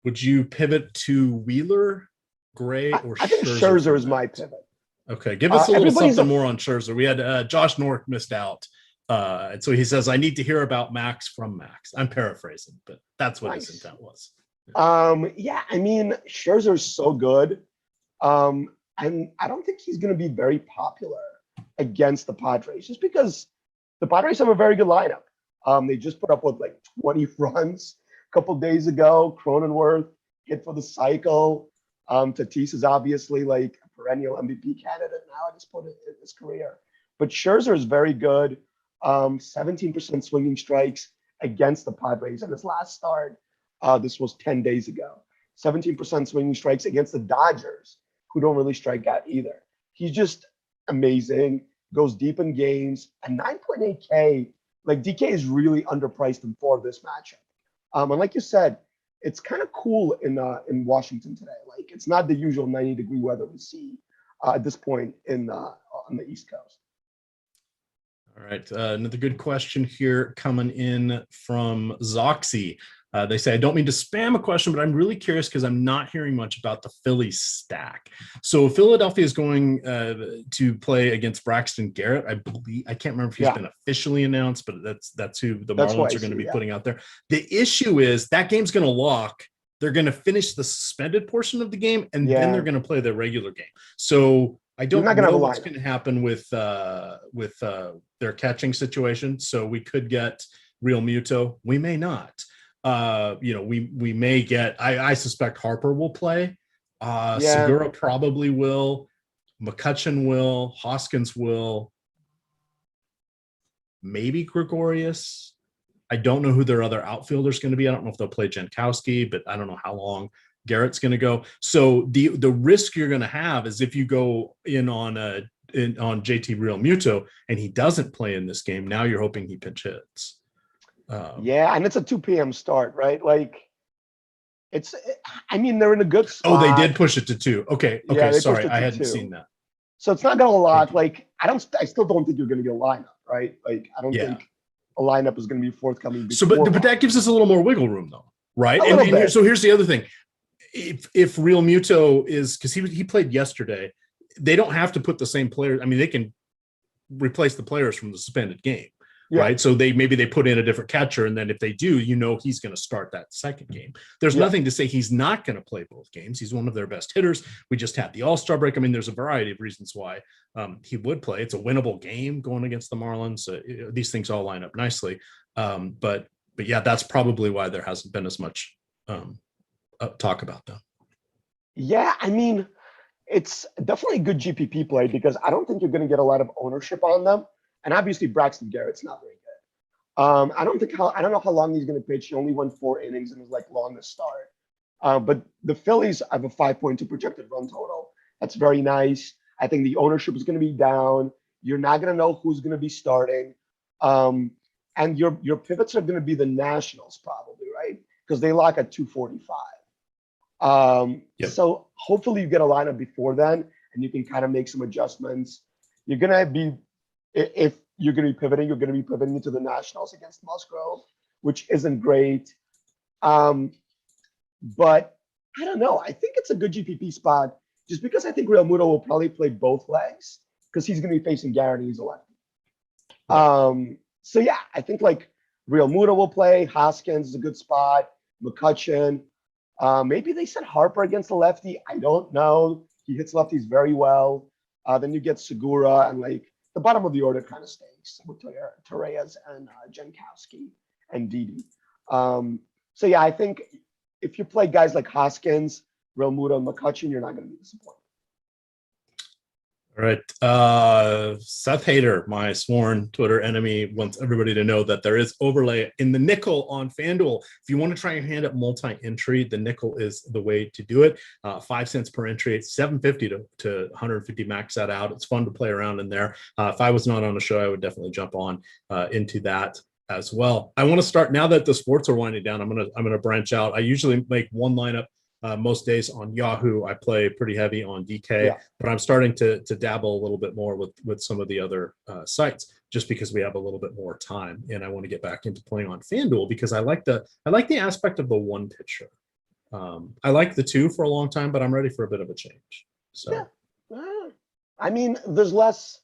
Would you pivot to Wheeler, Gray, or I think Scherzer is my pivot. Okay, give us a little something more on Scherzer. We had Josh North missed out. And so he says, I need to hear about Max from Max. I'm paraphrasing, but that's what his intent was. Yeah, I mean, Scherzer's so good. And I don't think he's going to be very popular against the Padres, just because the Padres have a very good lineup. They just put up with like 20 runs a couple days ago. Cronenworth hit for the cycle. Tatis is obviously like a perennial MVP candidate now at this point in his career. But Scherzer is very good. 17% swinging strikes against the Padres in his last start. This was 10 days ago. 17% swinging strikes against the Dodgers, who don't really strike out either. He's just amazing, goes deep in games, and 9.8K. Like, DK is really underpriced him for this matchup. And like you said, it's kind of cool in Washington today. Like, it's not the usual 90-degree weather we see at this point on the East Coast. All right, another good question here coming in from Zoxy. They say, I don't mean to spam a question, but I'm really curious because I'm not hearing much about the Phillies stack. So Philadelphia is going to play against Braxton Garrett. I believe, I can't remember if he's been officially announced, but that's who the Marlins are going to be putting out there. The issue is that game's going to lock. They're going to finish the suspended portion of the game, and then they're going to play the regular game. So I don't know what's going to happen with their catching situation. So we could get Real Muto. We may not. We may get, I suspect Harper will play. Segura probably will. McCutchen will. Hoskins will. Maybe Gregorius. I don't know who their other outfielder's going to be. I don't know if they'll play Jankowski, but I don't know how long Garrett's going to go. So the risk you're going to have is if you go in on JT Real Muto and he doesn't play in this game, now you're hoping he pinch hits. And it's a 2 p.m. start, right? Like, they're in a good spot. Oh, they did push it to 2. Okay, sorry, I hadn't seen that. So it's not going to lock. Like, I still don't think you're going to get a lineup, right? Like, I don't think a lineup is going to be forthcoming. So, but that gives us a little more wiggle room, though, right? And so here's the other thing: if Real Muto is, because he played yesterday, they don't have to put the same players. I mean, they can replace the players from the suspended game. right? So maybe they put in a different catcher, and then if they do, he's going to start that second game. There's nothing to say he's not going to play both games. He's one of their best hitters. We just had the All-Star break. I mean, there's a variety of reasons why he would play. It's a winnable game going against the Marlins. These things all line up nicely. But yeah, that's probably why there hasn't been as much talk about them. Yeah, I mean, it's definitely a good GPP play because I don't think you're going to get a lot of ownership on them. And obviously, Braxton Garrett's not very good. I don't know how long he's going to pitch. He only won 4 innings and was like long to start. But the Phillies have a 5.2 projected run total. That's very nice. I think the ownership is going to be down. You're not going to know who's going to be starting. And your pivots are going to be the Nationals probably, right? Because they lock at 245. So hopefully you get a lineup before then and you can kind of make some adjustments. You're going to be, if you're going to be pivoting, you're going to be pivoting into the Nationals against Musgrove, which isn't great. But I don't know. I think it's a good GPP spot just because I think Real Muto will probably play both legs because he's going to be facing Garrett and he's a lefty. So yeah, I think like Real Muto will play. Hoskins is a good spot. McCutchen. Maybe they set Harper against the lefty. I don't know. He hits lefties very well. Then you get Segura and like the bottom of the order kind of stinks with Torres and Jankowski and Didi. So yeah, I think if you play guys like Hoskins, Real Muto, and McCutchen, you're not going to be disappointed. All right. Seth Hader, my sworn Twitter enemy, wants everybody to know that there is overlay in the nickel on FanDuel. If you want to try and hand up multi-entry, the nickel is the way to do it. 5 cents per entry. It's $7.50 to $150 max that out. It's fun to play around in there. If I was not on the show, I would definitely jump on into that as well. I want to start now that the sports are winding down. I'm gonna branch out. I usually make one lineup most days on Yahoo. I play pretty heavy on DK, but I'm starting to dabble a little bit more with some of the other sites just because we have a little bit more time, and I want to get back into playing on FanDuel because I like the aspect of the one pitcher. I like the two for a long time, but I'm ready for a bit of a change. So, I mean, there's less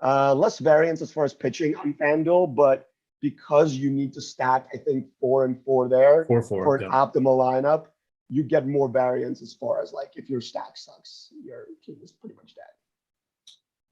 variance as far as pitching on FanDuel, but because you need to stack, I think 4 and 4 there for an optimal lineup. You get more variance as far as like if your stack sucks, your team is pretty much dead.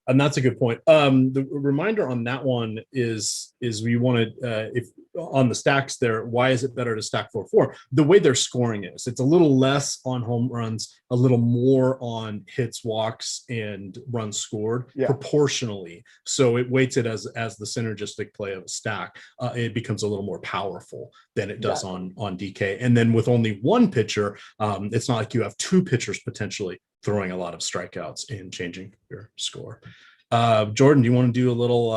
And that's a good point. The reminder on that one is we wanted if on the stacks there, why is it better to stack 4-4? The way their scoring is, it's a little less on home runs, a little more on hits, walks, and runs scored proportionally. So it weights it as the synergistic play of a stack. It becomes a little more powerful than it does on DK. And then with only one pitcher, it's not like you have 2 pitchers potentially throwing a lot of strikeouts and changing your score. Jordan, do you want to do a little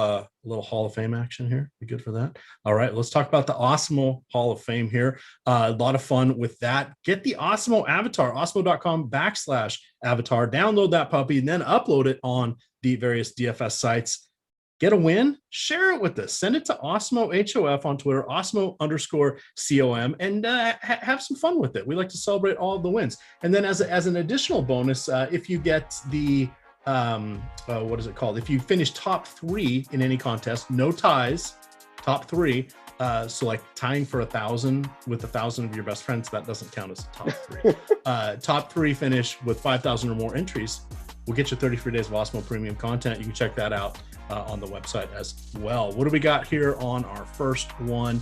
Hall of Fame action here? Be good for that. All right, let's talk about the Awesemo Hall of Fame here. A lot of fun with that. Get the Awesemo avatar, awesemo.com/avatar. Download that puppy and then upload it on the various DFS sites. Get a win, share it with us. Send it to Awesemo HOF on Twitter, Awesemo_COM, and have some fun with it. We like to celebrate all of the wins. And then as an additional bonus, if you get the what is it called? If you finish top 3 in any contest, no ties, top 3. So like tying for 1,000 with 1,000 of your best friends, that doesn't count as a top 3. Top 3 finish with 5,000 or more entries. We'll get you 30 free days of Awesemo premium content. You can check that out on the website as well. What do we got here on our first one?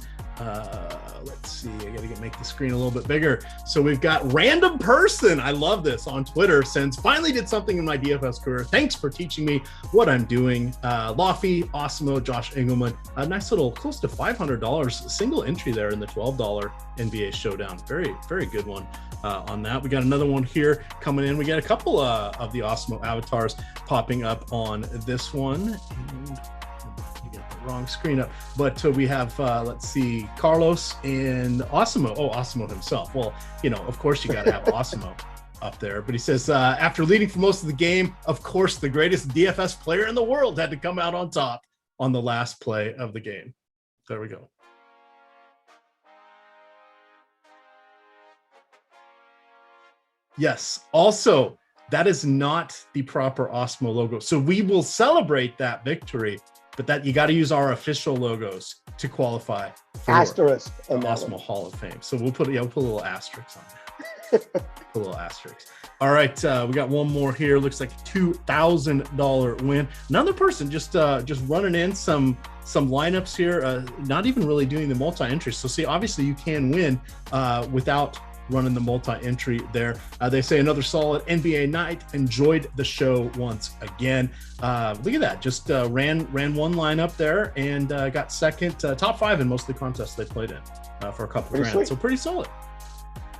Let's see. I got to make the screen a little bit bigger. So we've got Random Person. I love this on Twitter. Since finally did something in my DFS career. Thanks for teaching me what I'm doing. Lofty, Awesemo, Josh Engelman. A nice little close to $500 single entry there in the $12 NBA Showdown. Very, very good one on that. We got another one here coming in. We got a couple of the Awesemo avatars popping up on this one. And wrong screen up, but we have let's see, Carlos and Awesemo. Oh, Awesemo himself. Well, of course you got to have Awesemo up there. But he says after leading for most of the game, of course the greatest DFS player in the world had to come out on top on the last play of the game. There we go. Yes. Also, that is not the proper Awesemo logo. So we will celebrate that victory but that you got to use our official logos to qualify for Asterisk. the on that Awesemo one. Hall of Fame. So we'll put a little asterisk on that. Put a little asterisk. All right, we got one more here. Looks like a $2,000 win. Another person just running in some lineups here. Not even really doing the multi-entry. So see, obviously you can win without running the multi-entry there. They say another solid NBA night. Enjoyed the show once again. Look at that. Just ran one lineup there and got second, top 5 in most of the contests they played in for a couple grand. Sweet. So pretty solid.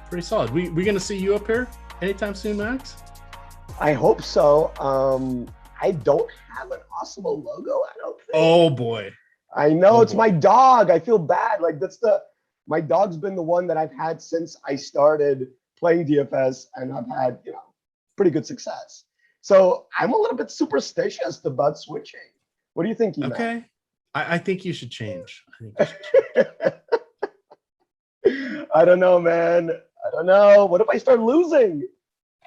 Pretty solid. We going to see you up here anytime soon, Max? I hope so. I don't have an Awesemo logo, I don't think. Oh boy. I know, it's boy. my dog. I feel bad. Like my dog's been the one that I've had since I started playing DFS, and I've had, pretty good success. So I'm a little bit superstitious about switching. What do you think, EMac? Okay. I think you should change. I don't know, man. I don't know. What if I start losing?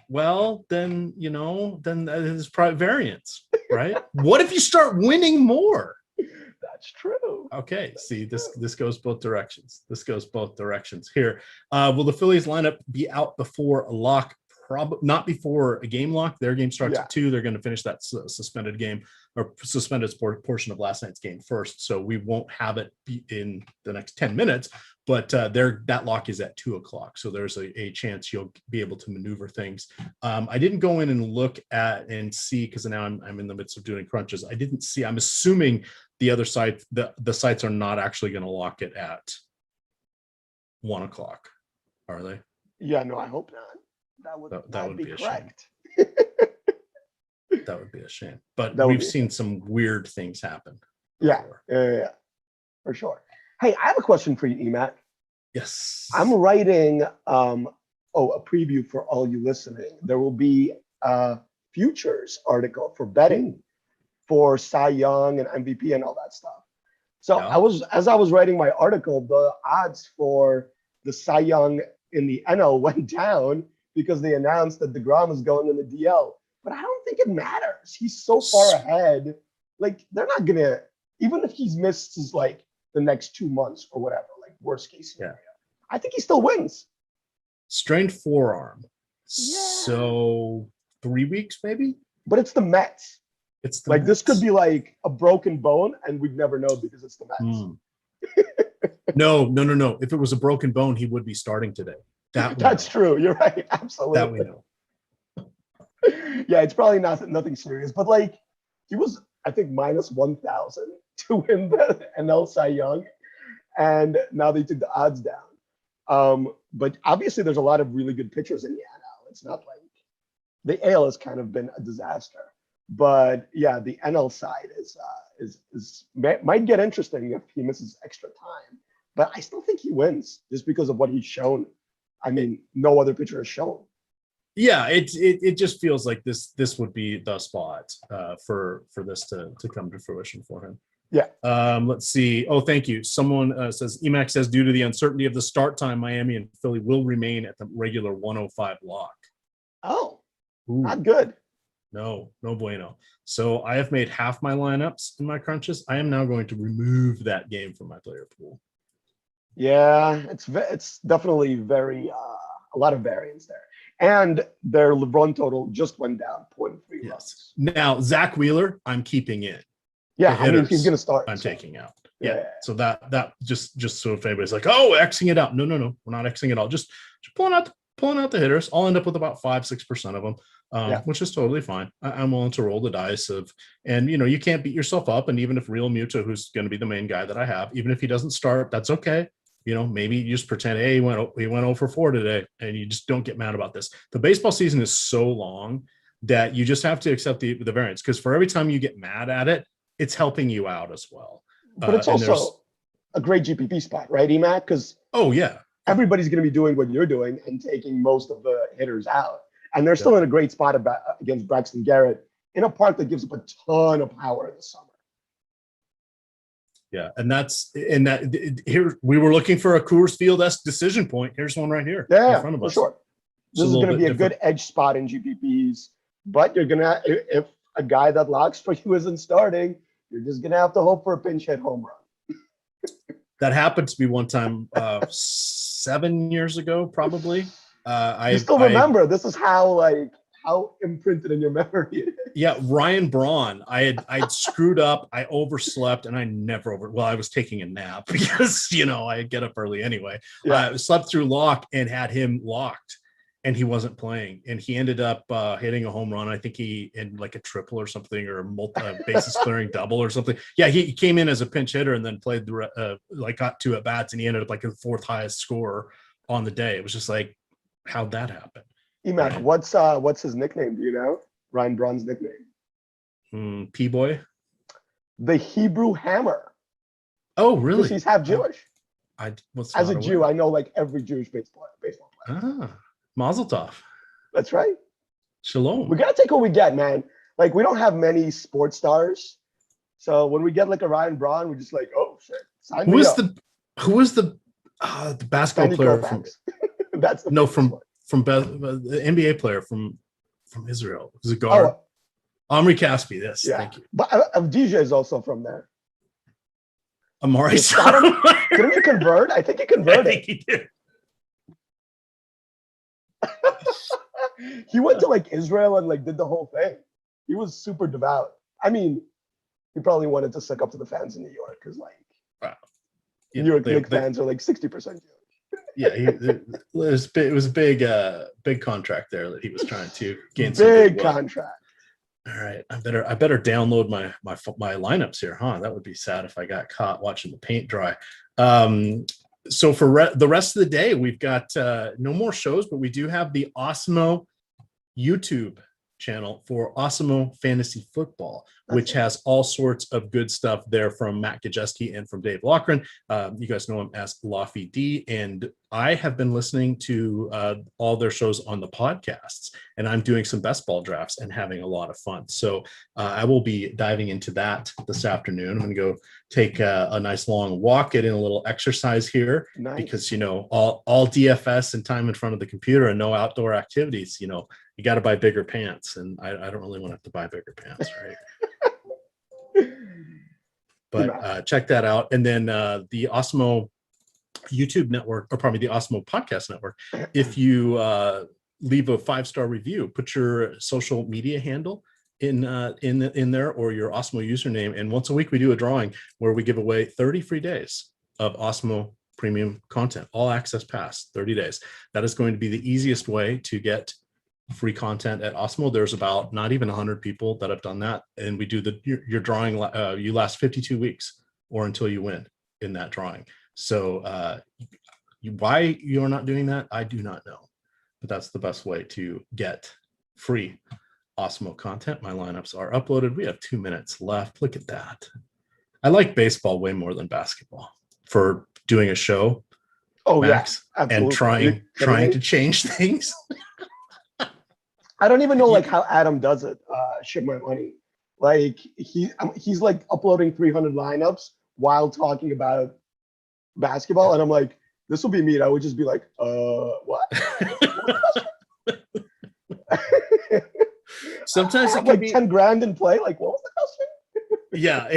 Well, then, then that is probably variance, right? What if you start winning more? That's true. Okay, see, this goes both directions. Here. Will the Phillies lineup be out before a lock? Probably not before a game lock. Their game starts at 2. They're going to finish that suspended game or suspended portion of last night's game first. So we won't have it be in the next 10 minutes, but that lock is at 2:00. So there's a chance you'll be able to maneuver things. I didn't go in and look at and see, because now I'm in the midst of doing crunches. I didn't see. I'm assuming the other side, the sites are not actually going to lock it at 1:00, are they? Yeah, no, I hope not. That would be correct. That would be a shame. But That would we've be seen some weird things happen. Yeah, before. yeah, for sure. Hey, I have a question for you, EMac. Yes. I'm writing a preview for all you listening. There will be a futures article for betting for Cy Young and MVP and all that stuff. So as I was writing my article, the odds for the Cy Young in the NL went down because they announced that DeGrom is going in the DL. But I don't think it matters. He's so far ahead. Like, they're not gonna, even if he's missed his like the next 2 months or whatever, like worst case scenario, I think he still wins. Strained forearm. Yeah. So 3 weeks maybe? But it's the Mets. It's like Mets. This could be like a broken bone, and we'd never know because it's the Mets. No. If it was a broken bone, he would be starting today. That's true. You're right. Absolutely. That we know. Yeah, it's probably nothing serious. But like, he was, I think, minus 1,000 to win the NL Cy Young, and now they took the odds down. But obviously, there's a lot of really good pitchers in the NL. It's not like the AL has kind of been a disaster. But yeah, the NL side might get interesting if he misses extra time. But I still think he wins just because of what he's shown. I mean, no other pitcher has shown. Yeah, it just feels like this would be the spot for this to come to fruition for him. Yeah. Let's see. Oh, thank you. Someone says, EMac says, due to the uncertainty of the start time, Miami and Philly will remain at the regular 105 lock. Oh, Ooh. Not good. No bueno. So I have made half my lineups in my crunches. I am now going to remove that game from my player pool. Yeah, it's definitely very a lot of variance there. And their LeBron total just went down 0.3 runs. Now, Zach Wheeler, I'm keeping in. Yeah, I mean, he's going to start. I'm taking out. Yeah. So that just so if anybody's like, oh, Xing it out. No. We're not Xing it out. Just pulling out the hitters. I'll end up with about 5-6% of them, which is totally fine. I'm willing to roll the dice and you can't beat yourself up. And even if Real Muto, who's going to be the main guy that I have, even if he doesn't start, that's okay. Maybe you just pretend, hey, he went 0 for 4 today, and you just don't get mad about this. The baseball season is so long that you just have to accept the variance, because for every time you get mad at it, it's helping you out as well. But it's also a great GPP spot, right, EMac? Because everybody's going to be doing what you're doing and taking most of the hitters out, and they're still in a great spot against Braxton Garrett in a park that gives up a ton of power in the summer. Yeah, and here we were looking for a Coors Field-esque decision point. Here's one right here in front of us. For sure. This is going to be a good edge spot in GPPs, but you're going to, if a guy that locks for you isn't starting, You're just gonna have to hope for a pinch hit home run. That happened to me one time 7 years ago, probably. You still remember? This is how imprinted in your memory it is. Yeah, Ryan Braun. I'd screwed up. I overslept, and I I was taking a nap because I get up early anyway. Yeah. I slept through lock and had him locked, and he wasn't playing, and he ended up hitting a home run. I think he in like a triple or something, or a bases clearing double or something. Yeah, he came in as a pinch hitter and then played got 2 at bats, and he ended up like the 4th highest scorer on the day. It was just like, how'd that happen? EMac, Right. What's his nickname? Do you know Ryan Braun's nickname? P-boy. The Hebrew Hammer. Oh, really? He's half Jewish. As a Jew, I know like every Jewish baseball player. Mazel tov. That's right. Shalom. We gotta take what we get, man. Like, we don't have many sports stars, so when we get like a Ryan Braun, we're just like, oh shit. Who was the basketball player from? That's the the NBA player from Israel. Was it guard? Omri Caspi. Yes, yeah. Thank you. But DJ is also from there. Amari. Didn't he convert? I think he converted. I think he did. He went to like Israel and like did the whole thing. He was super devout. I mean, he probably wanted to suck up to the fans in New York because New York Knicks fans are like 60% Jewish. Yeah, it was a big contract there that he was trying to gain. Big contract. All right, I better download my lineups here, huh? That would be sad if I got caught watching the paint dry. So for the rest of the day, we've got no more shows, but we do have the Awesemo YouTube channel for Awesemo Fantasy Football, which has all sorts of good stuff there from Matt Gajeski and from Dave Loughran. You guys know him as Lofty D, and I have been listening to all their shows on the podcasts, and I'm doing some best ball drafts and having a lot of fun. So I will be diving into that this afternoon. I'm going to go take a nice long walk, get in a little exercise here, because all DFS and time in front of the computer and no outdoor activities. You got to buy bigger pants, and I don't really want to have to buy bigger pants, right? But check that out. And then the Awesemo YouTube network, or probably the Awesemo podcast network, if you leave a 5-star review, put your social media handle in there, or your Awesemo username, and once a week we do a drawing where we give away 30 free days of Awesemo premium content, all access pass, 30 days. That is going to be the easiest way to get free content at Awesemo. There's about not even 100 people that have done that, and we do your drawing. You last 52 weeks or until you win in that drawing. So why you're not doing that, I do not know, but that's the best way to get free Awesemo content. My lineups are uploaded. We have 2 minutes left. Look at that. I like baseball way more than basketball for doing a show. Oh, Max, yeah, absolutely. And trying to change things. I don't even know like how Adam does it. Ship my money. Like he's like uploading 300 lineups while talking about basketball, and I'm like, this will be me. And I would just be like, what? Sometimes it can like be 10 grand in play. Like, what was the question? Yeah,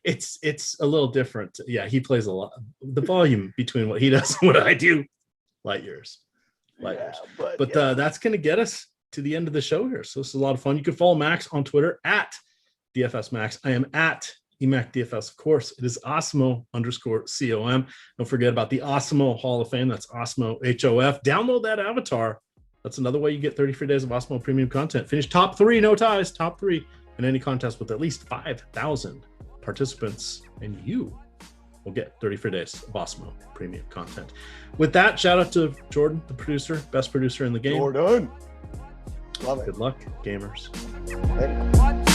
it's a little different. Yeah, he plays a lot. The volume between what he does and what I do, light years. Yeah, but that's going to get us to the end of the show here. So this is a lot of fun. You can follow Max on Twitter at DFS Max. I am at EMac DFS, of course. It is Awesemo_COM. Don't forget about the Awesemo Hall of Fame. That's Awesemo HOF. Download that avatar. That's another way you get 30 free days of Awesemo premium content. Finish top 3, no ties, top 3 in any contest with at least 5,000 participants, and you will get 30 free days of Awesemo premium content. With that, shout out to Jordan, the producer, best producer in the game. Jordan. Love it. Good luck, gamers. Later.